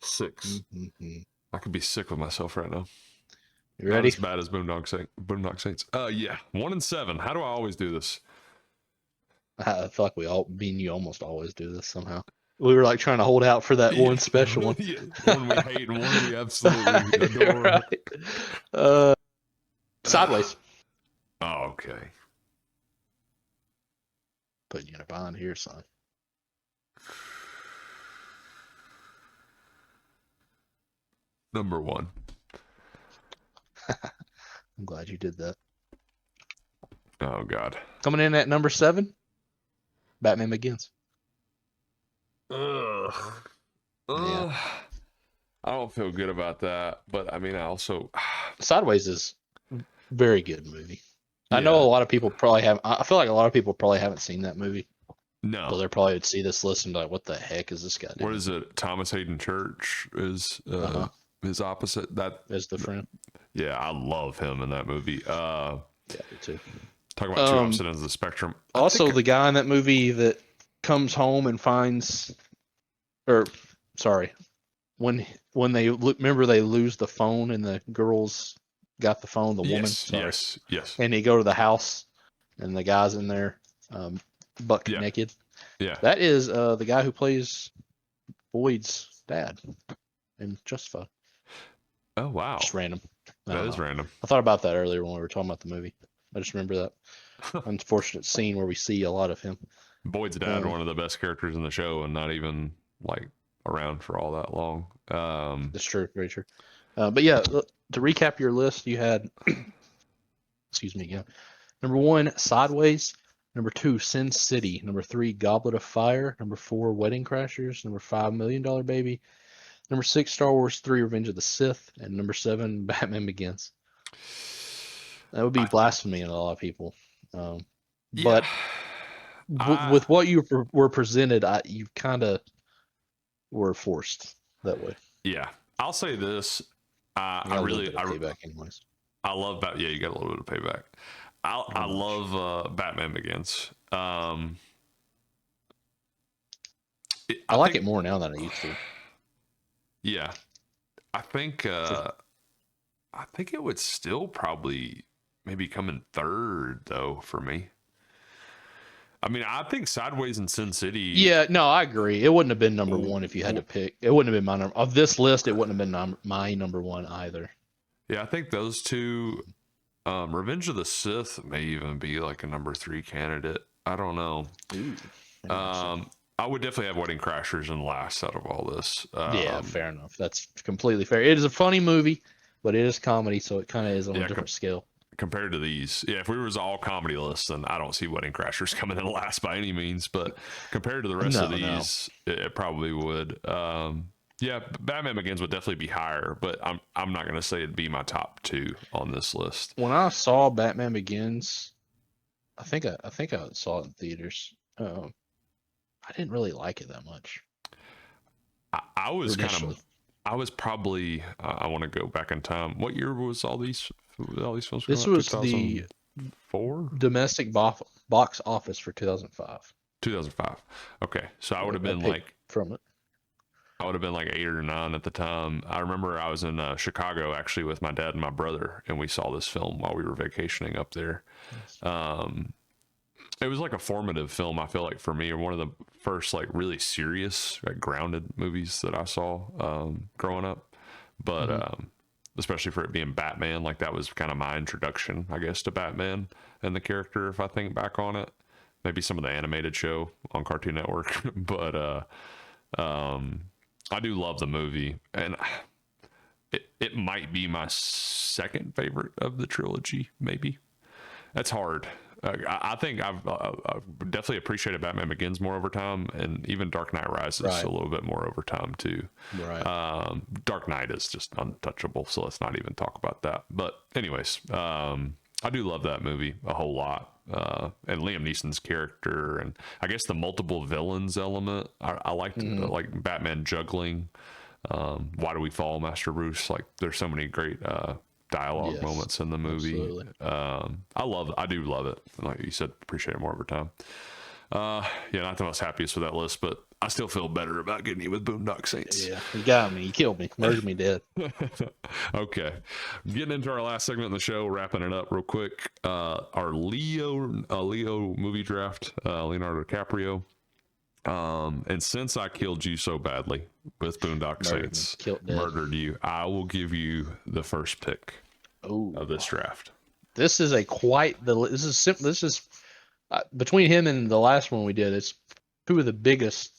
6. Mm-hmm. I could be sick with myself right now. You ready? Not as bad as Boondock Saints. Yeah. 1 and 7. How do I always do this? I feel like me and you almost always do this somehow. We were like trying to hold out for that one special one. Yeah. One we hate and one we absolutely adore. Right. Sideways. Oh, okay. Putting you in a bind here, son. Number 1. I'm glad you did that. Oh God. Coming in at number 7, Batman Begins. Ugh. Yeah. I don't feel good about that, but I mean, I also Sideways is a very good movie. Yeah. I know a lot of people probably haven't. I feel like a lot of people probably haven't seen that movie. No. So they probably would see this list and be like, "What the heck is this guy doing?" What is it? Thomas Hayden Church is his opposite. That Is the friend? Yeah, I love him in that movie. Yeah, me too. Talking about two opposite ends of the spectrum. Also, the guy in that movie that comes home and finds, when they remember they lose the phone and the girls got the phone, the woman. Yes. And they go to the house and the guy's in there, buck naked. Yeah. That is the guy who plays Boyd's dad in Justified. Oh wow. Just random. That is random. I thought about that earlier when we were talking about the movie. I just remember that unfortunate scene where we see a lot of him. Boyd's dad, one of the best characters in the show, and not even like around for all that long. That's true, very true. But yeah, to recap your list, you had, excuse me again. Number 1, Sideways. Number 2, Sin City. Number 3, Goblet of Fire. Number 4, Wedding Crashers. Number 5, $1 Million Baby. Number 6, Star Wars 3: Revenge of the Sith. And number 7, Batman Begins. That would be blasphemy in a lot of people. But with what you were presented, you kind of were forced that way. Yeah. I'll say this. I payback anyways. I love that. Yeah, you got a little bit of payback. I love Batman Begins. I like it more now than I used to. Yeah, I think it would still probably maybe come in 3rd though for me. I mean, I think Sideways and Sin City. Yeah, no, I agree. It wouldn't have been number 1 if you had to pick. It wouldn't have been my number of this list. It wouldn't have been my number 1 either. Yeah, I think those two. Revenge of the Sith may even be like a number 3 candidate. I don't know. Ooh, I would definitely have Wedding Crashers in last out of all this. Yeah, fair enough. That's completely fair. It is a funny movie, but it is comedy, so it kind of is on a different scale. Compared to these, if we was all comedy lists, then I don't see Wedding Crashers coming in last by any means. But compared to the rest of these, it probably would. Yeah, Batman Begins would definitely be higher, but I'm not going to say it'd be my top 2 on this list. When I saw Batman Begins, I think I saw it in theaters. I didn't really like it that much. I was probably I want to go back in time. What year was all these films? This was the 4 domestic box office for 2005. 2005. Okay, so I would have been like from it. I would have been like 8 or 9 at the time. I remember I was in Chicago actually with my dad and my brother, and we saw this film while we were vacationing up there. It was like a formative film, I feel like, for me, or one of the first like really serious, like grounded movies that I saw growing up. But especially for it being Batman, like that was kind of my introduction, I guess, to Batman and the character. If I think back on it, maybe some of the animated show on Cartoon Network, but I do love the movie, and it might be my second favorite of the trilogy. Maybe that's hard. I think I've definitely appreciated Batman Begins more over time, and even Dark Knight Rises Right. a little bit more over time too. Right. Dark Knight is just untouchable, so let's not even talk about that. But anyways, I do love that movie a whole lot. And Liam Neeson's character, and I guess the multiple villains element. I liked like Batman juggling. Why do we fall, Master Bruce? Like, there's so many great dialogue Yes, moments in the movie. absolutely. I do love it. Like you said, appreciate it more over time. Yeah, not the most happiest with that list, but I still feel better about getting you with Boondock Saints. Yeah, you got me. You killed me. Murdered me dead. Okay, getting into our last segment of the show, wrapping it up real quick. Our Leo movie draft, Leonardo DiCaprio. And since I killed you so badly with Boondock Saints, murdered you, I will give you the first pick of this draft. This is between him and the last one we did. It's two of the biggest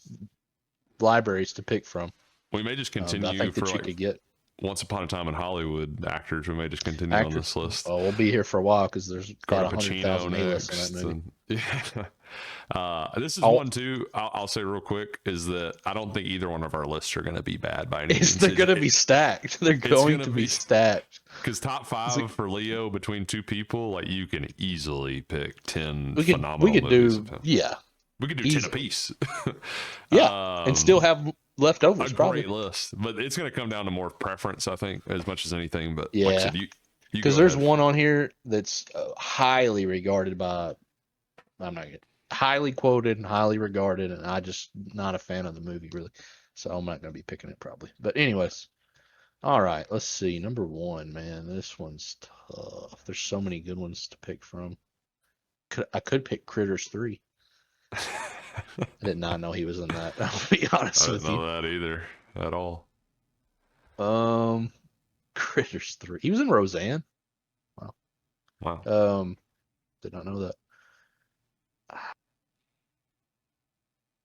libraries to pick from. We may just continue I think for that you could get Once Upon a Time in Hollywood actors. We may just continue on this list. Oh, we'll be here for a while because there's about 100,000 A-lists in that movie. Yeah. This is one too. I'll say real quick is that I don't think either one of our lists are going to be bad by any means. They're going to be stacked. They're going to be stacked. Because top five for Leo between two people, like you can easily pick 10 phenomenal movies of him. Yeah. We could do easily. 10 apiece. Yeah, and still have leftovers. Great list, but it's going to come down to more preference, I think, as much as anything. But yeah, like I said, because there's one on here that's highly regarded by. Highly quoted and highly regarded, and I just not a fan of the movie really, so I'm not going to be picking it probably. But anyways, all right, let's see. Number one, man, this one's tough. There's so many good ones to pick from. I could pick Critters 3. I did not know he was in that. I'll be honest with you. I didn't know that either at all. Critters 3. He was in Roseanne. Wow. Did not know that.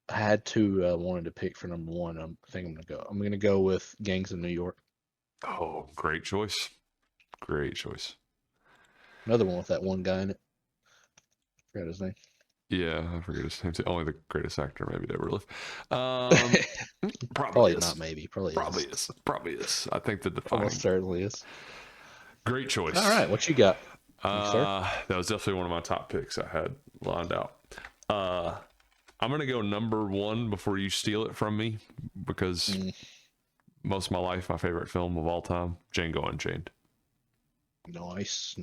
I had to wanted to pick for number one. I think I'm gonna go with Gangs of New York. Oh, great choice. Great choice. Another one with that one guy in it. I forgot his name. Yeah, I forget his name too. Only the greatest actor maybe to ever live. Probably not maybe. Probably is. I think the defining. Almost certainly is. Great choice. All right, what you got? That was definitely one of my top picks I had lined out. I'm going to go number one before you steal it from me because most of my life, my favorite film of all time, Django Unchained. Nice.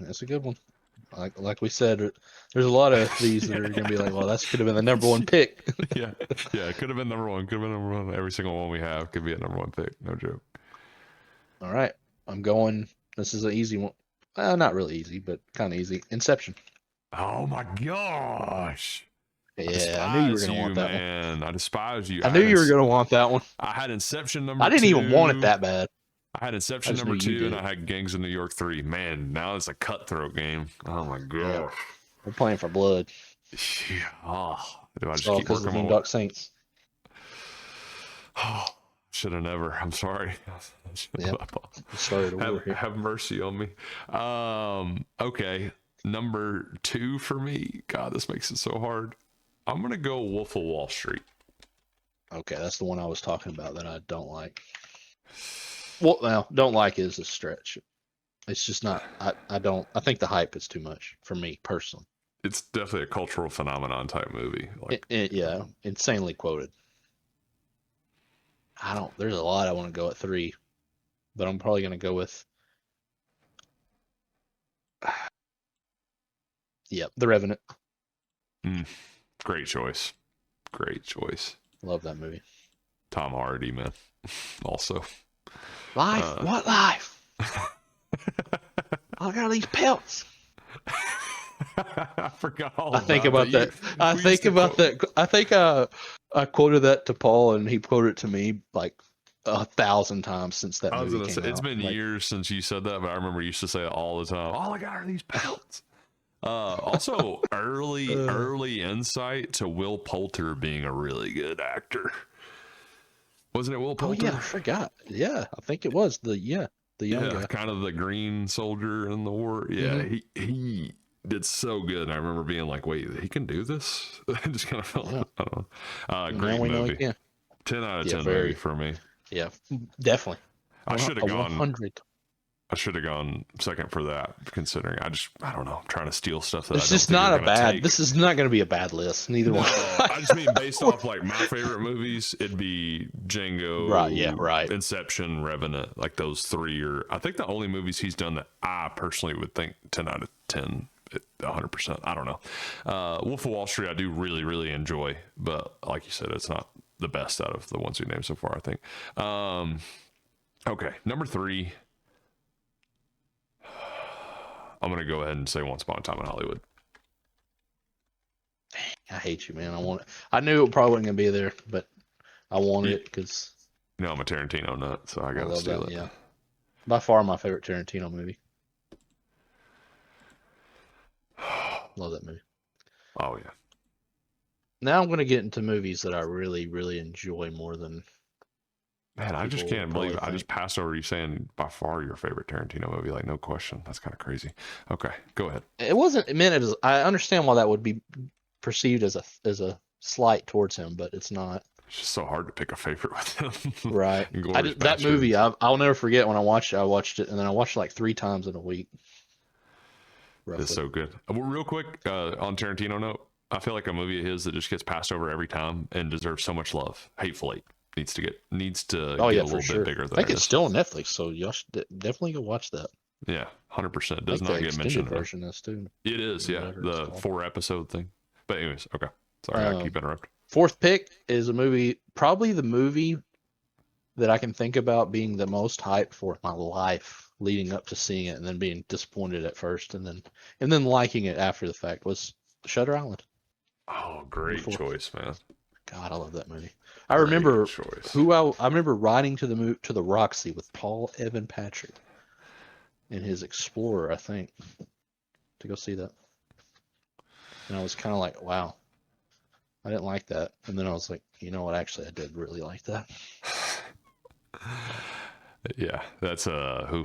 That's a good one. Like we said, there's a lot of these that are going to be like, well, that could have been the number one pick. Yeah, it could have been number one. Could have been number one. Every single one we have could be a number one pick. No joke. All right. I'm going. This is an easy one. Not really easy, but kind of easy. Inception. Oh my gosh. Yeah, I knew you were going to want that one. I despise you. I knew you were going to want that one. I had Inception number 2. I didn't even want it that bad. I had Inception number 2, and I had Gangs of New York 3. Man, now it's a cutthroat game. Oh my god. Yeah. We're playing for blood. Yeah. Oh, do I just keep working on Boondock Saints? Oh, should have never. I'm sorry. Have mercy on me. Okay. Number 2 for me. God, this makes it so hard. I'm gonna go Wolf of Wall Street. Okay, that's the one I was talking about that I don't like. Well, now don't like is a stretch. It's just not. I don't. I think the hype is too much for me personally. It's definitely a cultural phenomenon type movie. Yeah, insanely quoted. There's a lot I want to go at 3, but I'm probably gonna go with. Yep, The Revenant. Great choice. Love that movie. Tom Hardy, man. Also. Life? What life? I got these pelts. I forgot all I think about that. I think I quoted that to Paul, and he quoted it to me like 1,000 times since that movie came out. It's been years since you said that, but I remember you used to say it all the time. All I got are these pelts. Also, early insight to Will Poulter being a really good actor. Wasn't it Will Poulter? Oh yeah, I forgot. Yeah, I think it was the young guy. Kind of the green soldier in the war. Yeah, did so good. And I remember being like, wait, he can do this? I just kind of felt, Yeah. I don't know. Now Great we know he movie. can. 10 out of 10 very. movie for me. Yeah, definitely. I should have gone 100. I should have gone second for that, considering I don't know, I'm trying to steal stuff that It's I don't just think not you're a gonna bad. take. This is not going to be a bad list. Neither one. I just mean based off like my favorite movies, it'd be Django, Right, yeah, right. Inception, Revenant, like those three are. I think the only movies he's done that I personally would think 10 out of 10, 100%. I don't know. Wolf of Wall Street, I do really, really enjoy, but like you said, it's not the best out of the ones we named so far, I think. Okay, number 3. I'm gonna go ahead and say Once Upon a Time in Hollywood. I hate you, man. I want it. I knew it probably wasn't gonna be there, but I wanted it because No, I'm a Tarantino nut, so I gotta love steal that. it. Yeah, by far my favorite Tarantino movie. Love that movie. Oh yeah. Now I'm gonna get into movies that I really, really enjoy more than. Man, I just People can't probably believe I think- just passed over you saying by far your favorite Tarantino movie. Like, no question. That's kind of crazy. Okay, go ahead. It wasn't meant as. I understand why that would be perceived as a slight towards him, but it's not. It's just so hard to pick a favorite with him. Right. Inglourious That Basterds. movie, I'll never forget when I watched it. I watched it, and then I watched it like 3 times in a week. Roughly. It's so good. Well, real quick, on Tarantino note, I feel like a movie of his that just gets passed over every time and deserves so much love. Hateful Eight needs to get Oh a yeah, little for sure. bit bigger I than think it it's is. still on Netflix, so y'all should definitely go watch that. Yeah, 100%. I Does think not the get extended mentioned. version is too. It is, yeah, whatever it's the called. 4-episode thing. But anyways, okay. Sorry, I keep interrupting. 4th pick is a movie, probably the movie that I can think about being the most hyped for my life leading up to seeing it, and then being disappointed at first, and then liking it after the fact, was Shutter Island. Oh, great Before. choice, man. God, I love that movie. I remember choice. I remember riding to the Roxy with Paul Evan Patrick in his Explorer, I think, to go see that. And I was kind of like, wow, I didn't like that. And then I was like, you know what? Actually, I did really like that. Yeah, that's a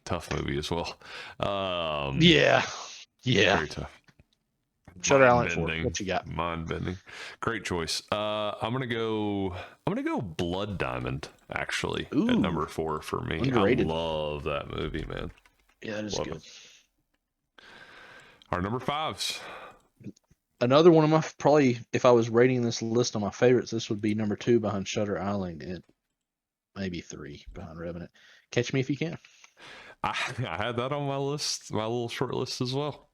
tough movie as well. Yeah. Very tough. Shutter Island 4. Mind-bending. What you got? Mind bending. Great choice. I'm gonna go Blood Diamond, actually, at Ooh. number 4 for me. Underrated. I love that movie, man. Yeah, that is Love good. it. Our number 5s. Another one of my, probably, if I was rating this list on my favorites, this would be number 2 behind Shutter Island, and maybe 3 behind Revenant. Catch Me If You Can. I had that on my list, my little short list as well.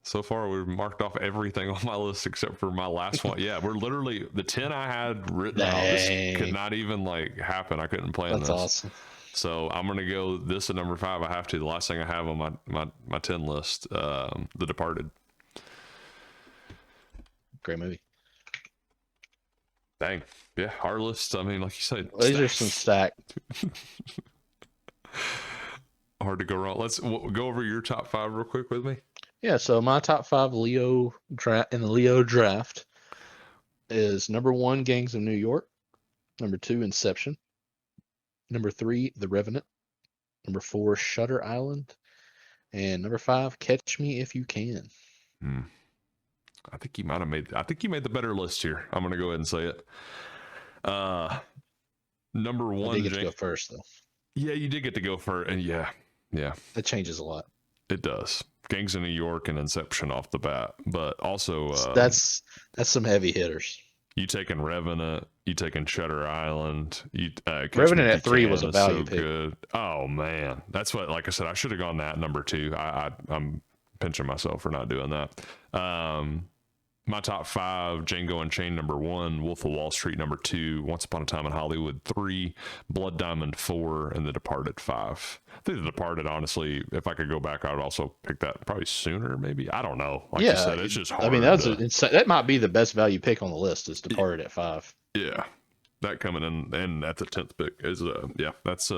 So far, we've marked off everything on my list except for my last one. Yeah, we're literally the 10 I had written out. This could not even like happen. I couldn't plan That's this. awesome. So I'm gonna go this at number 5. I have to. The last thing I have on my 10 list, The Departed. Great movie. Dang, yeah, our list. I mean, like you said, These are some stacked. hard to go wrong. Let's go over your top 5 real quick with me. Yeah, so my top 5 Leo in the Leo draft is number 1, Gangs of New York. Number 2, Inception. Number 3, The Revenant. Number 4, Shutter Island. And number 5, Catch Me If You Can. I think you might have made. I think you made the better list here. I'm gonna go ahead and say it. Number 1. I did get to go first, though. Yeah, you did get to go first, and yeah, That changes a lot. it does. Gangs of New York and Inception off the bat, but also That's some heavy hitters. you taking Revenant, you taking Shutter Island, you Catch Revenant Me If at 3 You was Can a is value so pick. good. Oh man, that's what. Like I said, I should have gone that number 2. I'm pinching myself for not doing that. My top 5: Django Unchained number 1, Wolf of Wall Street number 2, Once Upon a Time in Hollywood 3, Blood Diamond 4, and The Departed 5. I think The Departed, honestly, if I could go back, I would also pick that probably sooner, maybe. I don't know. Like you said, it's just hard. I mean, that might be the best value pick on the list, is Departed at 5. Yeah, that coming in, and at the 10th pick is that's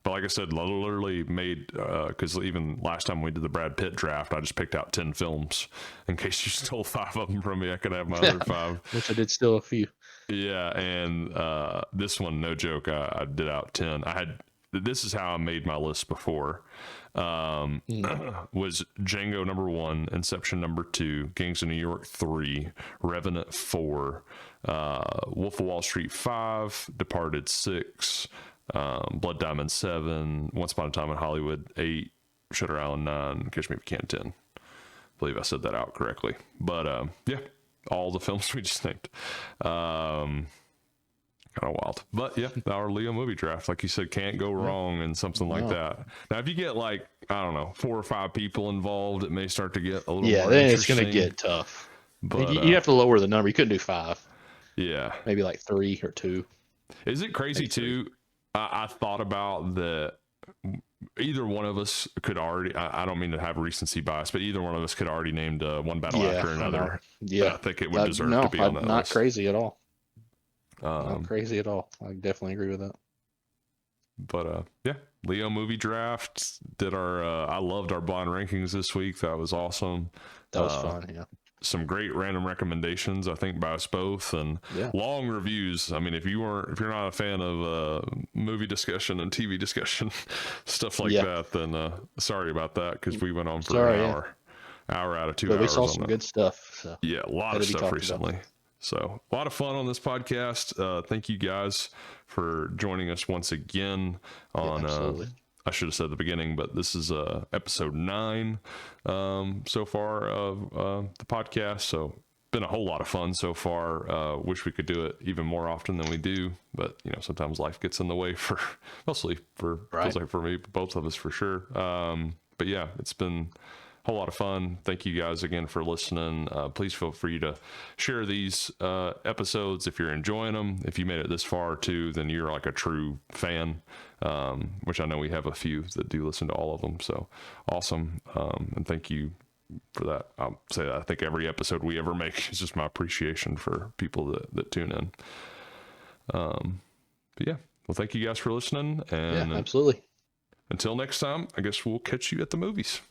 but like I said, literally made because even last time we did the Brad Pitt draft, I just picked out 10 films in case you stole 5 of them from me. I could have my other 5. Which I did steal a few. Yeah, and this one, no joke, I did out 10. I had this is how I made my list before. Was Django number 1, Inception number 2, Gangs of New York 3, Revenant 4, Wolf of Wall Street 5, Departed 6, Blood Diamond 7, Once Upon a Time in Hollywood 8, Shutter Island 9, Catch Me If You Can 10. I believe I said that out correctly. But yeah, all the films we just named. Kind of wild. But yeah, our Leo movie draft, like you said, can't go wrong in something like that. Now, if you get like, I don't know, 4 or 5 people involved, it may start to get a little more then it's interesting. going to get tough. But you have to lower the number. You couldn't do 5. Yeah. Maybe like 3 or 2. Is it crazy Maybe too? I thought about that. Either one of us could already, I don't mean to have recency bias, but either one of us could already named one battle after another. Yeah. I think it would deserve to be on that not list. crazy at all. Not crazy at all. I definitely agree with that. But yeah, Leo movie draft did our I loved our blind rankings this week. That was awesome. That was fun. Yeah. Some great random recommendations, I think, by us both, and long reviews. I mean, if you're not a fan of movie discussion and TV discussion stuff like that, then sorry about that, because we went on for an hour out of 2 hours. But we saw some good stuff. So yeah, a lot of stuff recently. So a lot of fun on this podcast. Thank you guys for joining us once again on. I should have said at the beginning, but this is episode 9 so far of the podcast. So been a whole lot of fun so far. Wish we could do it even more often than we do, but sometimes life gets in the way for mostly for feels like for me, both of us for sure. But yeah, it's been a whole lot of fun. Thank you guys again for listening. Please feel free to share these episodes if you're enjoying them. If you made it this far too, then you're like a true fan, which I know we have a few that do listen to all of them. So awesome. And thank you for that. I'll say that I think every episode we ever make is just my appreciation for people that tune in. But yeah, well, thank you guys for listening. And absolutely. Until next time, I guess we'll catch you at the movies.